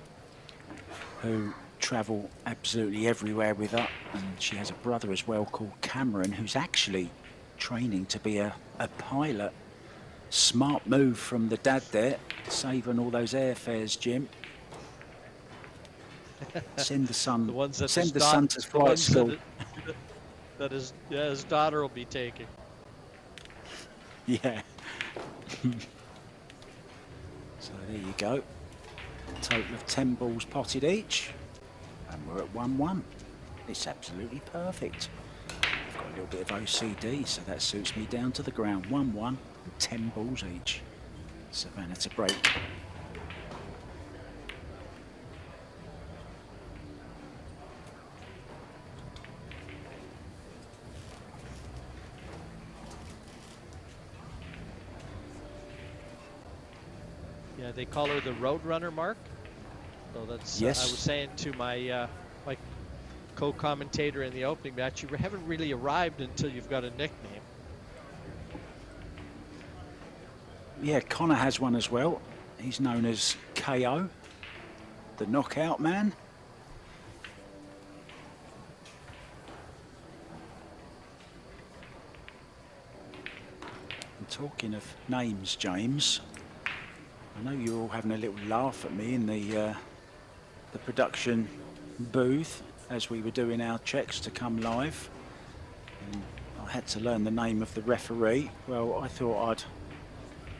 who travel absolutely everywhere with her. And she has a brother as well called Cameron, who's actually training to be a pilot. Smart move from the dad there, saving all those airfares, Jim. Send the son, The ones that send his the daugh- son to the flight ones school. that his daughter will be taking. Yeah. So there you go. Total of 10 balls potted each. And we're at 1-1. It's absolutely perfect. I've got a little bit of OCD, so that suits me down to the ground. 1-1, 10 balls each. Savannah to break. Yeah, they call her the Roadrunner, Mark. So that's Yes. I was saying to my my co-commentator in the opening match, you haven't really arrived until you've got a nickname. Yeah, Connor has one as well. He's known as KO, the knockout man. And talking of names, James, I know you're all having a little laugh at me in the production booth as we were doing our checks to come live. And I had to learn the name of the referee. Well, I thought I'd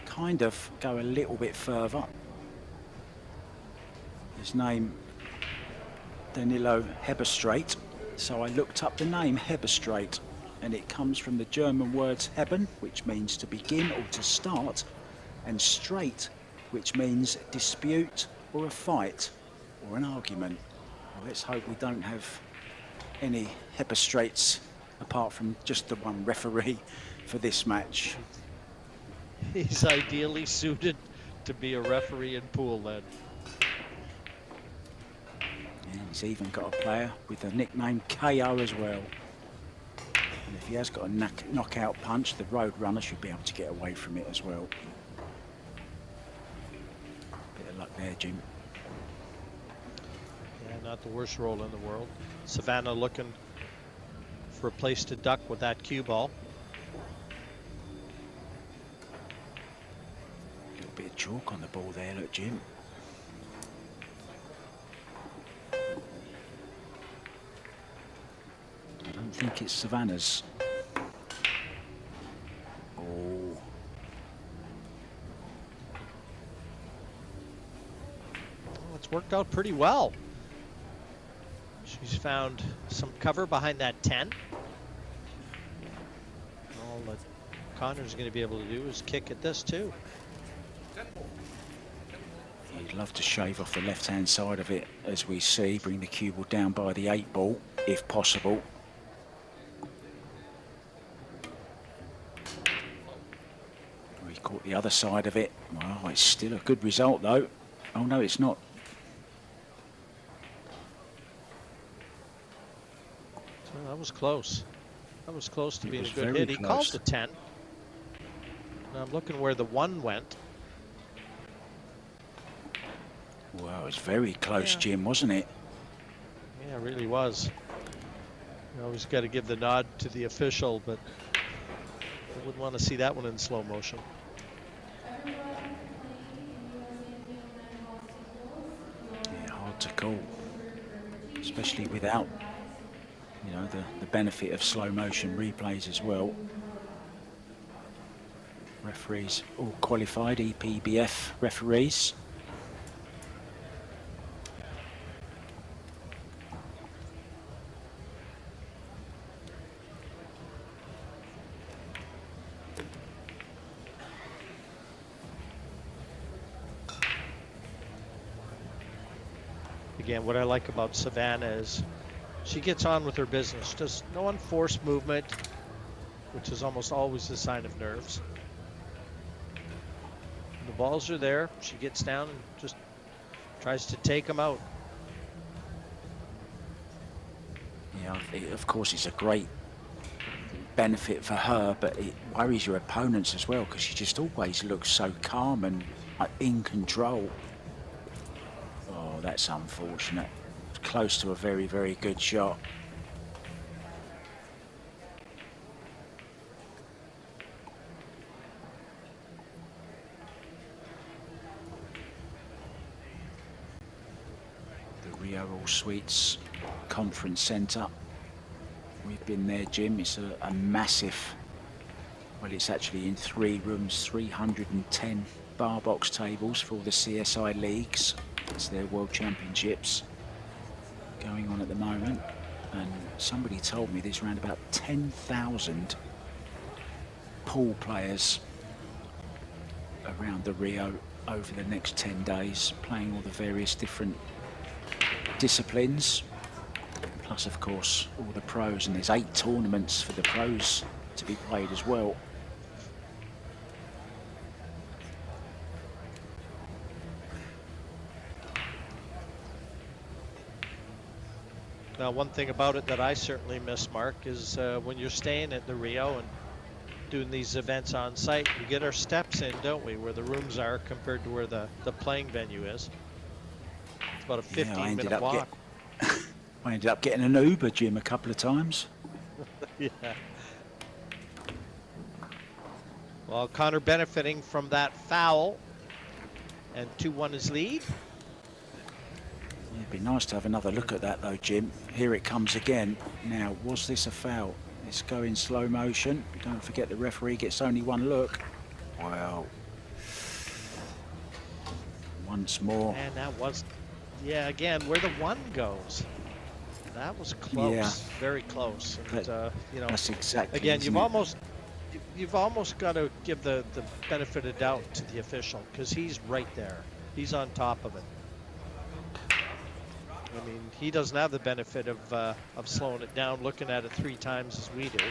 kind of go a little bit further. His name, Danilo Heberstreit. So I looked up the name Heberstreit, and it comes from the German words Heben, which means to begin or to start, and straight, which means dispute or a fight or an argument. Well, let's hope we don't have any Heberstreits apart from just the one referee for this match. He's ideally suited to be a referee in pool then. And he's even got a player with the nickname KO as well. And if he has got a knockout punch, the Roadrunner should be able to get away from it as well. Bit of luck there, Jim. Yeah, not the worst roll in the world. Savannah looking for a place to duck with that cue ball. A little bit of chalk on the ball there, look, Jim. I don't think it's Savannah's. Oh. Oh, it's worked out pretty well. She's found some cover behind that 10. All that Connor's going to be able to do is kick at this too. He'd love to shave off the left-hand side of it, as we see, bring the cue ball down by the 8 ball, if possible. He caught the other side of it. Well, it's still a good result, though. Oh, no, it's not. So that was close. That was close to It being was a good very hit. He called close. the 10. Now I'm looking where the 1 went. Wow, it was very close, Yeah. Jim, wasn't it? Yeah, it really was. You always got to give the nod to the official, but I wouldn't want to see that one in slow motion. Yeah, hard to call, especially without, you know, the benefit of slow motion replays as well. Referees all qualified EPBF referees. Again, what I like about Savannah is she gets on with her business. Just no unforced movement, which is almost always a sign of nerves. The balls are there. She gets down and just Tries to take him out. Yeah, of course, it's a great benefit for her, but it worries your opponents as well because she just always looks so calm and in control. Oh, that's unfortunate. Close to a very, very good shot. The Rio All Suites Conference Centre. We've been there, Jim. It's a massive, well, it's actually in 3 rooms, 310 bar box tables for all the CSI leagues. It's their World Championships going on at the moment. And somebody told me there's around about 10,000 pool players around the Rio over the next 10 days, playing all the various different disciplines. Plus, of course, all the pros, and there's 8 tournaments for the pros to be played as well. Now, one thing about it that I certainly miss, Mark, is when you're staying at the Rio and doing these events on site, we get our steps in, don't we, where the rooms are compared to where the playing venue is. It's about a 15-minute walk. I ended up getting an Uber, Jim, a couple of times. Yeah. Well, Connor benefiting from that foul, and 2-1 his lead. Yeah, it'd be nice to have another look at that, though, Jim. Here it comes again. Now, was this a foul? It's going slow motion. Don't forget the referee gets only one look. Wow. Once more. And that was, yeah, again, where the 1 goes. That was close, yeah. Very close. And, you know, that's exactly. Again, you've almost got to give the benefit of doubt to the official because he's right there. He's on top of it. I mean, he doesn't have the benefit of slowing it down, looking at it 3 times as we do.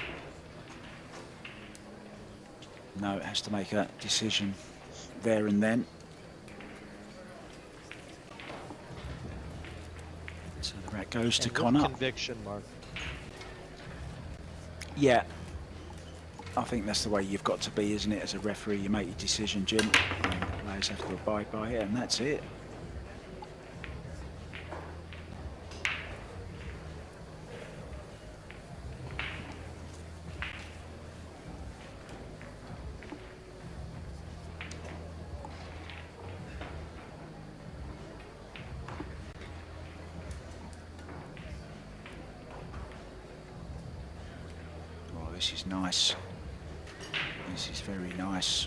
No, it has to make a decision there and then. So the rat goes to Connor. Conviction, Mark. Yeah, I think that's the way you've got to be, isn't it? As a referee, you make your decision, Jim, and the players have to abide by it, and that's it. This is nice. This is very nice.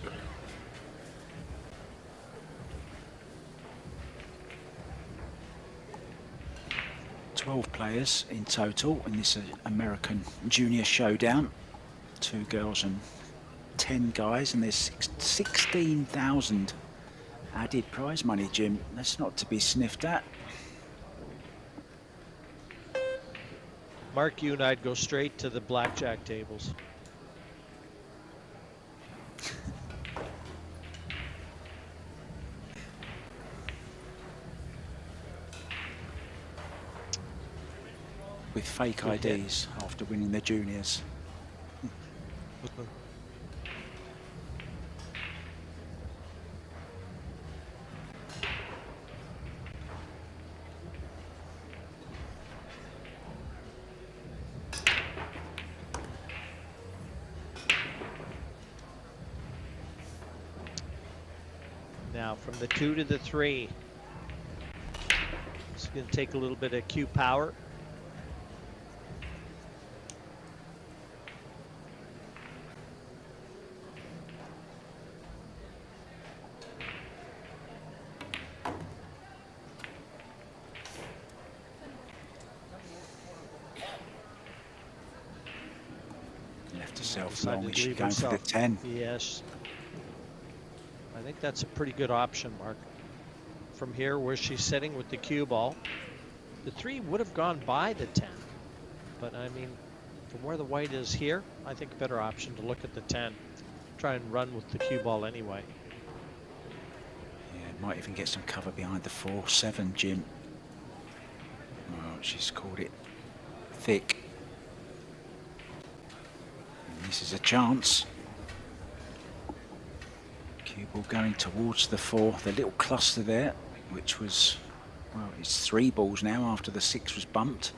"12 players in total in this American Junior Showdown. 2 girls and 10 guys, and there's 16,000 added prize money, Jim. That's not to be sniffed at. Mark, you and I'd go straight to the blackjack tables. With fake IDs after winning the juniors. Now from the 2 to the 3. It's going to take a little bit of cue power. Left herself long. Is she going for the 10? Yes. I think that's a pretty good option, Mark. From here, where she's sitting with the cue ball, the 3 would have gone by the 10. But I mean, from where the white is here, I think a better option to look at the 10. Try and run with the cue ball anyway. Yeah, Might even get some cover behind the 4-7, Jim. Oh, she's called it thick. And this is a chance. Cue ball going towards the 4, the little cluster there, which was, well, it's 3 balls now after the 6 was bumped.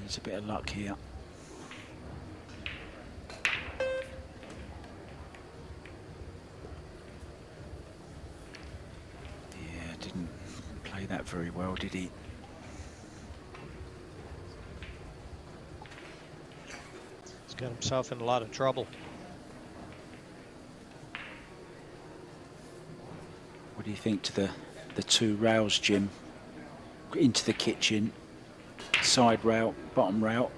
Needs a bit of luck here. Yeah, didn't play that very well, did he? He's got himself in a lot of trouble. What do you think to the 2 rails, Jim? Into the kitchen, side rail, bottom rail.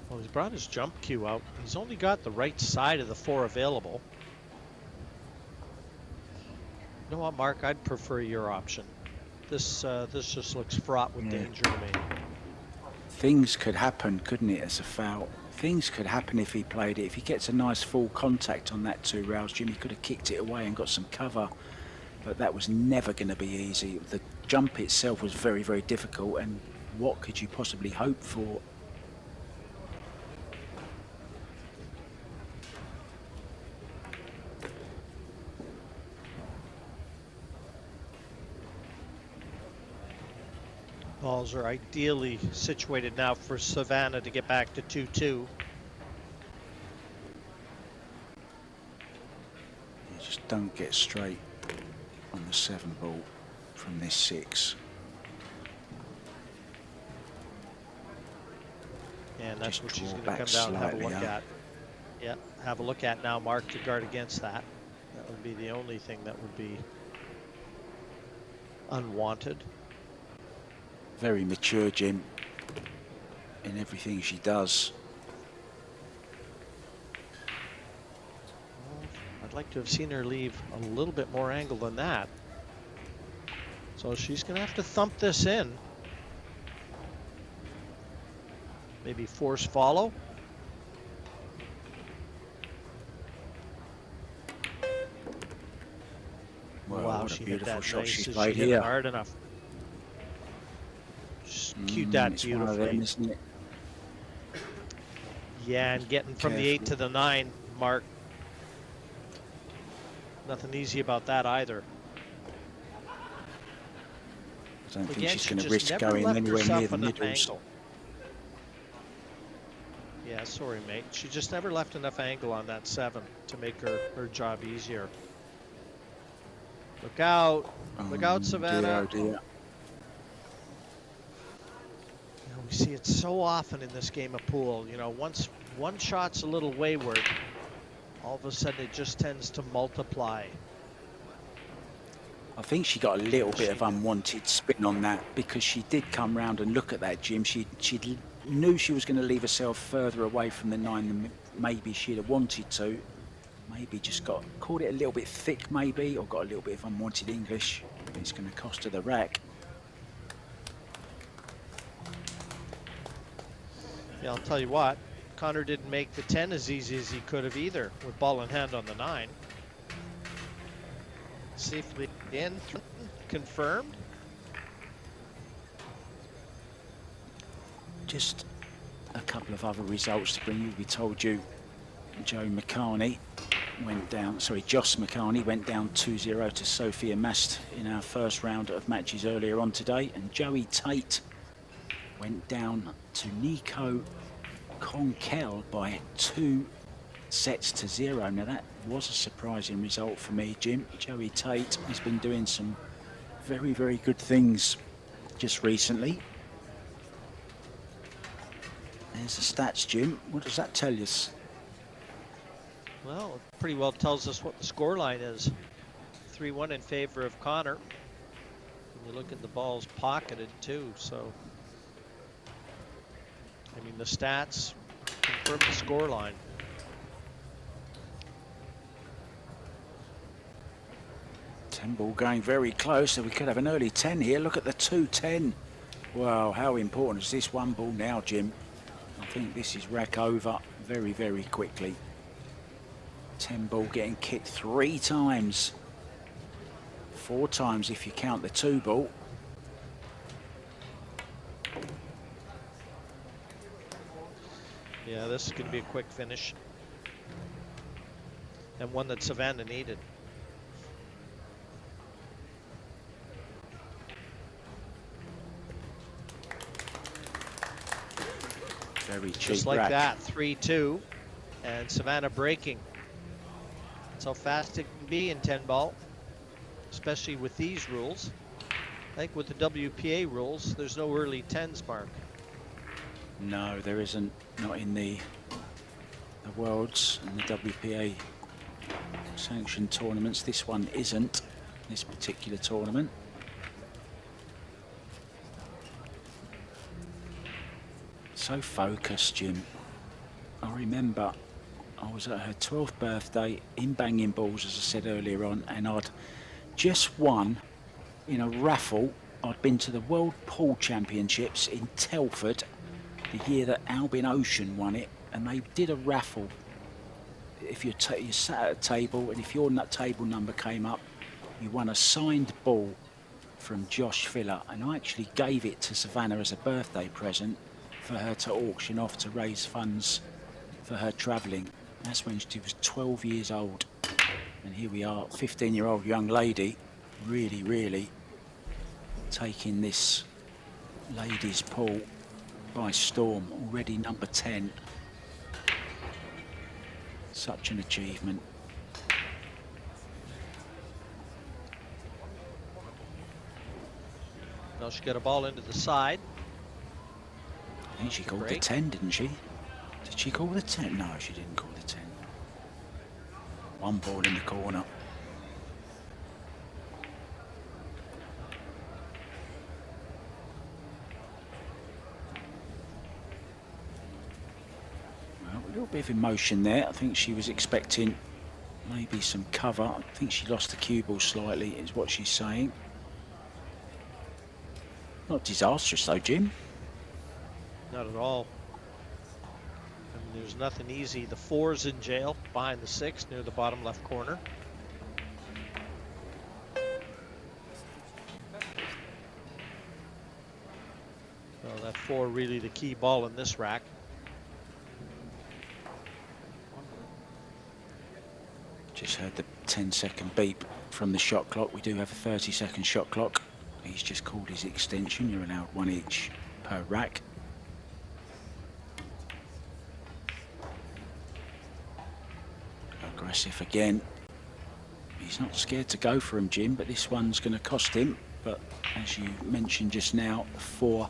Well, he's brought his jump cue out. He's only got the right side of the 4 available. You know what, Mark? I'd prefer your option. This just looks fraught with danger to me. Things could happen, couldn't it, as a foul? Things could happen if he played it. If he gets a nice full contact on that 2 rails, Jimmy could have kicked it away and got some cover. But that was never going to be easy. The jump itself was very, very difficult. And what could you possibly hope for? Balls are ideally situated now for Savannah to get back to 2-2. You just don't get straight on the 7 ball from this 6. And that's Just what she's draw going to back come down and have a slightly, look yeah. at. Yeah, have a look at now, Mark, to guard against that. That would be the only thing that would be unwanted. Very mature, Jim, in everything she does. I'd like to have seen her leave a little bit more angle than that. So she's going to have to thump this in. Maybe force follow. Well, Wow, what a she hit beautiful that shot nice. she's She played hit it here. hard enough. Just cued that It's one of them, beautifully. isn't it? Yeah, and getting from the 8 to the 9, Mark. Nothing easy about that either. I don't think Again, she's she going to just risk never going left anywhere near herself the enough middles. angle. Yeah, sorry, mate. She just never left enough angle on that 7 to make her job easier. Look out. Look out, Savannah. Dear, oh dear. You know, we see it so often in this game of pool. You know, once one shot's a little wayward, all of a sudden it just tends to multiply. I think she got a little bit of unwanted spin on that because she did come round and look at that, Jim. She knew she was going to leave herself further away from the 9 than maybe she'd have wanted to. Maybe just called it a little bit thick, maybe, or got a little bit of unwanted English. It's going to cost her the rack. Yeah, I'll tell you what, Connor didn't make the 10 as easy as he could have either, with ball in hand on the 9. Safely in, confirmed. Just a couple of other results to bring you. We told you Joss McCarney went down 2-0 to Sophia Mast in our first round of matches earlier on today, and Joey Tate went down to Nico Conkel by 2 sets to 0. Now that was a surprising result for me, Jim. Joey Tate has been doing some very, very good things just recently. There's the stats, Jim. What does that tell us? Well, it pretty well tells us what the scoreline is. 3-1 in favor of Connor. And you look at the balls pocketed too, so I mean the stats confirm the scoreline. Ball going very close, so we could have an early 10 here. Look at the 2-10. Wow, how important is this 1 ball now, Jim? I think this is rack over very, very quickly. 10 ball getting kicked 3 times. 4 times if you count the 2 ball. Yeah, this is going to be a quick finish. And one that Savannah needed. Very cheap Just like rack. that, 3-2. And Savannah breaking. That's how fast it can be in 10 ball, especially with these rules. I think with the WPA rules, there's no early 10s mark. No, there isn't. Not in the Worlds and the WPA sanctioned tournaments. This one isn't, this particular tournament. So focused, Jim. I remember I was at her 12th birthday in Banging Balls, as I said earlier on, and I'd just won in a raffle. I'd been to the World Pool Championships in Telford the year that Albin Ocean won it, and they did a raffle. If you sat at a table, and if your table number came up, you won a signed ball from Josh Filler, and I actually gave it to Savannah as a birthday present for her to auction off to raise funds for her travelling. That's when she was 12 years old, and here we are, 15-year-old young lady, really taking this ladies' pool by storm. Already number 10. Such an achievement. Now she got a ball into the side. I think she called the Break. 10, didn't she? Did she call the 10? No, she didn't call the 10. One ball in the corner. Well, a little bit of emotion there. I think she was expecting maybe some cover. I think she lost the cue ball slightly, is what she's saying. Not disastrous though, Jim. Not at all. And there's nothing easy. The 4's in jail behind the 6 near the bottom left corner. So that 4 really the key ball in this rack. Just heard the 10-second beep from the shot clock. We do have a 30-second shot clock. He's just called his extension. You're allowed 1 each per rack. Aggressive again. He's not scared to go for him, Jim, but this one's going to cost him. But as you mentioned just now, the 4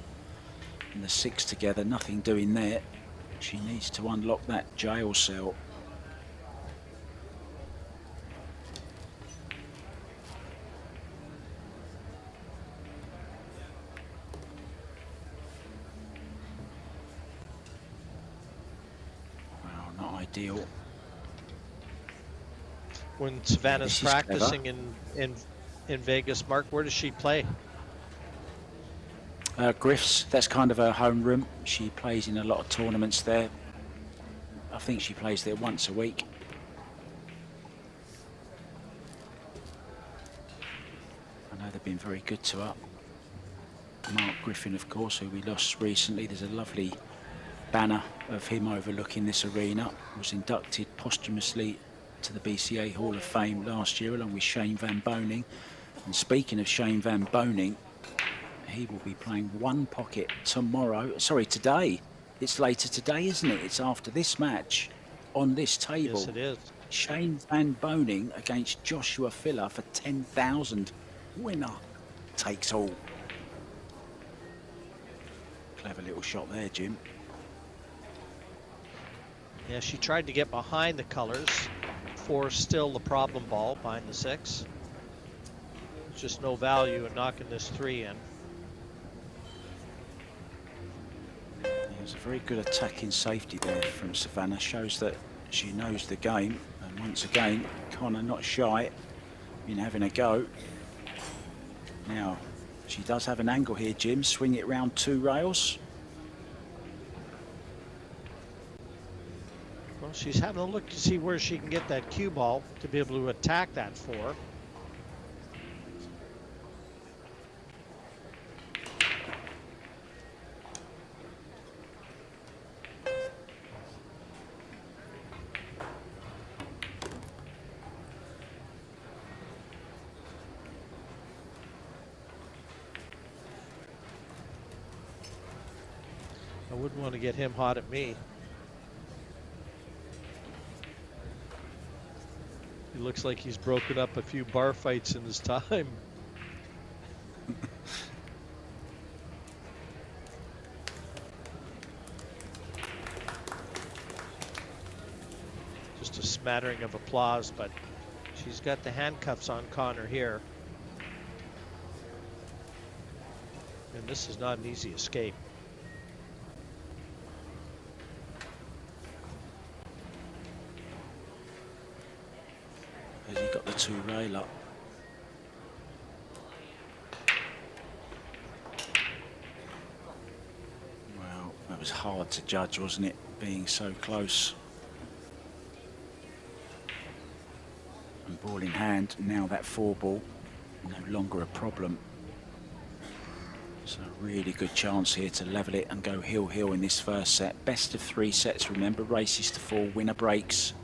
and the 6 together, nothing doing there. She needs to unlock that jail cell. Well, not ideal. When Savannah's This is practicing in Vegas, Mark, where does she play? Griff's, that's kind of her home room. She plays in a lot of tournaments there. I think she plays there once a week. I know they've been very good to her. Mark Griffin, of course, who we lost recently. There's a lovely banner of him overlooking this arena. Was inducted posthumously to the BCA Hall of Fame last year along with Shane Van Boning. And speaking of Shane Van Boning, he will be playing one pocket tomorrow. Sorry, today. It's later today, isn't it? It's after this match on this table. Yes, it is. Shane Van Boning against Joshua Filler for 10,000. Winner takes all. Clever little shot there, Jim. Yeah, she tried to get behind the colors. 4 still the problem ball behind the 6. There's just no value in knocking this 3 in. There's a very good attacking safety there from Savannah. Shows that she knows the game. And once again, Connor not shy in having a go. Now, she does have an angle here, Jim. Swing it round 2 rails. Well, she's having a look to see where she can get that cue ball to be able to attack that 4. I wouldn't want to get him hot at me. He looks like he's broken up a few bar fights in his time. Just a smattering of applause, but she's got the handcuffs on Connor here. And this is not an easy escape. Has he got the 2 rail up? Well, that was hard to judge, wasn't it? Being so close. And ball in hand, now that 4 ball, no longer a problem. So a really good chance here to level it and go heel in this first set. Best of 3 sets, remember, races to 4, winner breaks.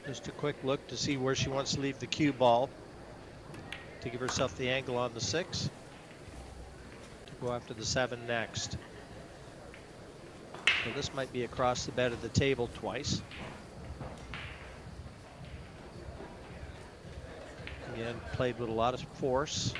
Just a quick look to see where she wants to leave the cue ball to give herself the angle on the 6 to go after the 7 next. So this might be across the bed of the table twice. Again, played with a lot of force.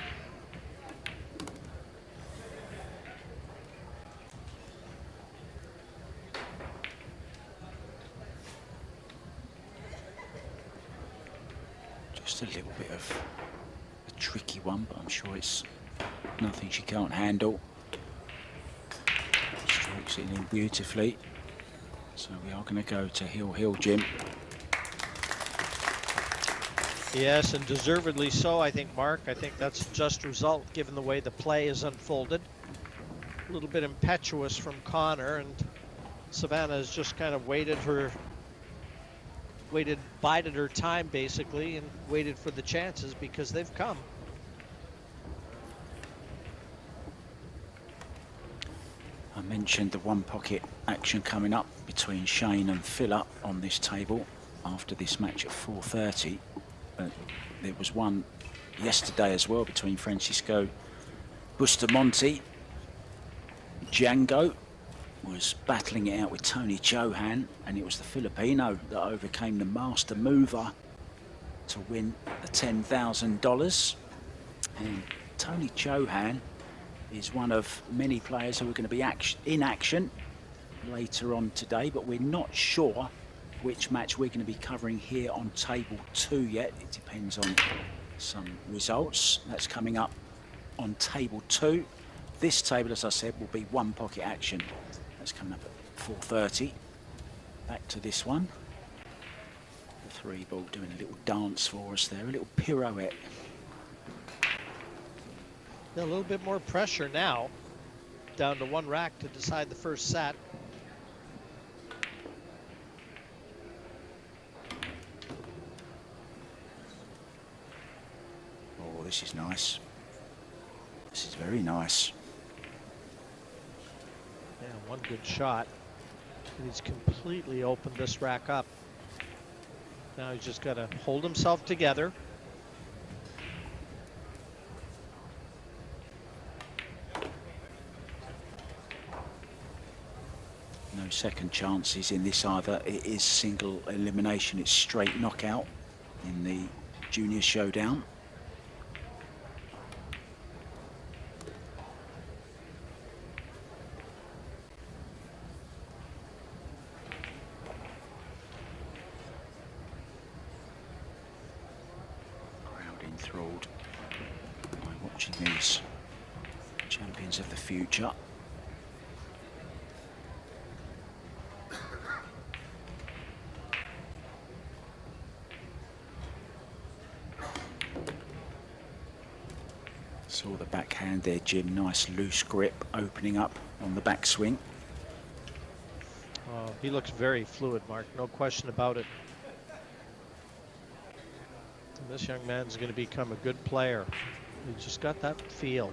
Just a little bit of a tricky one, but I'm sure it's nothing she can't handle. Strokes it in beautifully. So we are going to go to heel, Jim. Yes, and deservedly so, I think, Mark. I think that's a just result given the way the play is unfolded. A little bit impetuous from Connor, and Savannah has just kind of bided her time basically, and waited for the chances because they've come. I mentioned the 1 pocket action coming up between Shane and Philip on this table after this match at 4:30. There was one yesterday as well between Francisco Bustamante. Django was battling it out with Tony Johan, and it was the Filipino that overcame the master mover to win the $10,000. And Tony Johan is one of many players who are going to be in action later on today, but we're not sure which match we're going to be covering here on table 2 yet. It depends on some results. That's coming up on table 2. This table, as I said, will be 1 pocket action. That's coming up at 4:30. Back to this one. The 3 ball doing a little dance for us there, a little pirouette. A little bit more pressure now. Down to 1 rack to decide the first set. Oh, this is nice. This is very nice. Yeah, 1 good shot. And he's completely opened this rack up. Now he's just got to hold himself together. No second chances in this either. It is single elimination. It's straight knockout in the junior showdown. Crowd enthralled. watching these champions of the future. Saw the backhand there, Jim. Nice loose grip opening up on the backswing. He looks very fluid, Mark. No question about it. And this young man's going to become a good player. He just got that feel.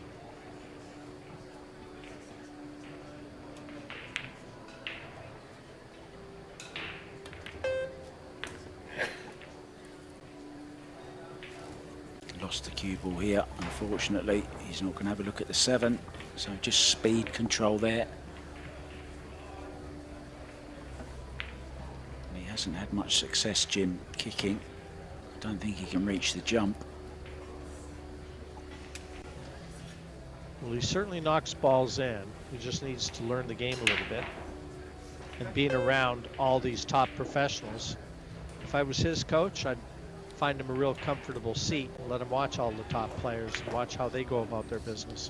Lost the cue ball here, unfortunately. He's not going to have a look at the 7, so just speed control there. He hasn't had much success, Jim, kicking. I don't think he can reach the jump. Well, he certainly knocks balls in. He just needs to learn the game a little bit. And being around all these top professionals, if I was his coach, I'd find him a real comfortable seat and let him watch all the top players and watch how they go about their business.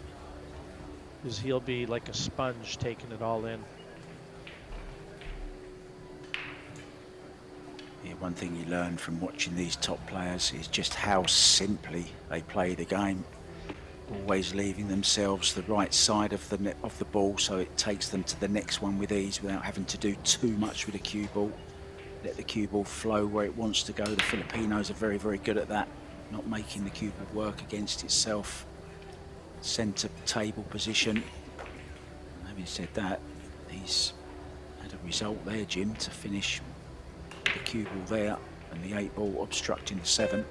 Because he'll be like a sponge taking it all in. Yeah, one thing you learn from watching these top players is just how simply they play the game. Always leaving themselves the right side of the ball, so it takes them to the next one with ease without having to do too much with the cue ball. Let the cue ball flow where it wants to go. The Filipinos are very, very good at that, not making the cue ball work against itself. Centre table position. Having said that, he's had a result there, Jim, to finish the cue ball there and the 8 ball obstructing the 7.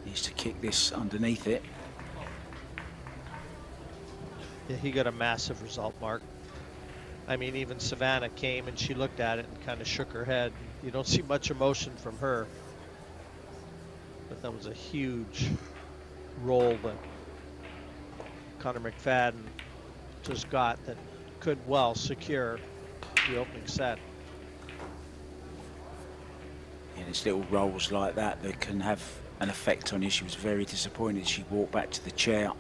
Needs to kick this underneath it. Yeah, he got a massive result, Mark. I mean, even Savannah came and she looked at it and kind of shook her head. You don't see much emotion from her. But that was a huge roll that Connor McFadden just got that could well secure the opening set. Yeah, there's little rolls like that that can have an effect on you. She was very disappointed. She walked back to the chair.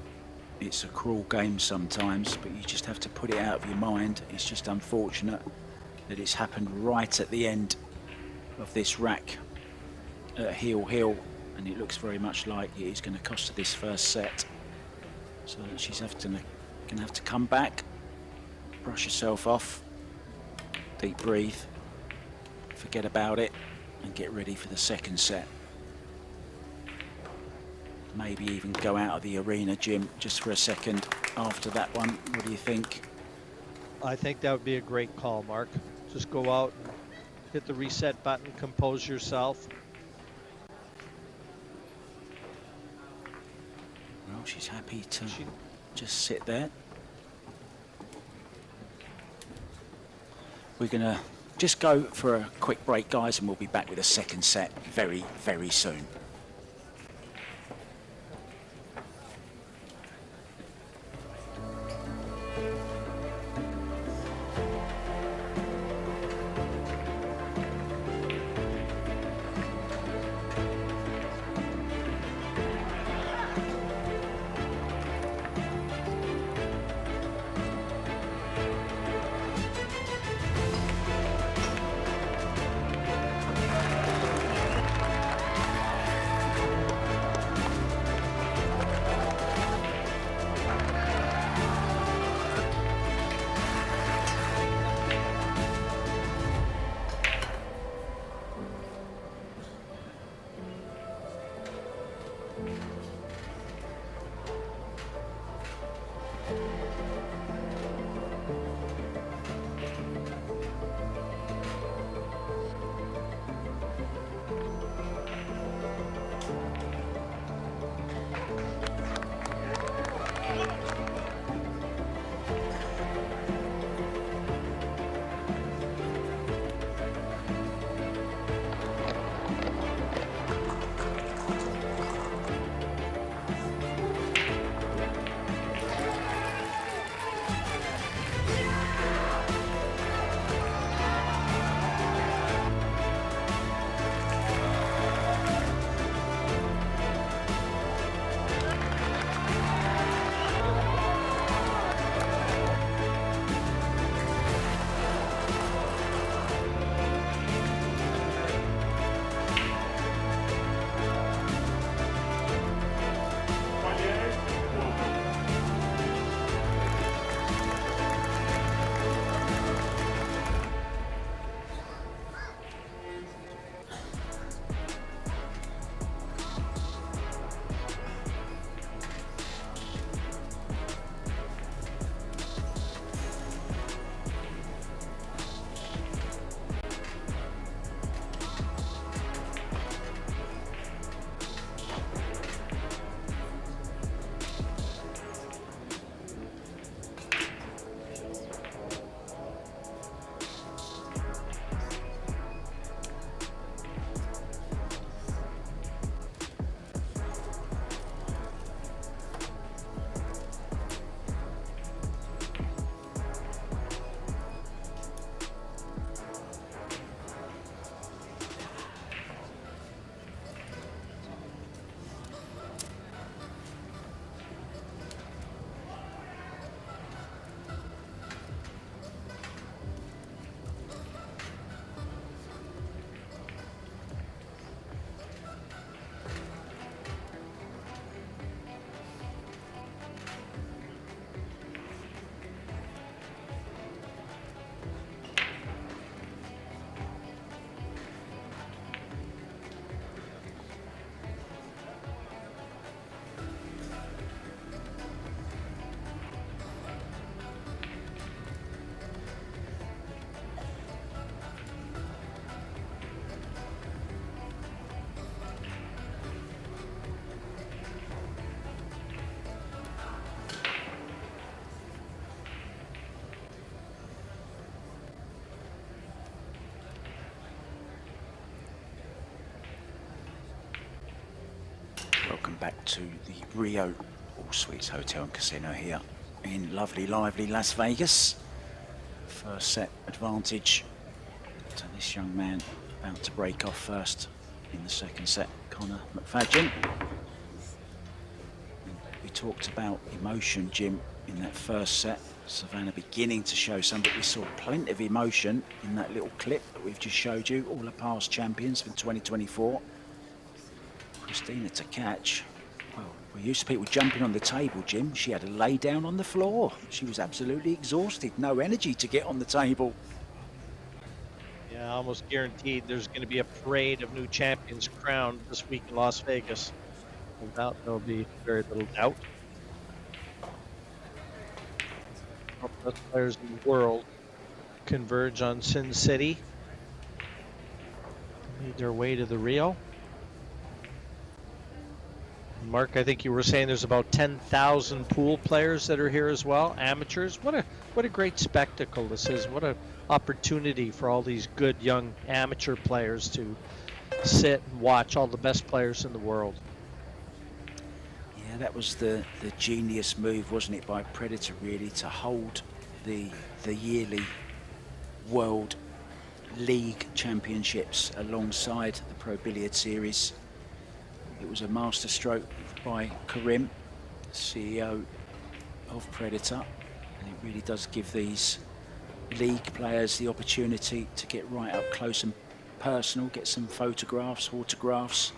It's a cruel game sometimes, but you just have to put it out of your mind. It's just unfortunate that it's happened right at the end of this rack at heel, and it looks very much like it is going to cost her this first set. So she's going to have to come back, brush herself off, deep breathe, forget about it, and get ready for the second set. Maybe even go out of the arena, Jim, just for a second after that one. What do you think? I think that would be a great call, Mark. Just go out and hit the reset button, compose yourself. Well, she's happy to just sit there. We're going to just go for a quick break, guys, and we'll be back with a second set very, very soon. Welcome back to the Rio All Suites Hotel and Casino here in lovely, lively Las Vegas. First set advantage to this young man, about to break off first in the second set, Connor McFadden. We talked about emotion, Jim, in that first set. Savannah beginning to show some, but we saw plenty of emotion in that little clip that we've just showed you, all the past champions from 2024. Christina to catch. Well, we're used to people jumping on the table, Jim. She had to lay down on the floor. She was absolutely exhausted, no energy to get on the table. Yeah, almost guaranteed there's going to be a parade of new champions crowned this week in Las Vegas. Without there'll be very little doubt. All the best players in the world converge on Sin City. Made their way to the Rio. Mark, I think you were saying there's about 10,000 pool players that are here as well, amateurs. What a great spectacle this is. What an opportunity for all these good young amateur players to sit and watch all the best players in the world. Yeah, that was the genius move, wasn't it, by Predator, really, to hold the yearly World League Championships alongside the Pro Billiard Series. It was a masterstroke by Karim, CEO of Predator, and it really does give these league players the opportunity to get right up close and personal, get some photographs, autographs,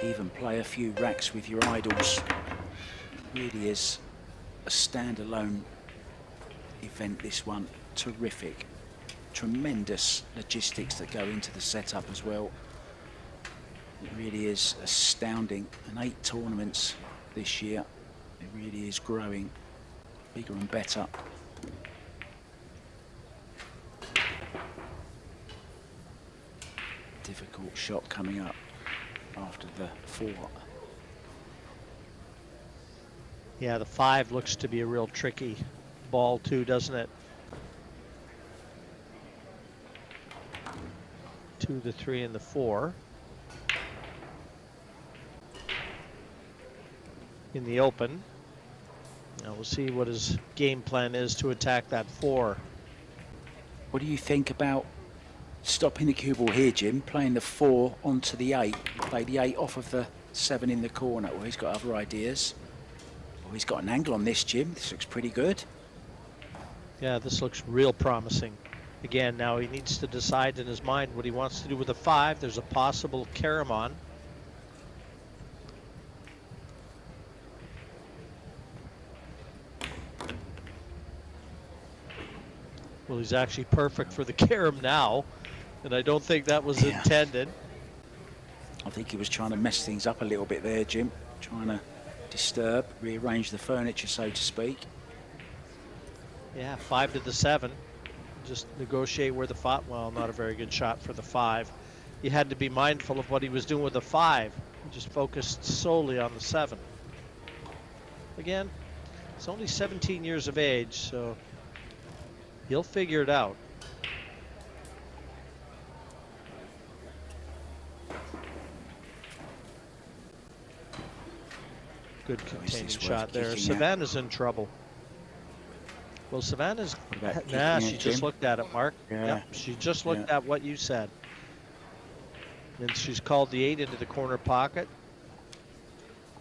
even play a few racks with your idols. It really is a standalone event, this one. Terrific. Tremendous logistics that go into the setup as well. It really is astounding. And 8 tournaments this year. It really is growing bigger and better. Difficult shot coming up after the 4. Yeah, the 5 looks to be a real tricky ball too, doesn't it? 2, the 3, and the 4. In the open. Now we'll see what his game plan is to attack that 4. What do you think about stopping the cue ball here, Jim, playing the 4 onto the 8, play the 8 off of the 7 in the corner? Well, he's got other ideas. Oh, he's got an angle on this, Jim. This looks pretty good. Yeah, this looks real promising. Again, now he needs to decide in his mind what he wants to do with the 5. There's a possible Karamon. Well, he's actually perfect for the carom now, and I don't think that was intended. I think he was trying to mess things up a little bit there, Jim. Trying to disturb, rearrange the furniture, so to speak. Yeah, 5 to the 7. Just negotiate where the 5, well, not a very good shot for the 5. He had to be mindful of what he was doing with the 5. He just focused solely on the 7. Again, it's only 17 years of age, so he'll figure it out. Good containing shot there. Savannah's in trouble. Well, Savannah's, nah, she just looked at it, Mark. Yeah. Yep, she just looked at what you said. And she's called the 8 into the corner pocket.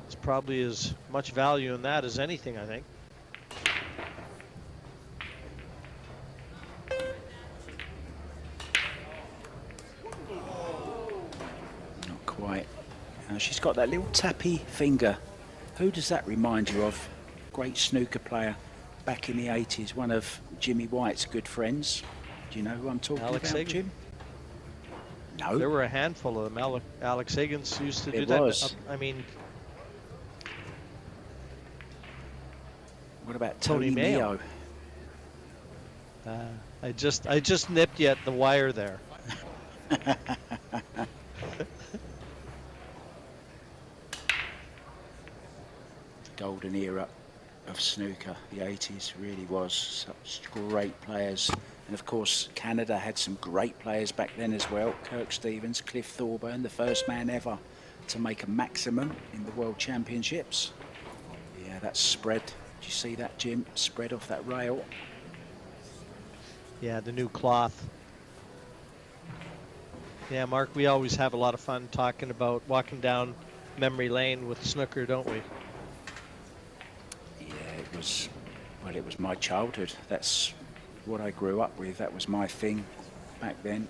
It's probably as much value in that as anything, I think. Not quite. She's got that little tappy finger. Who does that remind you of? Great snooker player back in the 80s, one of Jimmy White's good friends. Do you know who I'm talking about, Jim? No. There were a handful of them. Alex Higgins used to do that. I mean, what about Tony Mayo? I just nipped you at the wire there. Golden era of snooker, the 80s really was. Such great players And of course, Canada had some great players back then as well. Kirk Stevens, Cliff Thorburn, the first man ever to make a maximum in the World Championships. Yeah, that spread. Did you see that, Jim? Spread off that rail. Yeah, the new cloth. Yeah, Mark, we always have a lot of fun talking about walking down memory lane with snooker, don't we? Yeah, it was my childhood. That's what I grew up with. That was my thing back then.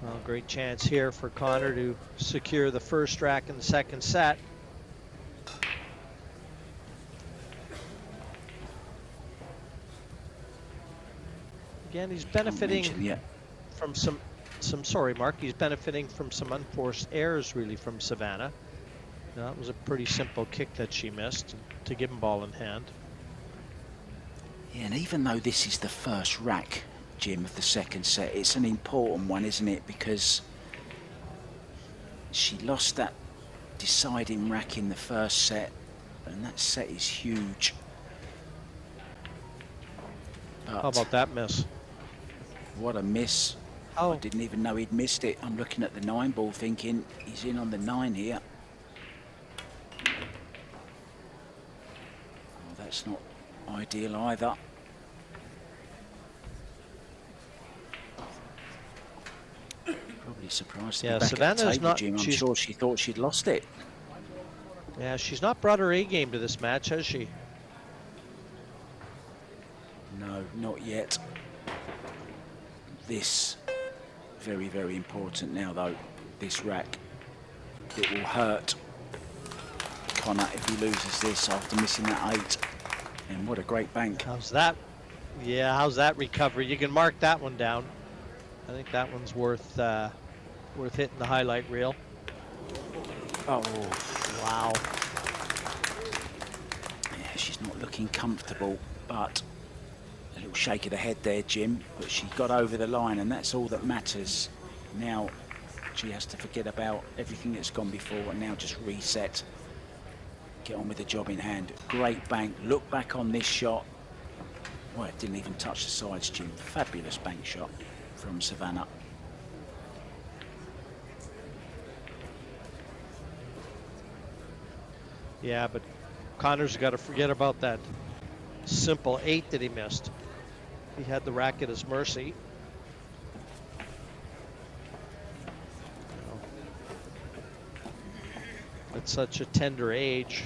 Well, great chance here for Connor to secure the first rack in the second set. Again, he's benefiting from sorry, Mark, he's benefiting from some unforced errors really from Savannah. Now, that was a pretty simple kick that she missed to give him ball in hand. Yeah, and even though this is the first rack, Jim, of the second set, it's an important one, isn't it? Because she lost that deciding rack in the first set, and that set is huge. But how about that miss? What a miss. Oh. I didn't even know he'd missed it. I'm looking at the 9 ball thinking he's in on the 9 here. Oh, that's not ideal either. Probably surprised to be back at the table, Jim. I'm sure she thought she'd lost it. Yeah, she's not brought her A game to this match, has she? No, not yet. This, very, very important now, though. This rack, it will hurt Connor if he loses this after missing that 8. And what a great bank. How's that? Yeah, how's that recovery? You can mark that one down. I think that one's worth hitting the highlight reel. Oh, wow. Yeah, she's not looking comfortable, but a little shake of the head there, Jim. But she got over the line, and that's all that matters. Now she has to forget about everything that's gone before and now just reset. Get on with the job in hand. Great bank. Look back on this shot. Well, it didn't even touch the sides, Jim. Fabulous bank shot from Savannah. Yeah, but Connor's got to forget about that simple 8 that he missed. He had the rack at his mercy. At such a tender age,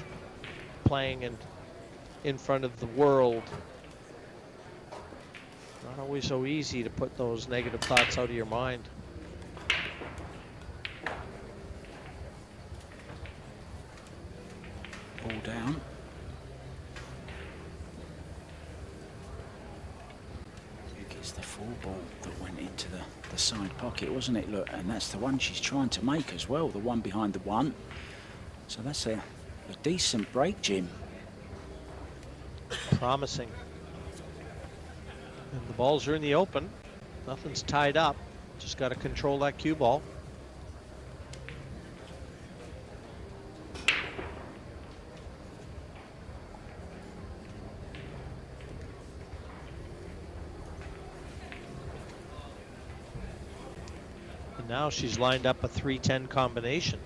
playing in front of the world. Not always so easy to put those negative thoughts out of your mind. Ball down. I think it's the 4 ball that went into the side pocket, wasn't it? Look, and that's the one she's trying to make as well, the one behind the 1. So that's a decent break, Jim. Promising. And the balls are in the open. Nothing's tied up. Just got to control that cue ball. And now she's lined up a 3-10 combination.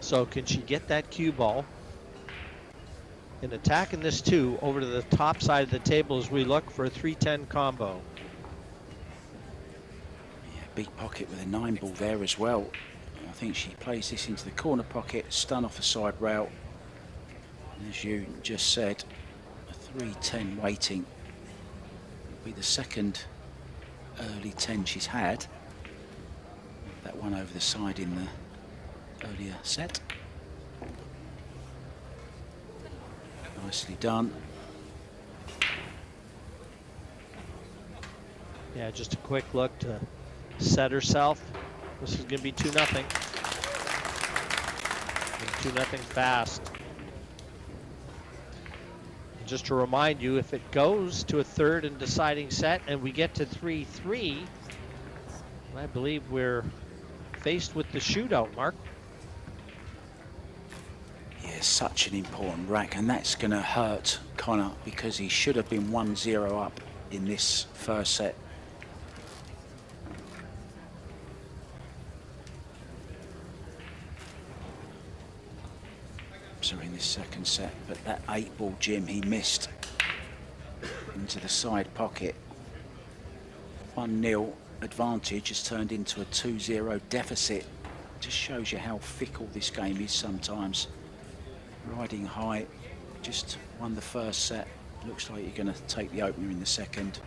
So can she get that cue ball and attacking this 2 over to the top side of the table as we look for a 3-10 combo? Yeah, big pocket with a 9 ball there as well. I think she plays this into the corner pocket, stun off the side rail. And as you just said, a 3-10 waiting. It'll be the second early 10 she's had. That one over the side in the earlier set. Nicely done. Yeah, just a quick look to set herself. This is going to be 2-0. 2-0 fast. And just to remind you, if it goes to a 3rd and deciding set and we get to 3-3, I believe we're faced with the shootout, Mark. Yeah, such an important rack, and that's going to hurt Connor because he should have been 1-0 up in this first set. Sorry, in this second set, but that 8-ball Jim, he missed into the side pocket. 1-0 advantage has turned into a 2-0 deficit. Just shows you how fickle this game is sometimes. Riding high, just won the first set. Looks like you're going to take the opener in the second.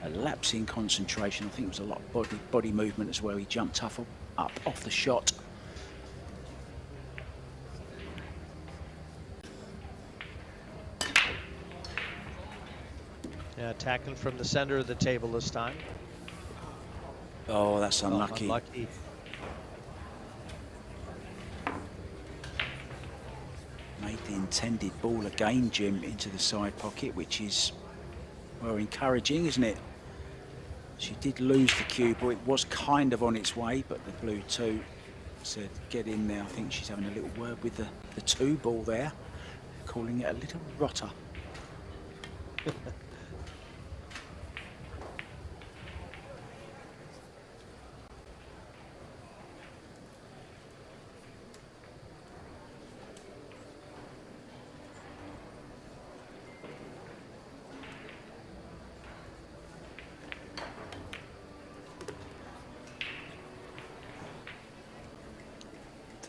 A lapse in concentration. I think it was a lot of body movement as well. He jumped up off the shot. Yeah, attacking from the center of the table this time. Oh, that's unlucky. Unlucky. Made the intended ball again, Jim, into the side pocket, which is, well, encouraging, isn't it? She did lose the cue, but it was kind of on its way, but the blue 2 said, get in there. I think she's having a little word with the 2 ball there, calling it a little rotter.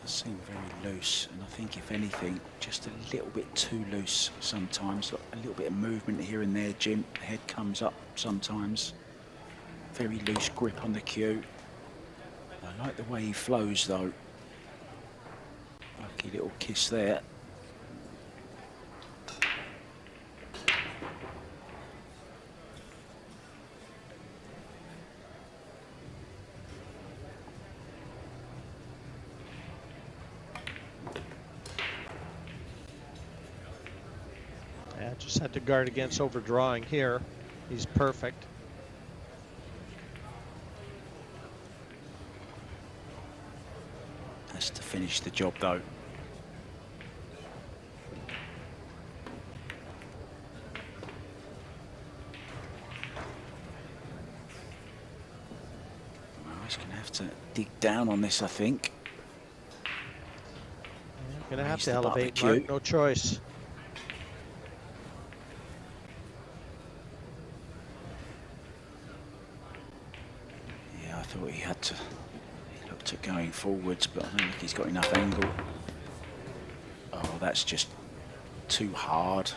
Seem very loose, and I think if anything just a little bit too loose sometimes. A little bit of movement here and there, Jim. The head comes up sometimes. Very loose grip on the cue. I like the way he flows though. Lucky little kiss there. Just had to guard against overdrawing here. He's perfect. Has to finish the job though. Well, he's going to have to dig down on this, I think. Going to have He's to the elevate, barbecue. Mark. No choice. I thought he had to, he looked at going forwards, but I don't think he's got enough angle. Oh, that's just too hard.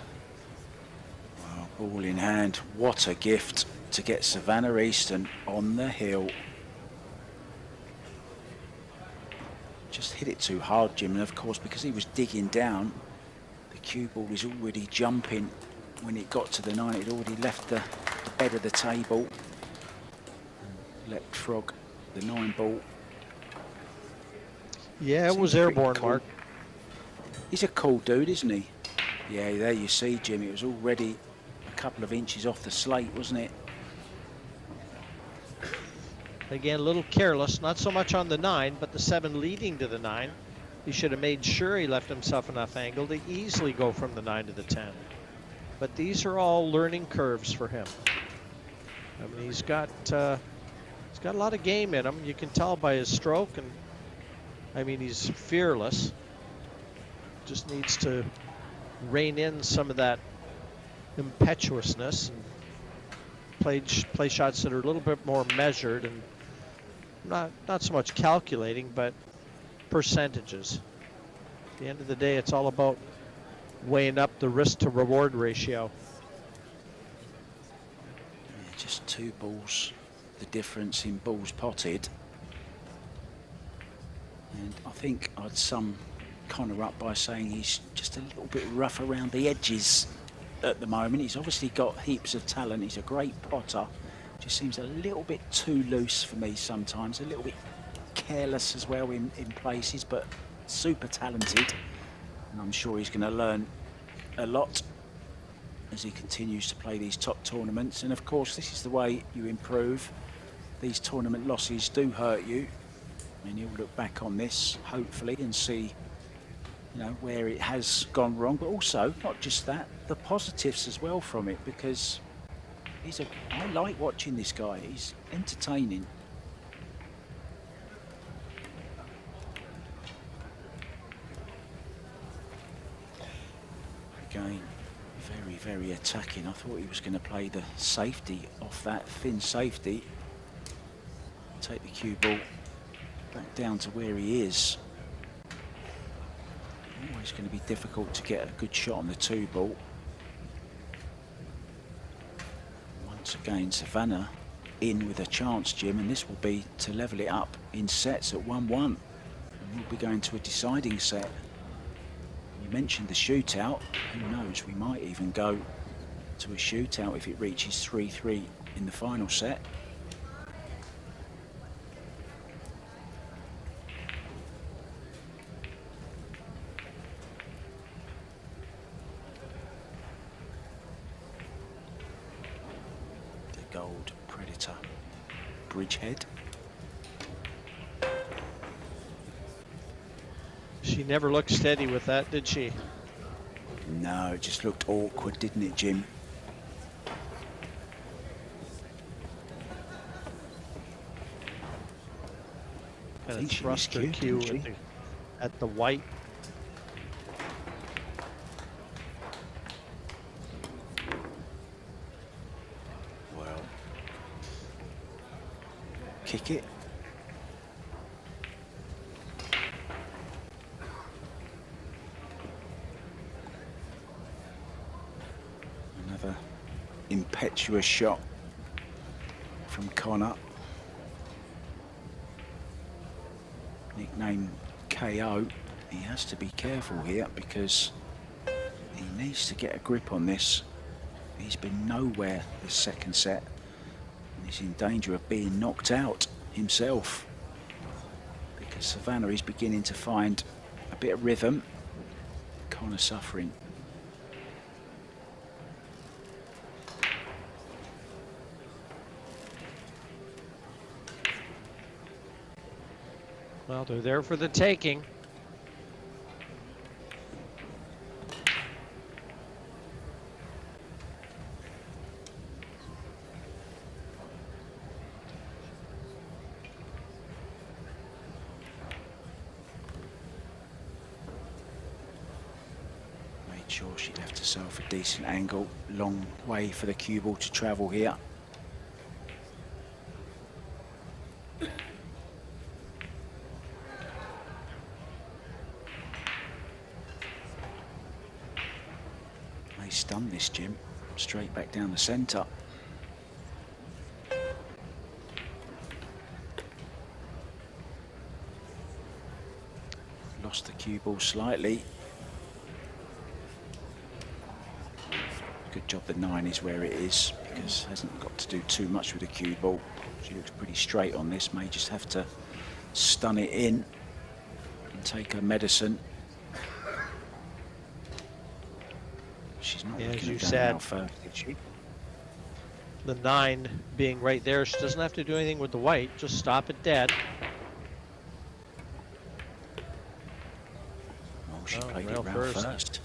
Well, ball in hand. What a gift to get Savannah Easton on the hill. Just hit it too hard, Jim, and of course, because he was digging down, the cue ball was already jumping. When it got to the 9, it already left the bed of the table. Let frog the 9 ball. Yeah, it Seems was pretty airborne, cool. Mark. He's a cool dude, isn't he? Yeah, there you see, Jim. It was already a couple of inches off the slate, wasn't it? Again, a little careless, not so much on the 9, but the 7 leading to the 9. He should have made sure he left himself enough angle to easily go from the 9 to the 10. But these are all learning curves for him. I mean, he's got a lot of game in him. You can tell by his stroke, and I mean, he's fearless. Just needs to rein in some of that impetuousness and play shots that are a little bit more measured and not so much calculating, but percentages. At the end of the day, it's all about weighing up the risk to reward ratio. Yeah, just 2 balls, the difference in balls potted. And I think I'd sum Connor up by saying he's just a little bit rough around the edges at the moment. He's obviously got heaps of talent. He's a great potter. Just seems a little bit too loose for me sometimes, a little bit careless as well in places, but super talented. And I'm sure he's going to learn a lot as he continues to play these top tournaments. And of course, this is the way you improve. These tournament losses do hurt you, and you'll look back on this hopefully and see you know, where it has gone wrong, but also not just that, the positives as well from it, because I like watching this guy. He's entertaining. Again, very, very attacking. I thought he was going to play the safety off that thin safety. Take the cue ball back down to where he is. Always going to be difficult to get a good shot on the 2 ball. Once again, Savannah in with a chance, Jim, and this will be to level it up in sets at 1-1. And we'll be going to a deciding set. You mentioned the shootout. Who knows, we might even go to a shootout if it reaches 3-3 in the final set. The gold Predator bridgehead. She never looked steady with that, did she? No, it just looked awkward, didn't it, Jim? Kind think of she thrust her miscued, cue didn't she? at the white. Well, kick it. Another impetuous shot from Connor. Nicknamed KO. He has to be careful here because he needs to get a grip on this. He's been nowhere this second set. And he's in danger of being knocked out himself. Because Savannah is beginning to find a bit of rhythm. Connor suffering. Well, they're there for the taking. Made sure she left herself a decent angle. Long way for the cue ball to travel here. Done this, Jim. Straight back down the centre. Lost the cue ball slightly. Good job the 9 is where it is, because hasn't got to do too much with the cue ball. She looks pretty straight on this. May just have to stun it in and take her medicine. She's not As looking you at going said, out first, did she? The 9 being right there, she doesn't have to do anything with the white, just stop it dead. Oh, she Oh, played it rail round first. first.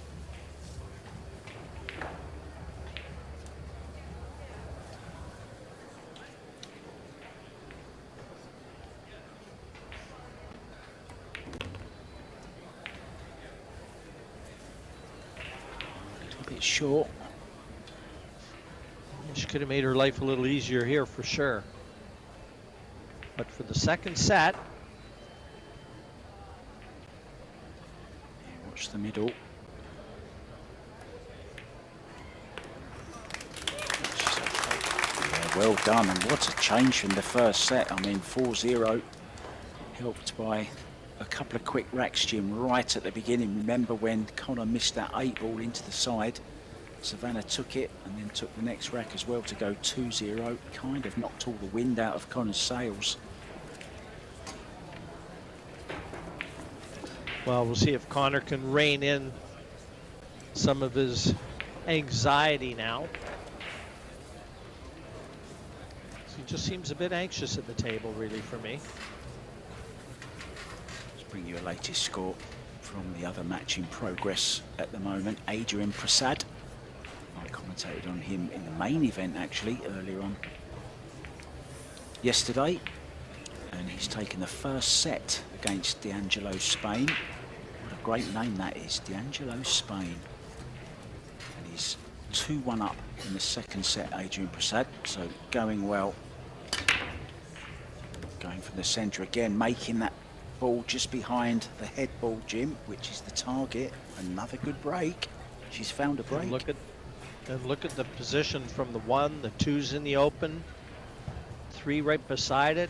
A bit short. She could have made her life a little easier here for sure. But for the second set, Watch the middle. Yeah, well done, and what a change from the first set. I mean, 4-0, helped by a couple of quick racks, Jim, right at the beginning. Remember when Connor missed that 8 ball into the side? Savannah took it and then took the next rack as well to go 2-0. Kind of knocked all the wind out of Connor's sails. well, we'll see if Connor can rein in some of his anxiety now. He just seems a bit anxious at the table, really, for me. Let's bring you a latest score from the other match in progress at the moment, Adrian Prasad. I commentated on him in the main event actually earlier on yesterday, and he's taken the first set against D'Angelo Spain. What a great name that is, D'Angelo Spain. And he's 2-1 up in the second set, Adrian Prasad, so going well. Going from the centre again, making that ball just behind the head ball, Jim, which is the target. Another good break. She's found a break. And look at the position from the 1, the 2's in the open, 3 right beside it.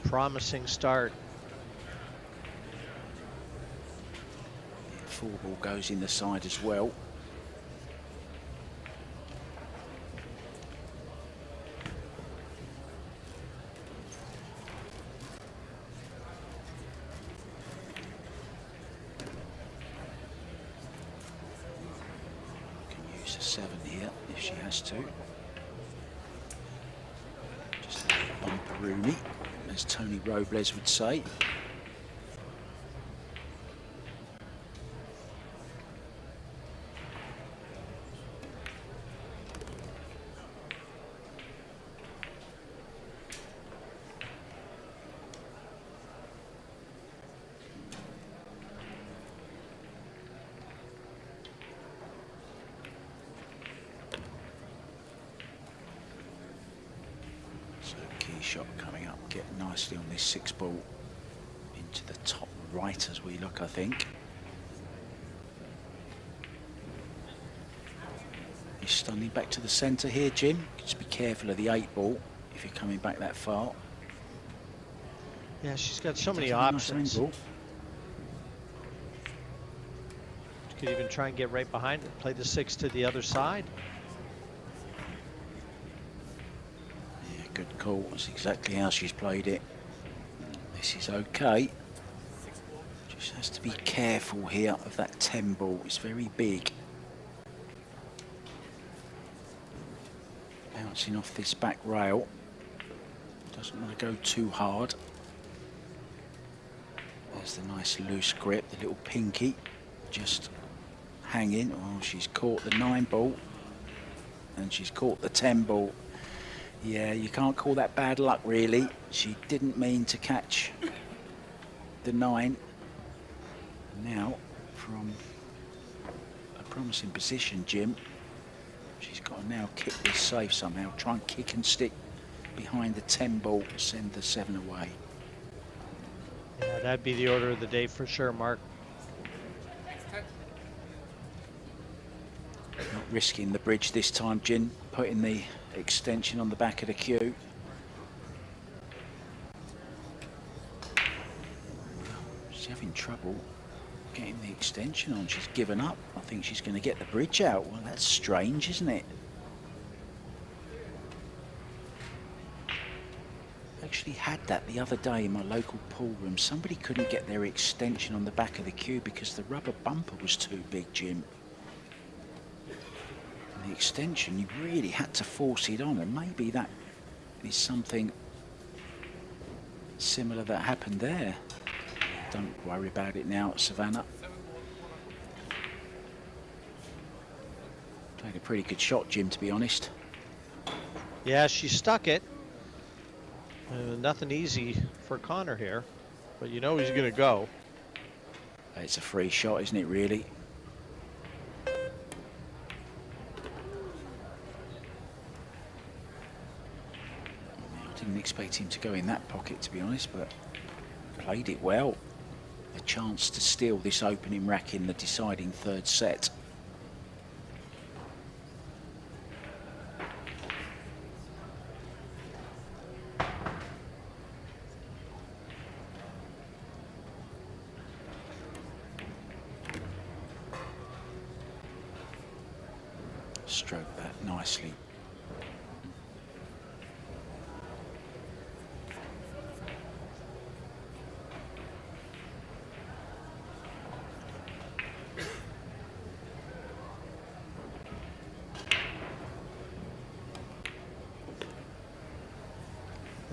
Promising start. Yeah, 4 ball goes in the side as well. Use a 7 here if she has to. Just a bumperoonie, as Tony Robles would say. Shot coming up, getting nicely on this 6 ball into the top right as we look, I think. He's stunning back to the centre here, Jim. Just be careful of the 8 ball if you're coming back that far. Yeah, she's got so many Nice options. angle. She could even try and get right behind it, play the 6 to the other side. Good call. That's exactly how she's played it. This is okay. Just has to be careful here of that 10 ball. It's very big. Bouncing off this back rail. Doesn't want to go too hard. There's the nice loose grip, the little pinky just hanging. Oh, she's caught the 9 ball and she's caught the 10 ball. Yeah, you can't call that bad luck, really. She didn't mean to catch the 9. Now, from a promising position, Jim, she's got to now kick this safe somehow. Try and kick and stick behind the 10 ball, send the 7 away. Yeah, that'd be the order of the day for sure, Mark. Not risking the bridge this time, Jim, putting the extension on the back of the cue. She's having trouble getting the extension on. She's given up. I think she's going to get the bridge out. Well, that's strange, isn't it? Actually had that the other day in my local pool room. Somebody couldn't get their extension on the back of the cue because the rubber bumper was too big, Jim. The extension, you really had to force it on, and maybe that is something similar that happened there. Don't worry about it now, Savannah. Played a pretty good shot, Jim, to be honest. Yeah, she stuck it. Nothing easy for Connor here, but you know he's going to go. It's a free shot, isn't it, really? Didn't expect him to go in that pocket, to be honest, but played it well. A chance to steal this opening rack in the deciding 3rd set. Stroke that nicely.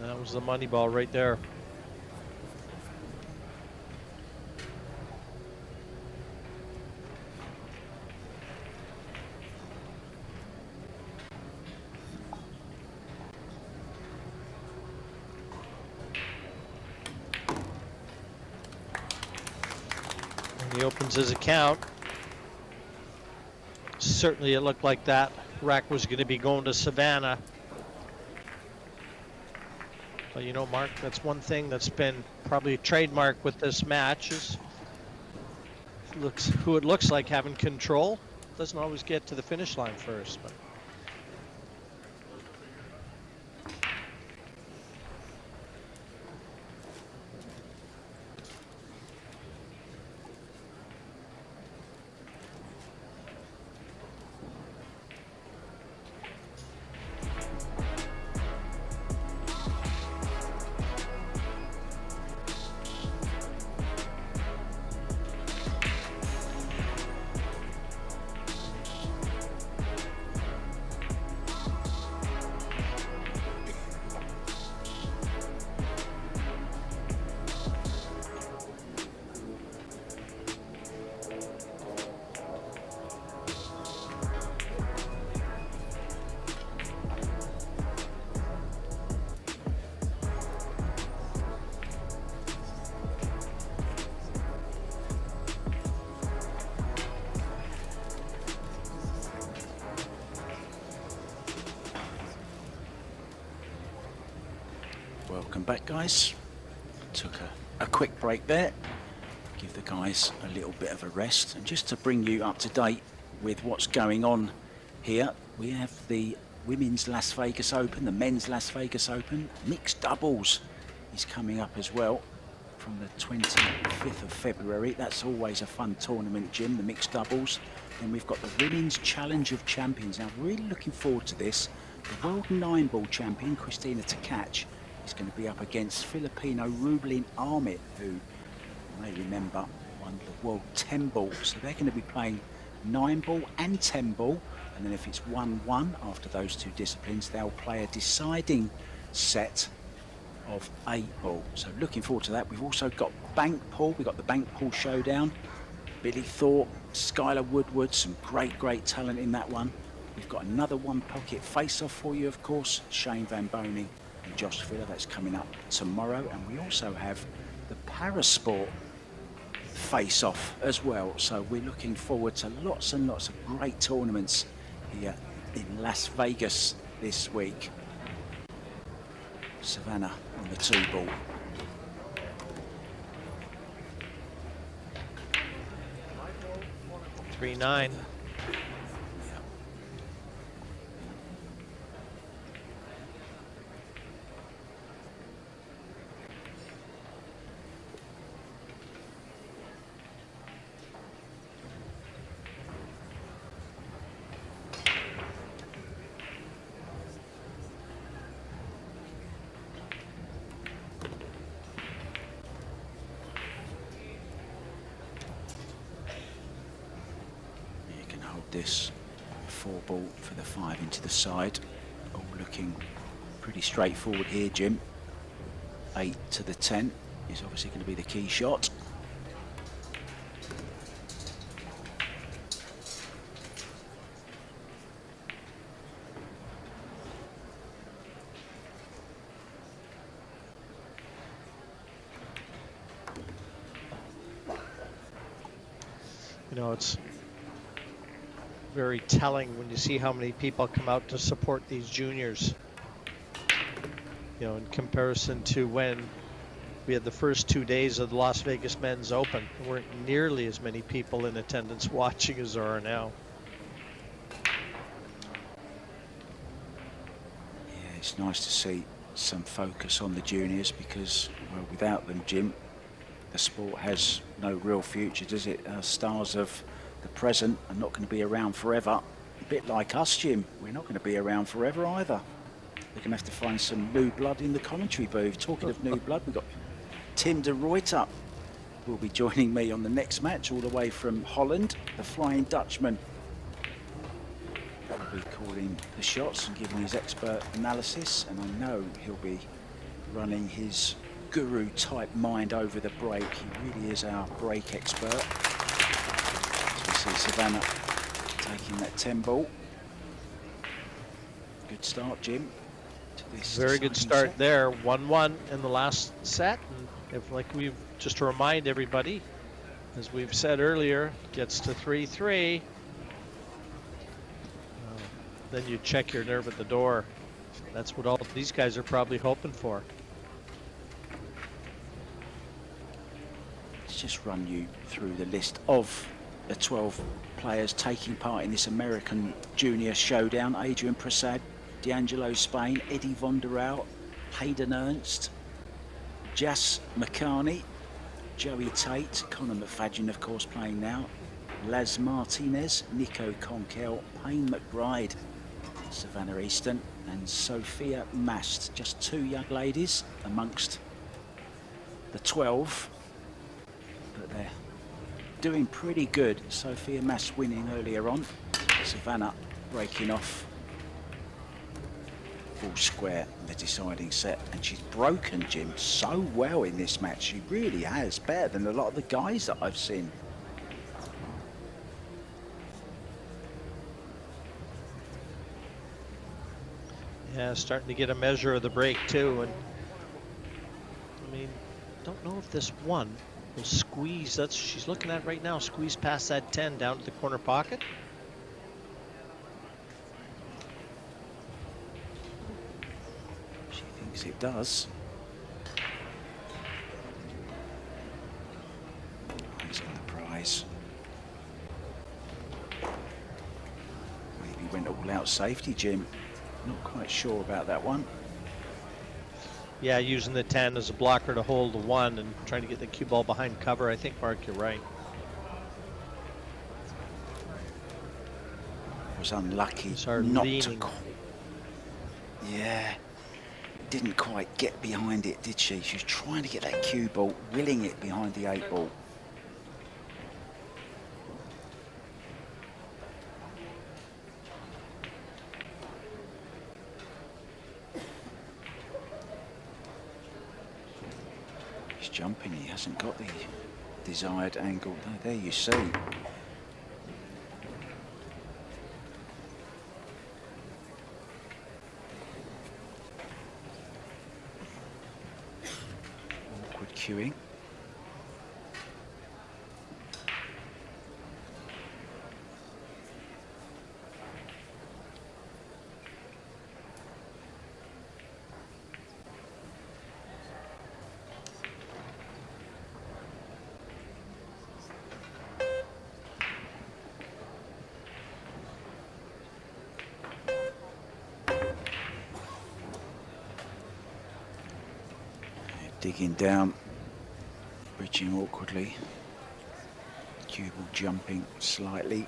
That was the money ball right there. And he opens his account. Certainly it looked like that rack was going to be going to Savannah. But you know, Mark, that's one thing that's been probably a trademark with this match is who it looks like having control doesn't always get to the finish line first. But Welcome back, guys. Took a quick break there. Give the guys a little bit of a rest. And just to bring you up to date with what's going on here, we have the Women's Las Vegas Open, the Men's Las Vegas Open. Mixed doubles is coming up as well from the 25th of February. That's always a fun tournament, Jim, the mixed doubles. Then we've got the Women's Challenge of Champions. Now, really looking forward to this. The World 9-ball champion, Christina Tkach, is going to be up against Filipino Rublin Armit, who you may remember won the World 10-ball. So they're going to be playing 9-ball and 10-ball. And then if it's 1-1 after those two disciplines, they'll play a deciding set of 8-ball. So looking forward to that. We've also got bank pool. We've got the bank pool showdown. Billy Thorpe, Skylar Woodward, some great talent in that one. We've got another one pocket face-off for you, of course. Shane Van Boning and Josh Filler, that's coming up tomorrow. And we also have the Parasport face-off as well. So we're looking forward to lots and lots of great tournaments here in Las Vegas this week. Savannah on the 2-ball. Three 9. This 4-ball for the 5 into the side. All looking pretty straightforward here, Jim. 8 to the 10 is obviously going to be the key shot. You know, it's very telling when you see how many people come out to support these juniors. You know, in comparison to when we had the first 2 days of the Las Vegas Men's Open, there weren't nearly as many people in attendance watching as there are now. Yeah, it's nice to see some focus on the juniors because, well, without them, Jim, the sport has no real future, does it? Stars of the present are not going to be around forever. A bit like us, Jim. We're not going to be around forever either. We're going to have to find some new blood in the commentary booth. Talking of new blood, we've got Tim de Ruyter will be joining me on the next match, all the way from Holland, the Flying Dutchman. He'll be calling the shots and giving his expert analysis, and I know he'll be running his guru-type mind over the break. He really is our break expert. See Savannah taking that 10-ball. Good start, Jim. To this Very good start set. there. 1-1 in the last set. And if, like we've just to remind everybody, as we've said earlier, gets to 3-3. Then you check your nerve at the door. That's what all these guys are probably hoping for. Let's just run you through the list of the 12 players taking part in this American Junior Showdown. Adrian Prasad, D'Angelo Spain, Eddie Von der Rohe, Hayden Ernst, Jas McCarney, Joey Tate, Conor McFadden of course playing now, Laz Martinez, Nico Conkel, Payne McBride, Savannah Easton and Sophia Mast. Just 2 young ladies amongst the 12, but they're doing pretty good. Sophia Mast winning earlier on, Savannah breaking off full square in the deciding set, and she's broken Jim so well in this match. She really has, better than a lot of the guys that I've seen. Yeah, starting to get a measure of the break too. And I mean, don't know if this one will squeeze. That's what she's looking at right now. Squeeze past that 10 down to the corner pocket. She thinks it does. Eyes on the prize. Maybe went all out safety, Jim. Not quite sure about that one. Yeah, using the 10 as a blocker to hold the 1 and trying to get the cue ball behind cover. I think, Mark, you're right. Was unlucky Started not leaning. to. Yeah, didn't quite get behind it, did she? She was trying to get that cue ball, willing it behind the 8 ball. He's jumping, he hasn't got the desired angle. There you see. Awkward cueing. Digging down, bridging awkwardly, cue ball jumping slightly. You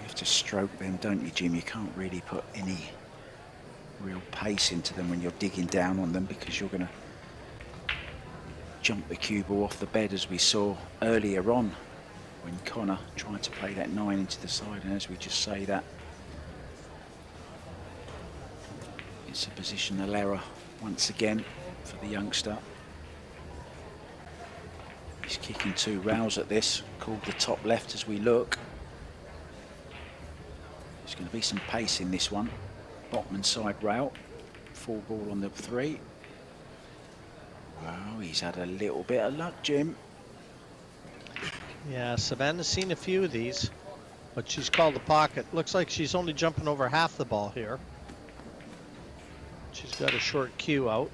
have to stroke them, don't you, Jim? You can't really put any real pace into them when you're digging down on them, because you're going to jump the cue ball off the bed, as we saw earlier on when Connor tried to play that 9 into the side. And as we just say that, it's a positional error once again for the youngster. He's kicking 2 rows at this, called the top left as we look. There's going to be some pace in this one. Bottom and side rail, full ball on the 3. Well, he's had a little bit of luck, Jim. Yeah, Savannah's seen a few of these, but she's called the pocket. Looks like she's only jumping over half the ball here. She's got a short cue out.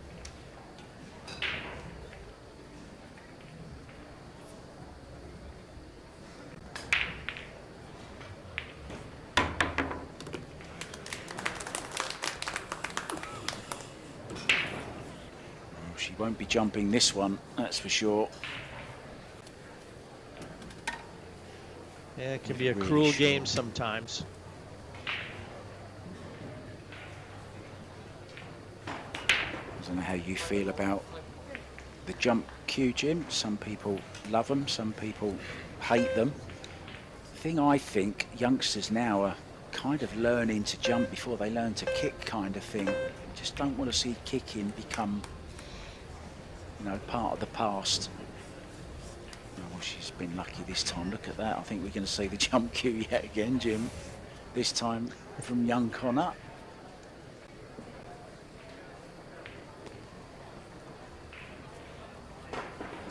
She won't be jumping this one, that's for sure. Yeah, it can be a Really cruel short. game sometimes. I don't know how you feel about the jump cue, Jim. Some people love them, some people hate them. The thing I think youngsters now are kind of learning to jump before they learn to kick, kind of thing. Just don't want to see kicking become, you know, part of the past. Oh, she's been lucky this time. Look at that. I think we're going to see the jump cue yet again, Jim. This time from young Connor.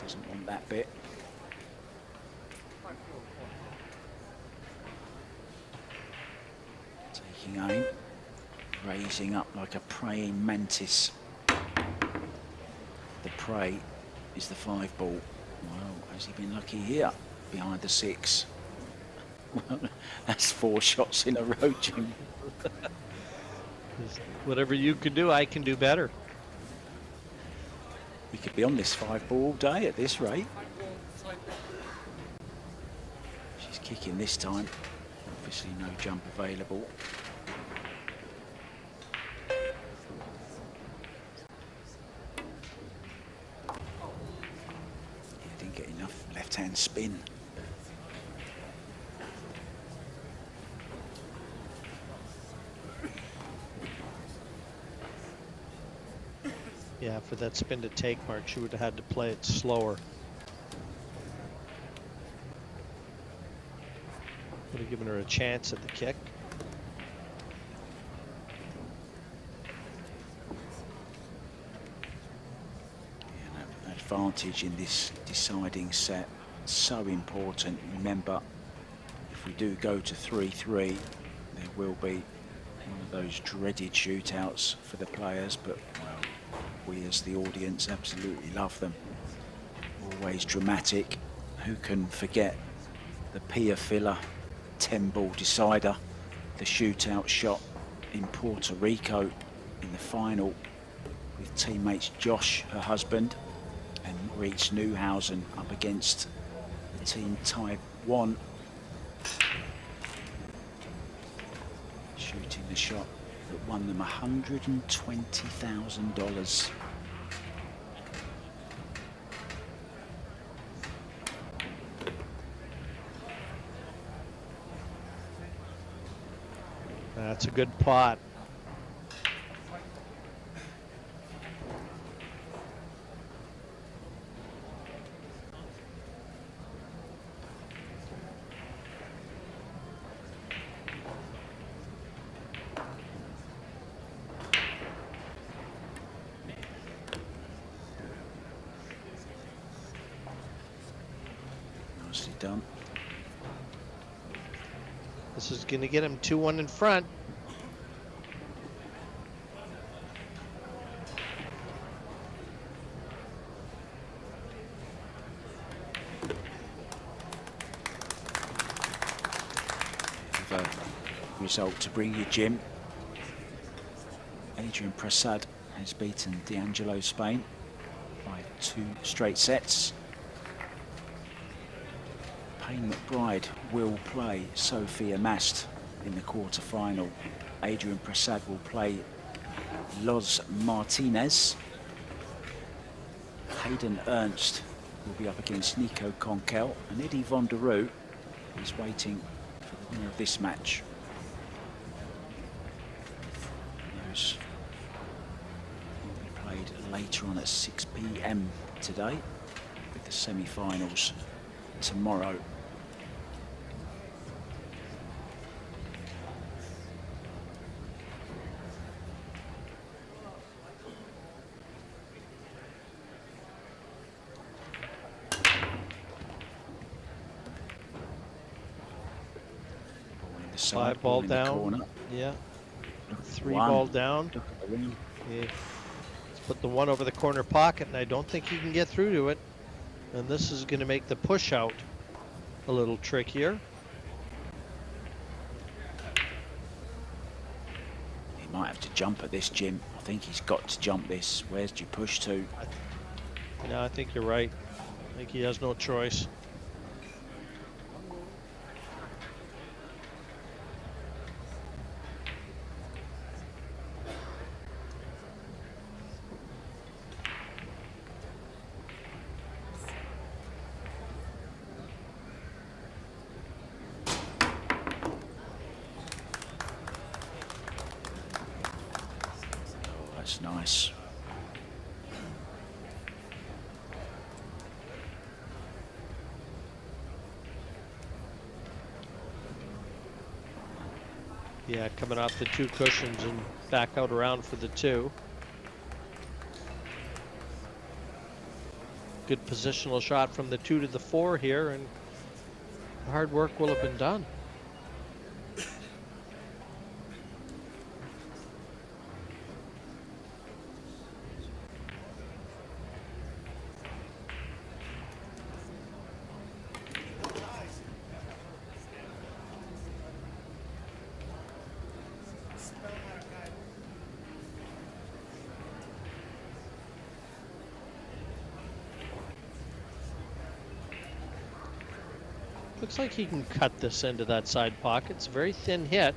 Doesn't want that bit. Taking aim, raising up like a praying mantis. The prey is the 5 ball. Well, has he been lucky here? Behind the 6. That's 4 shots in a row, Jim. Whatever you can do, I can do better. We could be on this 5 ball all day at this rate. She's kicking this time. Obviously no jump available. Yeah, didn't get enough left-hand spin. Yeah, for that spin to take, Mark, she would have had to play it slower. Would have given her a chance at the kick. Yeah, an advantage in this deciding set, so important. Remember, if we do go to 3-3, there will be one of those dreaded shootouts for the players, but well, we as the audience absolutely love them. Always dramatic. Who can forget the Pia Filler 10-ball decider, the shootout shot in Puerto Rico in the final with teammates Josh, her husband, and Reach Newhausen up against the team Taiwan. Shooting the shot that won them $120,000. That's a good pot. Nicely done. This is going to get him 2-1 in front. Result to bring you, Jim. Adrian Prasad has beaten D'Angelo Spain by 2 straight sets. Payne McBride will play Sophia Mast in the quarter-final. Adrian Prasad will play Loz Martinez. Hayden Ernst will be up against Nico Conkel, and Eddie von der Rohe is waiting for the winner of this match. Those will be played later on at 6 p.m. today, with the semi-finals tomorrow. Five ball down. Yeah. 3 ball down. Yeah. Let's put the 1 over the corner pocket, and I don't think he can get through to it. And this is going to make the push out a little trickier. He might have to jump at this, Jim. I think he's got to jump this. Where's your push to? No, I think you're right. I think he has no choice. That's nice. Yeah, coming off the 2 cushions and back out around for the 2. Good positional shot from the 2 to the 4 here, and hard work will have been done. Looks like he can cut this into that side pocket. It's a very thin hit,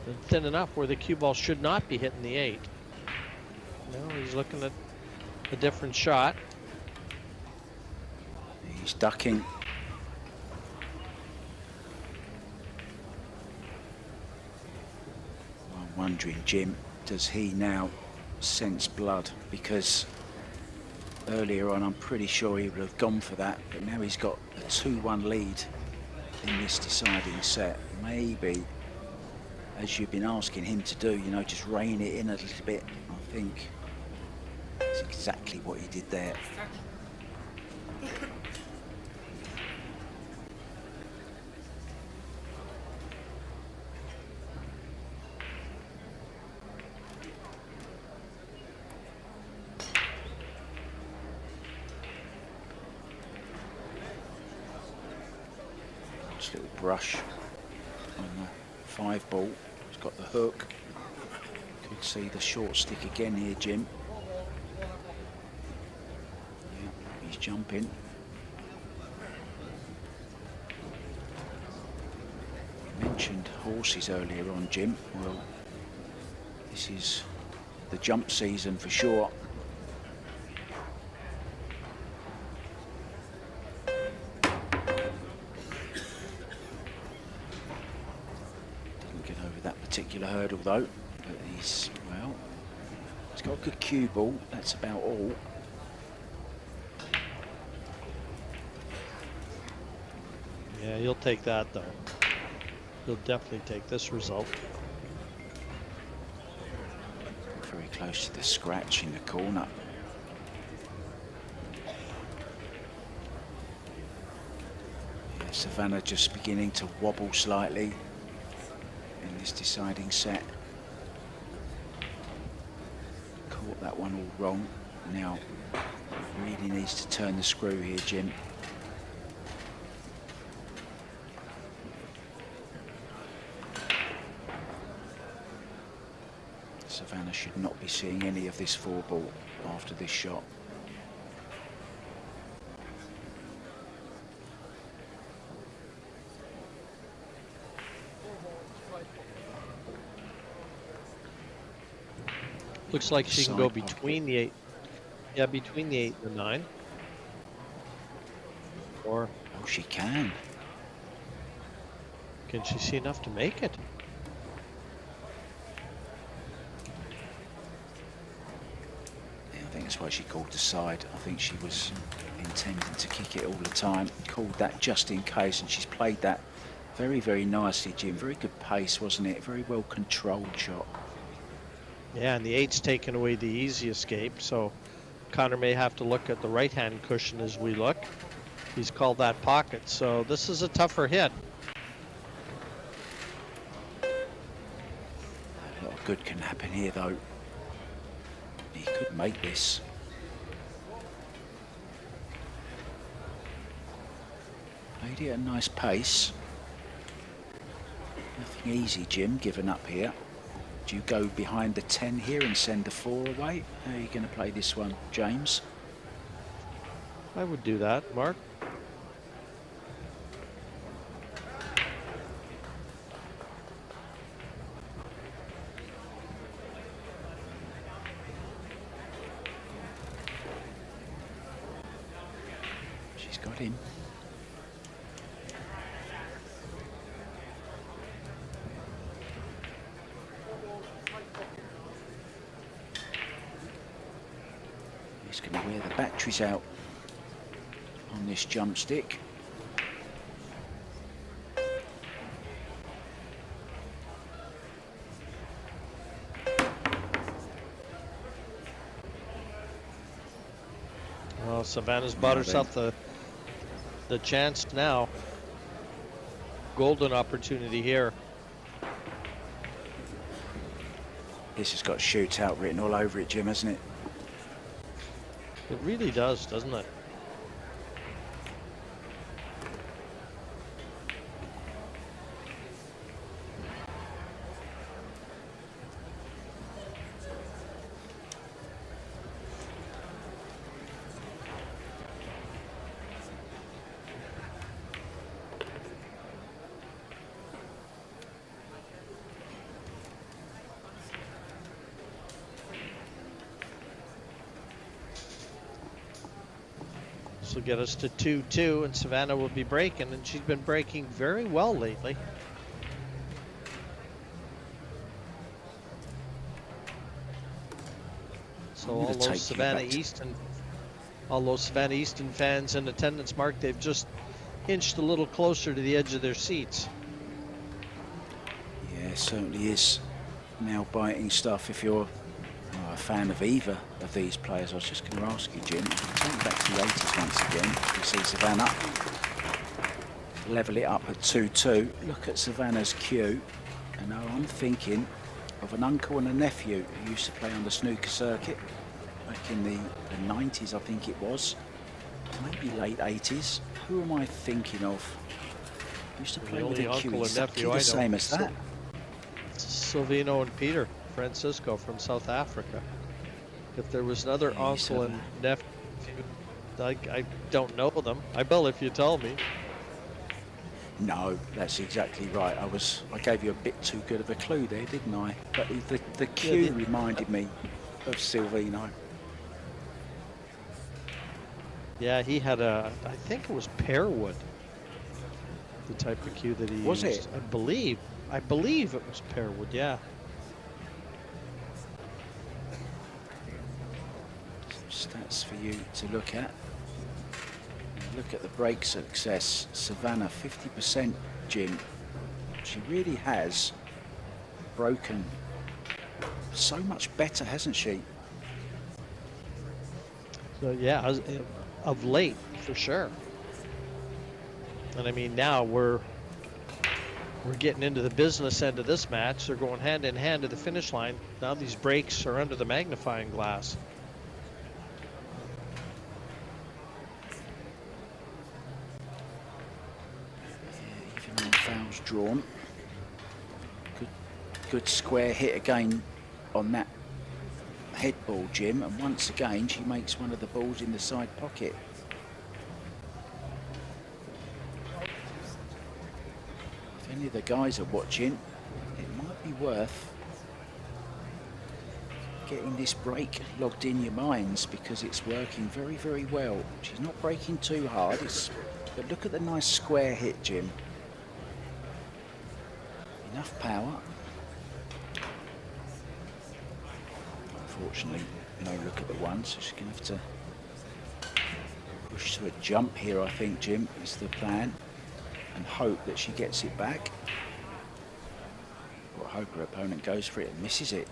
but thin enough where the cue ball should not be hitting the 8. No, he's looking at a different shot. He's ducking. I'm wondering, Jim, does he now sense blood? Because earlier on, I'm pretty sure he would have gone for that, but now he's got a 2-1 lead in this deciding set. Maybe, as you've been asking him to do, you know, just rein it in a little bit. I think that's exactly what he did there. Just a little brush on the 5 ball. He's got the hook. Could see the short stick again here, Jim. Yeah, he's jumping. We mentioned horses earlier on, Jim. Well, this is the jump season for sure. Particular hurdle though, but he's, well, he's got a good cue ball, that's about all. Yeah, he'll take that though. He'll definitely take this result. Very close to the scratch in the corner. Yeah, Savannah just beginning to wobble slightly in this deciding set. Caught that one all wrong. Now really needs to turn the screw here, Jim. Savannah should not be seeing any of this 4 ball after this shot. Looks like she can go Side between pocket. the 8. Yeah, between the 8 and the 9. Or Oh, she can. can she see enough to make it? Yeah, I think that's why she called the side. I think she was intending to kick it all the time. Called that just in case, and she's played that very, very nicely, Jim. Very good pace, wasn't it? Very well controlled shot. Yeah, and the 8's taken away the easy escape, so Connor may have to look at the right-hand cushion as we look. He's called that pocket, so this is a tougher hit. A lot of good can happen here, though. He could make this. Played it at a nice pace. Nothing easy, Jim, given up here. Do you go behind the 10 here and send the 4 away? How are you going to play this one, James? I would do that, Mark. She's got him. He's going to wear the batteries out on this jump stick. Well, Savannah's bought herself the chance now. Golden opportunity here. This has got Shootout written all over it, Jim, hasn't it? It really does, doesn't it? will get us to 2-2, and Savannah will be breaking, and she's been breaking very well lately. So I'm all gonna those take you Savannah back to- Easton fans in attendance, Mark, they've just inched a little closer to the edge of their seats. Yeah, it certainly is nail biting stuff if you're a fan of either of these players. I was just going to ask you, Jim, take you back to the 80s once again. You see Savannah level it up at 2-2. Look at Savannah's cue, and now I'm thinking of an uncle and a nephew who used to play on the snooker circuit back in the 90s, I think it was, maybe late 80s. Who am I thinking of? Used to play with only a uncle cue and exactly nephew I the know. same as that. Silvino and Peter Francisco from South Africa. If there was another Yeah, you uncle said and nephew, I don't know them. I will if you tell me. No, that's exactly right. I gave you a bit too good of a clue there, didn't I? But the cue reminded me of Silvino. Yeah, he had I think it was pearwood, the type of cue that he Was used. it? I believe it was pearwood, yeah. Some stats for you to look at. Look at the break success. Savannah, 50%, Jim. She really has broken so much better, hasn't she? So yeah, of late, for sure. And I mean, now we're getting into the business end of this match. They're going hand in hand to the finish line. Now these breaks are under the magnifying glass. Even when fouls drawn. Good square hit again on that head ball, Jim. And once again, she makes one of the balls in the side pocket. If any of the guys are watching, it might be worth getting this break logged in your minds because it's working very, very well. She's not breaking too hard, but look at the nice square hit, Jim. Enough power. Unfortunately, no look at the one, so she's going to have to push to a jump here, I think, Jim, is the plan, and hope that she gets it back. Or hope her opponent goes for it and misses it.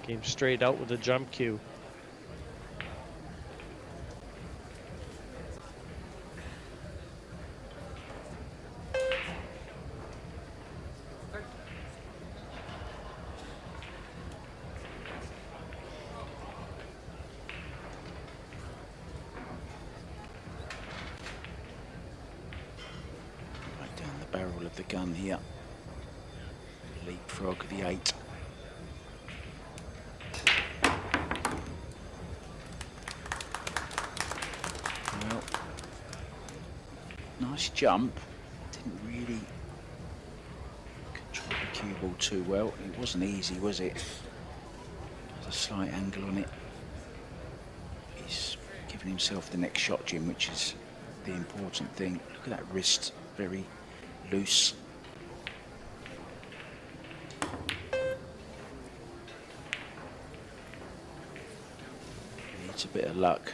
Came straight out with a jump cue. Right down the barrel of the gun here. Leapfrog the 8. Well, nice jump. Didn't really control the cue ball too well. It wasn't easy, was it? There's a slight angle on it. He's giving himself the next shot, Jim, which is the important thing. Look at that wrist, very loose. Needs a bit of luck.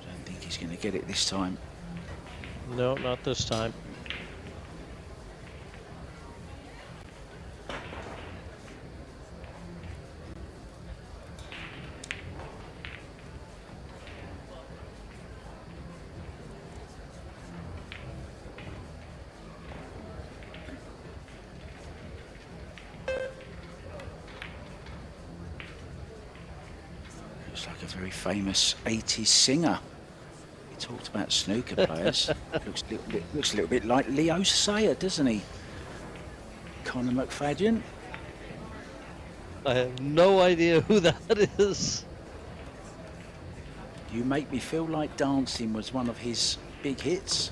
I don't think he's going to get it this time. No, not this time. Looks like a very famous 80s singer. We talked about snooker players. looks a little bit like Leo Sayer, doesn't he? Conor McFadden. I have no idea who that is. You Make Me Feel Like Dancing was one of his big hits.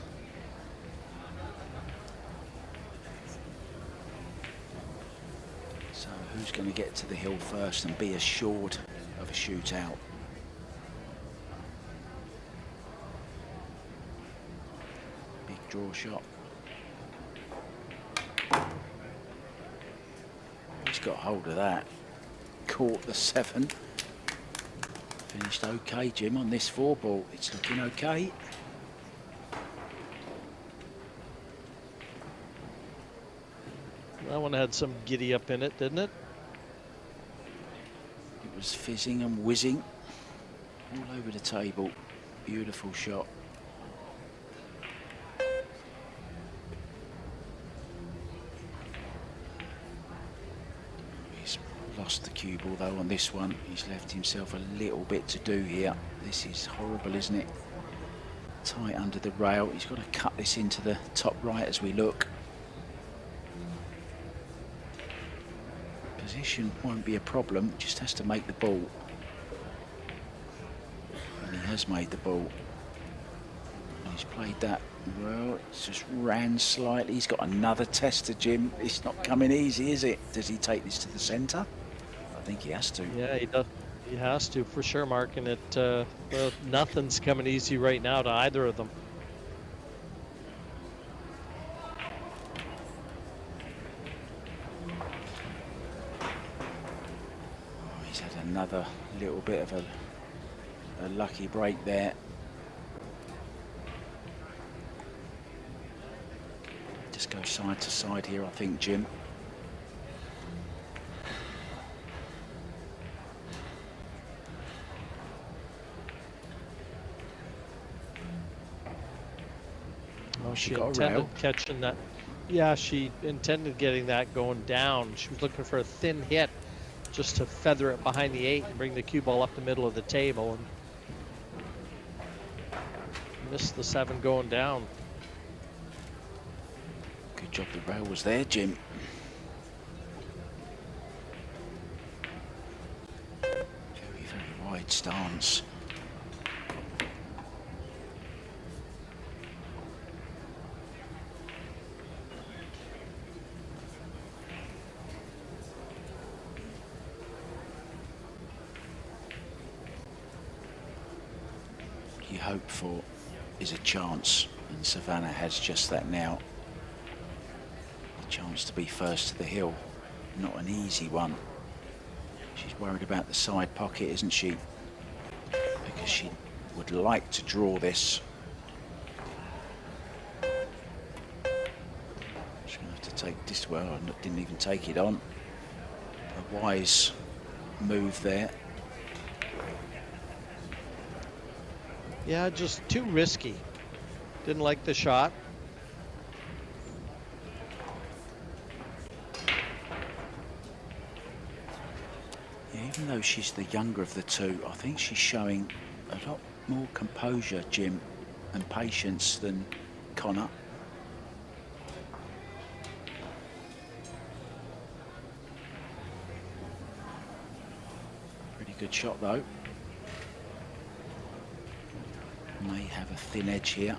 So who's going to get to the hill first and be assured of a shootout? Big draw shot. He's got hold of that. Caught the 7. Finished okay, Jim, on this 4 ball. It's looking okay. That one had some giddy up in it, didn't it? It was fizzing and whizzing all over the table. Beautiful shot. He's lost the cue ball though on this one. He's left himself a little bit to do here. This is horrible, isn't it? Tight under the rail. He's got to cut this into the top right as we look. Position won't be a problem, just has to make the ball. And he has made the ball. And he's played that well, it's just ran slightly. He's got another tester, Jim. It's not coming easy, is it? Does he take this to the centre? I think he has to. Yeah, he does. He has to, for sure, Mark. And well, nothing's coming easy right now to either of them. Another little bit of a lucky break there. Just go side to side here, I think, Jim. Oh, she got a intended rail. catching that. Yeah, she intended getting that going down. She was looking for a thin hit, just to feather it behind the 8 and bring the cue ball up the middle of the table, and missed the 7 going down. Good job the rail was there, Jim. Very, very wide stance. You hope for is a chance, and Savannah has just that now. A chance to be first to the hill, not an easy one. She's worried about the side pocket, isn't she? Because she would like to draw this. She's going to have to take this, well, I didn't even take it on. A wise move there. Yeah, just too risky. Didn't like the shot. Yeah, even though she's the younger of the two, I think she's showing a lot more composure, Jim, and patience than Connor. Pretty good shot though. May have a thin edge here.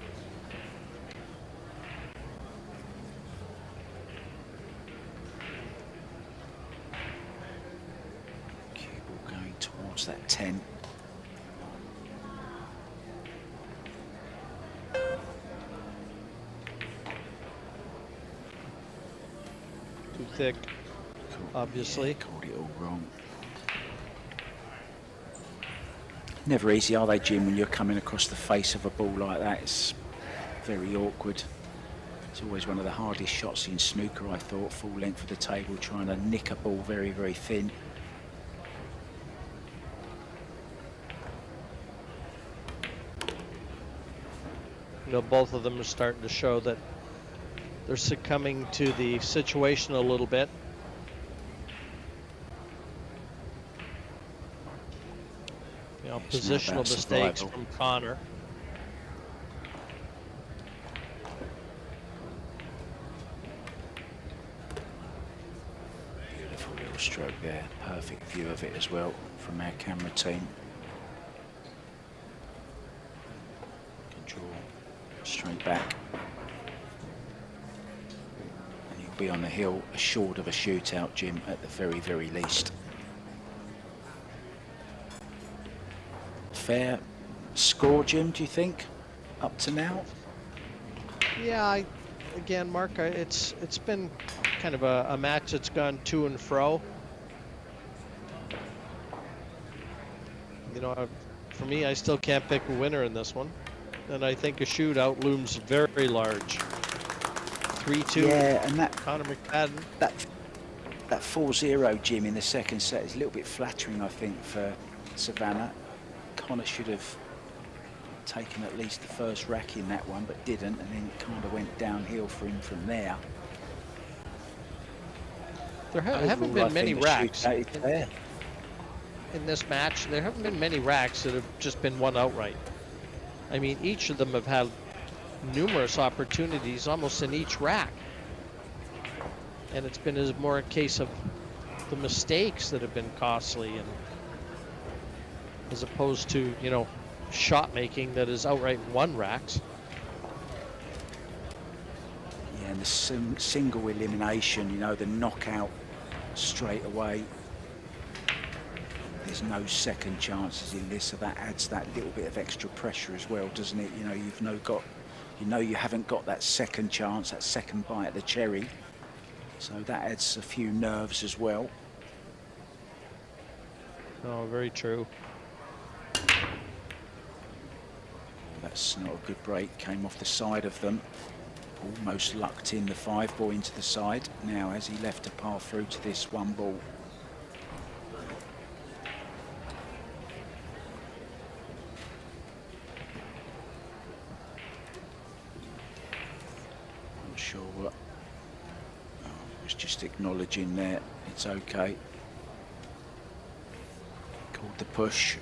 Cue ball going towards that 10. Too thick, obviously. Yeah, called it all wrong. Never easy, are they, Jim, when you're coming across the face of a ball like that? It's very awkward. It's always one of the hardest shots in snooker, I thought, full length of the table, trying to nick a ball very, very thin. You know, both of them are starting to show that they're succumbing to the situation a little bit. You know, It's not positional about mistakes survival. from Connor. Beautiful little stroke there. Perfect view of it as well from our camera team. Can draw straight back. And he'll be on the hill, assured of a shootout, Jim, at the very, very least. Fair score, Jim, do you think, up to now? Yeah, again, Mark, it's been kind of a match that's gone to and fro. You know, for me, I still can't pick a winner in this one. And I think a shootout looms very large. 3-2. Yeah, and that Connor McFadden. that 4-0, Jim, in the second set is a little bit flattering, I think, for Savannah. Connor should have taken at least the first rack in that one, but didn't, and then it kind of went downhill for him from there. There haven't Overall, been many I think racks the shootout is fair. in this match. There haven't been many racks that have just been won outright. I mean, each of them have had numerous opportunities almost in each rack. And it's been more a case of the mistakes that have been costly, and as opposed to, you know, shot making that is outright won racks. Yeah, and the single elimination, you know, the knockout straight away. There's no second chances in this, so that adds that little bit of extra pressure as well, doesn't it? You know, you haven't got that second chance, that second bite at the cherry. So that adds a few nerves as well. Oh, very true. That's not a good break, came off the side of them. Almost lucked in the 5-ball into the side. Now, has he left a par through to this 1-ball? Not sure what. Oh, was just acknowledging there. It's okay. Called the push.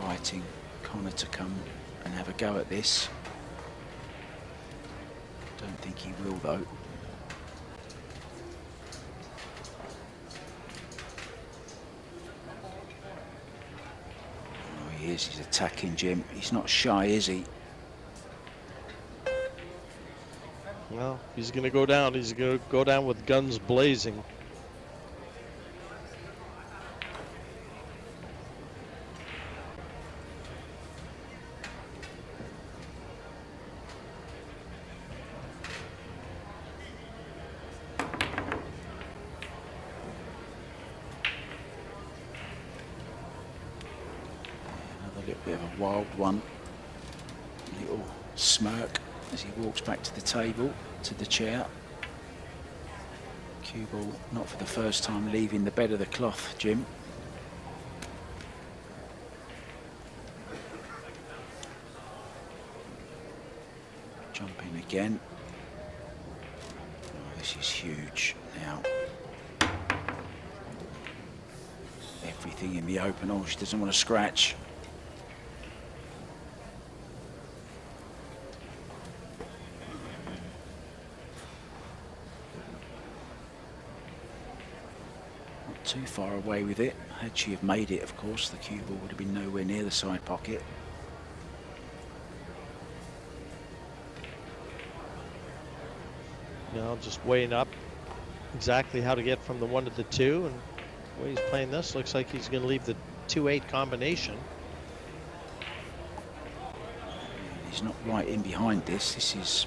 Inviting Connor to come and have a go at this. Don't think he will, though. Oh, he is. He's attacking Jim. He's not shy, is he? Well, he's going to go down. He's going to go down with guns blazing. Bit of a wild one. Little smirk as he walks back to the table, to the chair. Cue ball, not for the first time, leaving the bed of the cloth, Jim. Jumping again. Oh, this is huge now. Everything in the open. Oh, she doesn't want to scratch. Too far away with it. Had she have made it, of course, the cue ball would have been nowhere near the side pocket. Now just weighing up exactly how to get from the 1 to the 2, and the way he's playing this, looks like he's going to leave the 2-8 combination. He's not right in behind this. This is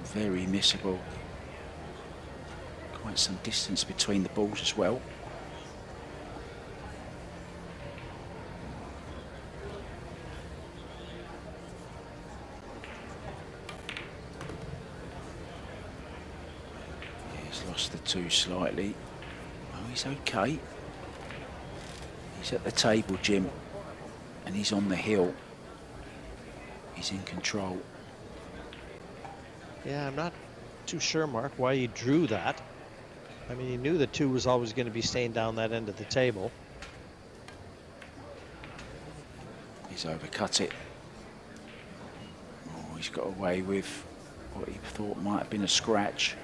very missable. Quite some distance between the balls as well. Lost the 2 slightly. Oh, he's okay. He's at the table, Jim, and he's on the hill. He's in control. Yeah, I'm not too sure, Mark, why he drew that. I mean, he knew the 2 was always going to be staying down that end of the table. He's overcut it. Oh, he's got away with what he thought might have been a scratch.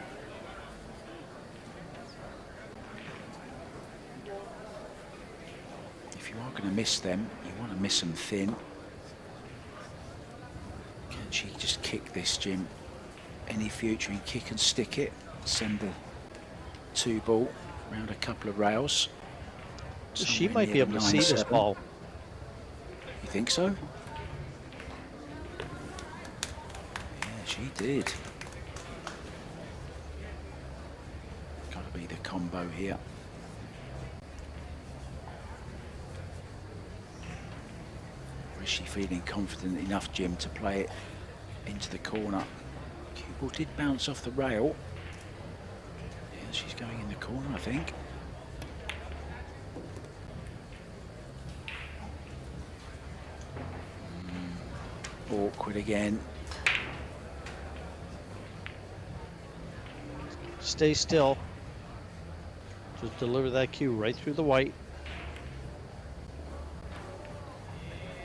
If you are going to miss them, you want to miss them thin. she just kick this, Jim? Any future in kick and stick it, send the 2 ball around a couple of rails. She Somewhere might near be the able to see this 9-7. ball. You think so? Yeah, she did. Got to be the combo here. Or is she feeling confident enough, Jim, to play it into the corner? Cue ball did bounce off the rail. Yeah, she's going in the corner, I think. Awkward again. Stay still. Just deliver that cue right through the white.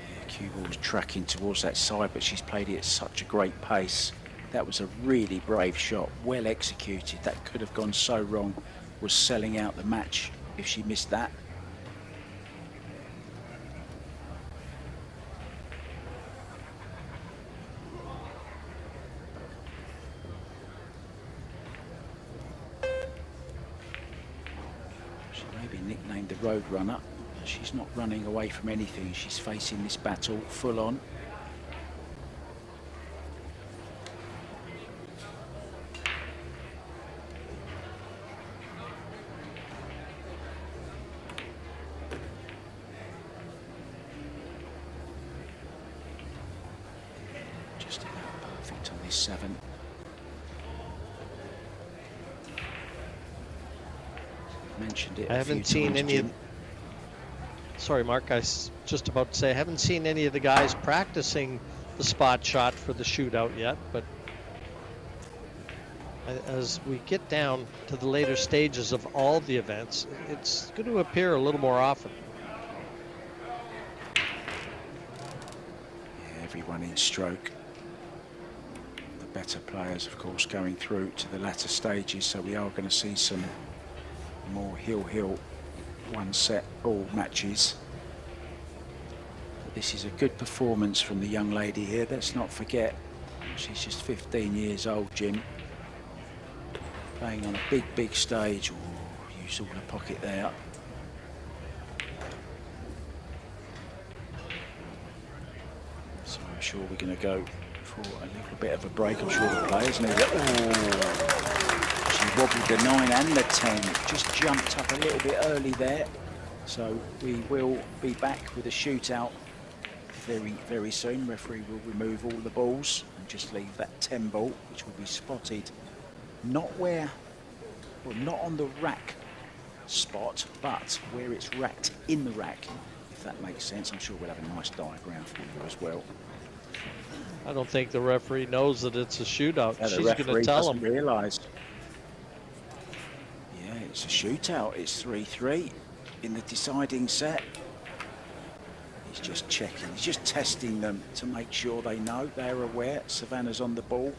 Yeah, cue ball's tracking towards that side, but she's played it at such a great pace. That was a really brave shot, well executed. That could have gone so wrong. Was selling out the match if she missed that. Nicknamed the Road Runner. She's not running away from anything. She's facing this battle full on. Just about perfect on this 7. Mentioned it. I haven't seen any of. Sorry, Mark. I was just about to say I haven't seen any of the guys practicing the spot shot for the shootout yet, but as we get down to the later stages of all the events, it's going to appear a little more often. Yeah, everyone in stroke. The better players, of course, going through to the latter stages, so we are going to see some more hill one set ball matches. But this is a good performance from the young lady here. Let's not forget she's just 15 years old, Jim, playing on a big stage. Oh, use all the pocket there. So I'm sure we're going to go for a little bit of a break. I'm sure the players need it. Oh, she wobbled the 9 and the 10, just jumped up a little bit early there. So we will be back with a shootout very soon. Referee will remove all the balls and just leave that 10 ball, which will be spotted not on the rack spot, but where it's racked in the rack, if that makes sense. I'm sure we'll have a nice diagram for you as well. I don't think the referee knows that it's a shootout. Yeah, She's going to tell him. Realise. Yeah, it's a shootout. It's 3-3 in the deciding set. He's just checking. He's just testing them to make sure they know, they're aware. Savannah's on the ball.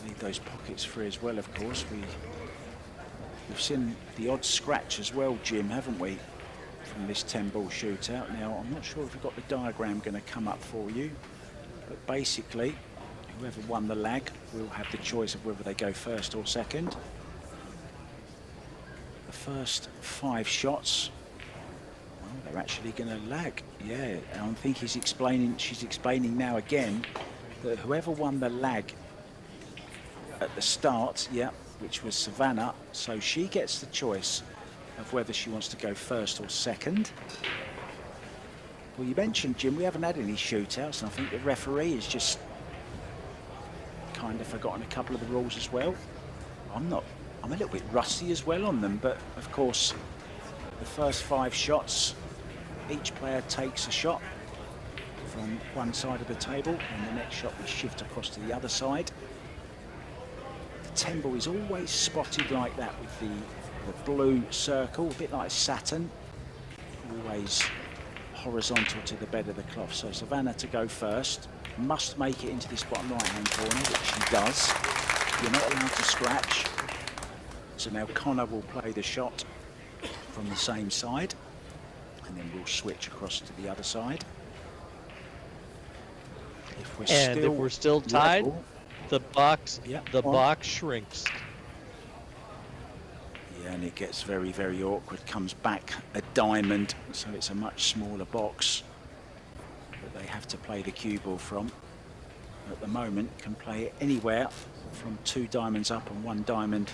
Leave those pockets free as well, of course. We've seen the odd scratch as well, Jim, haven't we, from this 10-ball shootout. Now, I'm not sure if we've got the diagram going to come up for you, but basically, whoever won the lag will have the choice of whether they go first or second. The first 5 shots, well, they're actually going to lag. Yeah, and I think she's explaining now again that whoever won the lag at the start, yeah, which was Savannah, so she gets the choice of whether she wants to go first or second. Well, you mentioned, Jim, we haven't had any shootouts, and I think the referee has just kind of forgotten a couple of the rules as well. I'm a little bit rusty as well on them, but of course, the first 5 shots, each player takes a shot from one side of the table, and the next shot we shift across to the other side. 10 ball is always spotted like that with the blue circle, a bit like Saturn, always horizontal to the bed of the cloth. So Savannah to go first, must make it into this bottom right hand corner, which she does. You're not allowed to scratch. So now Connor will play the shot from the same side, and then we'll switch across to the other side. If we're still tied, level, the box yeah, box shrinks. Yeah, and it gets very, very awkward. Comes back a diamond, so it's a much smaller box that they have to play the cue ball from. At the moment, can play it anywhere from 2 diamonds up and 1 diamond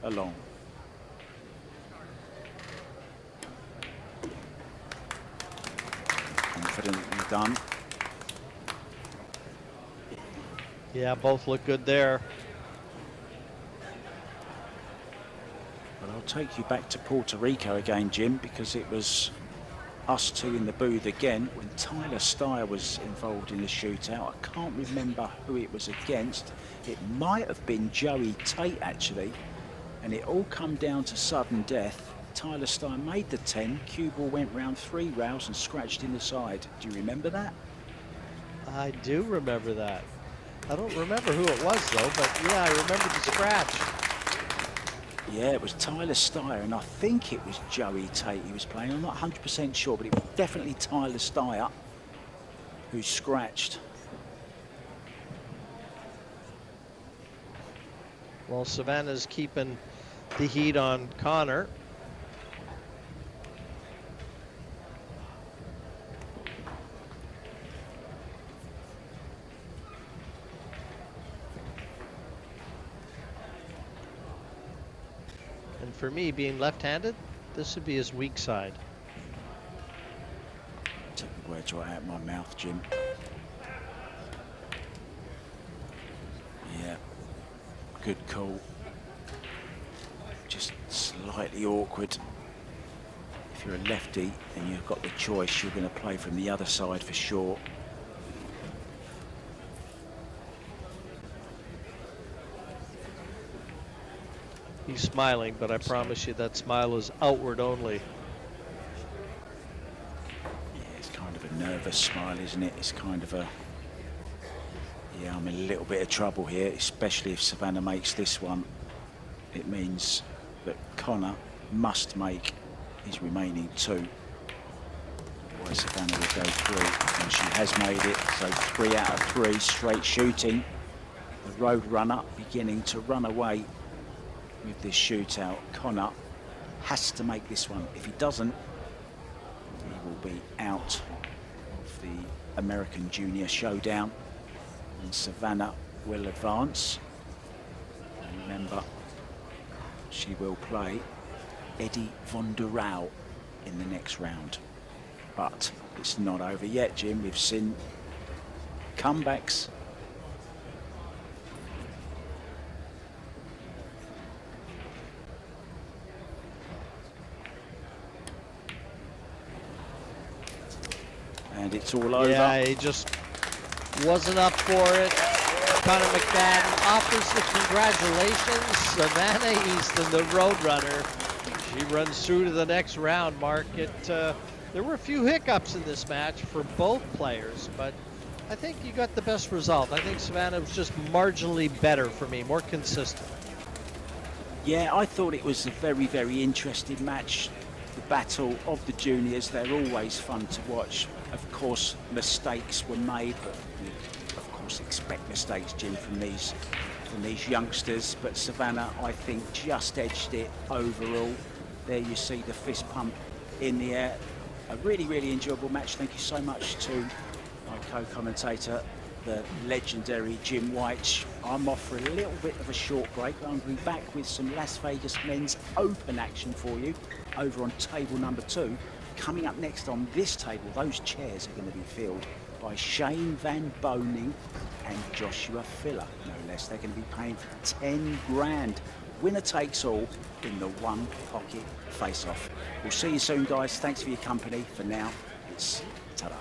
along. Confidently done. Yeah, both look good there. But I'll take you back to Puerto Rico again, Jim, because it was us two in the booth again when Tyler Steyer was involved in the shootout. I can't remember who it was against. It might have been Joey Tate, actually, and it all come down to sudden death. Tyler Steyer made the 10, cue ball went round 3 rails and scratched in the side. Do you remember that? I do remember that. I don't remember who it was though, but yeah, I remember the scratch. Yeah, it was Tyler Steyer, and I think it was Joey Tate he was playing. I'm not 100% sure, but it was definitely Tyler Steyer who scratched. Well, Savannah's keeping the heat on Connor. And for me, being left-handed, this would be his weak side. Took the words right out of my mouth, Jim. Yeah, good call. Just slightly awkward. If you're a lefty and you've got the choice, you're going to play from the other side for sure. He's smiling, but I promise you that smile is outward only. Yeah, it's kind of a nervous smile, isn't it? It's kind of a, yeah, I'm in a little bit of trouble here, especially if Savannah makes this one. It means that Connor must make his remaining 2. Otherwise Savannah will go through, and she has made it, so 3 out of 3 straight shooting. The road runner beginning to run away with this shootout. Connor has to make this one. If he doesn't, he will be out of the American Junior Showdown, and Savannah will advance. And remember, she will play Eddie von der Rau in the next round. But it's not over yet, Jim. We've seen comebacks. And it's all over. Yeah, he just wasn't up for it. Connor McFadden offers the congratulations. Savannah Easton, the Roadrunner. She runs through to the next round, Mark. There were a few hiccups in this match for both players, but I think you got the best result. I think Savannah was just marginally better for me, more consistent. Yeah, I thought it was a very, very interesting match. The battle of the juniors, they're always fun to watch. Of course, mistakes were made, but we, of course, expect mistakes, Jim, from these youngsters. But Savannah, I think, just edged it overall. There you see the fist pump in the air. A really, really enjoyable match. Thank you so much to my co-commentator, the legendary Jim White. I'm off for a little bit of a short break. I'm going to be back with some Las Vegas Men's Open action for you over on table number 2. Coming up next on this table, those chairs are going to be filled by Shane Van Boning and Joshua Filler, no less. They're going to be paying for 10 grand. Winner takes all in the one pocket face-off. We'll see you soon, guys. Thanks for your company. For now, it's ta-da.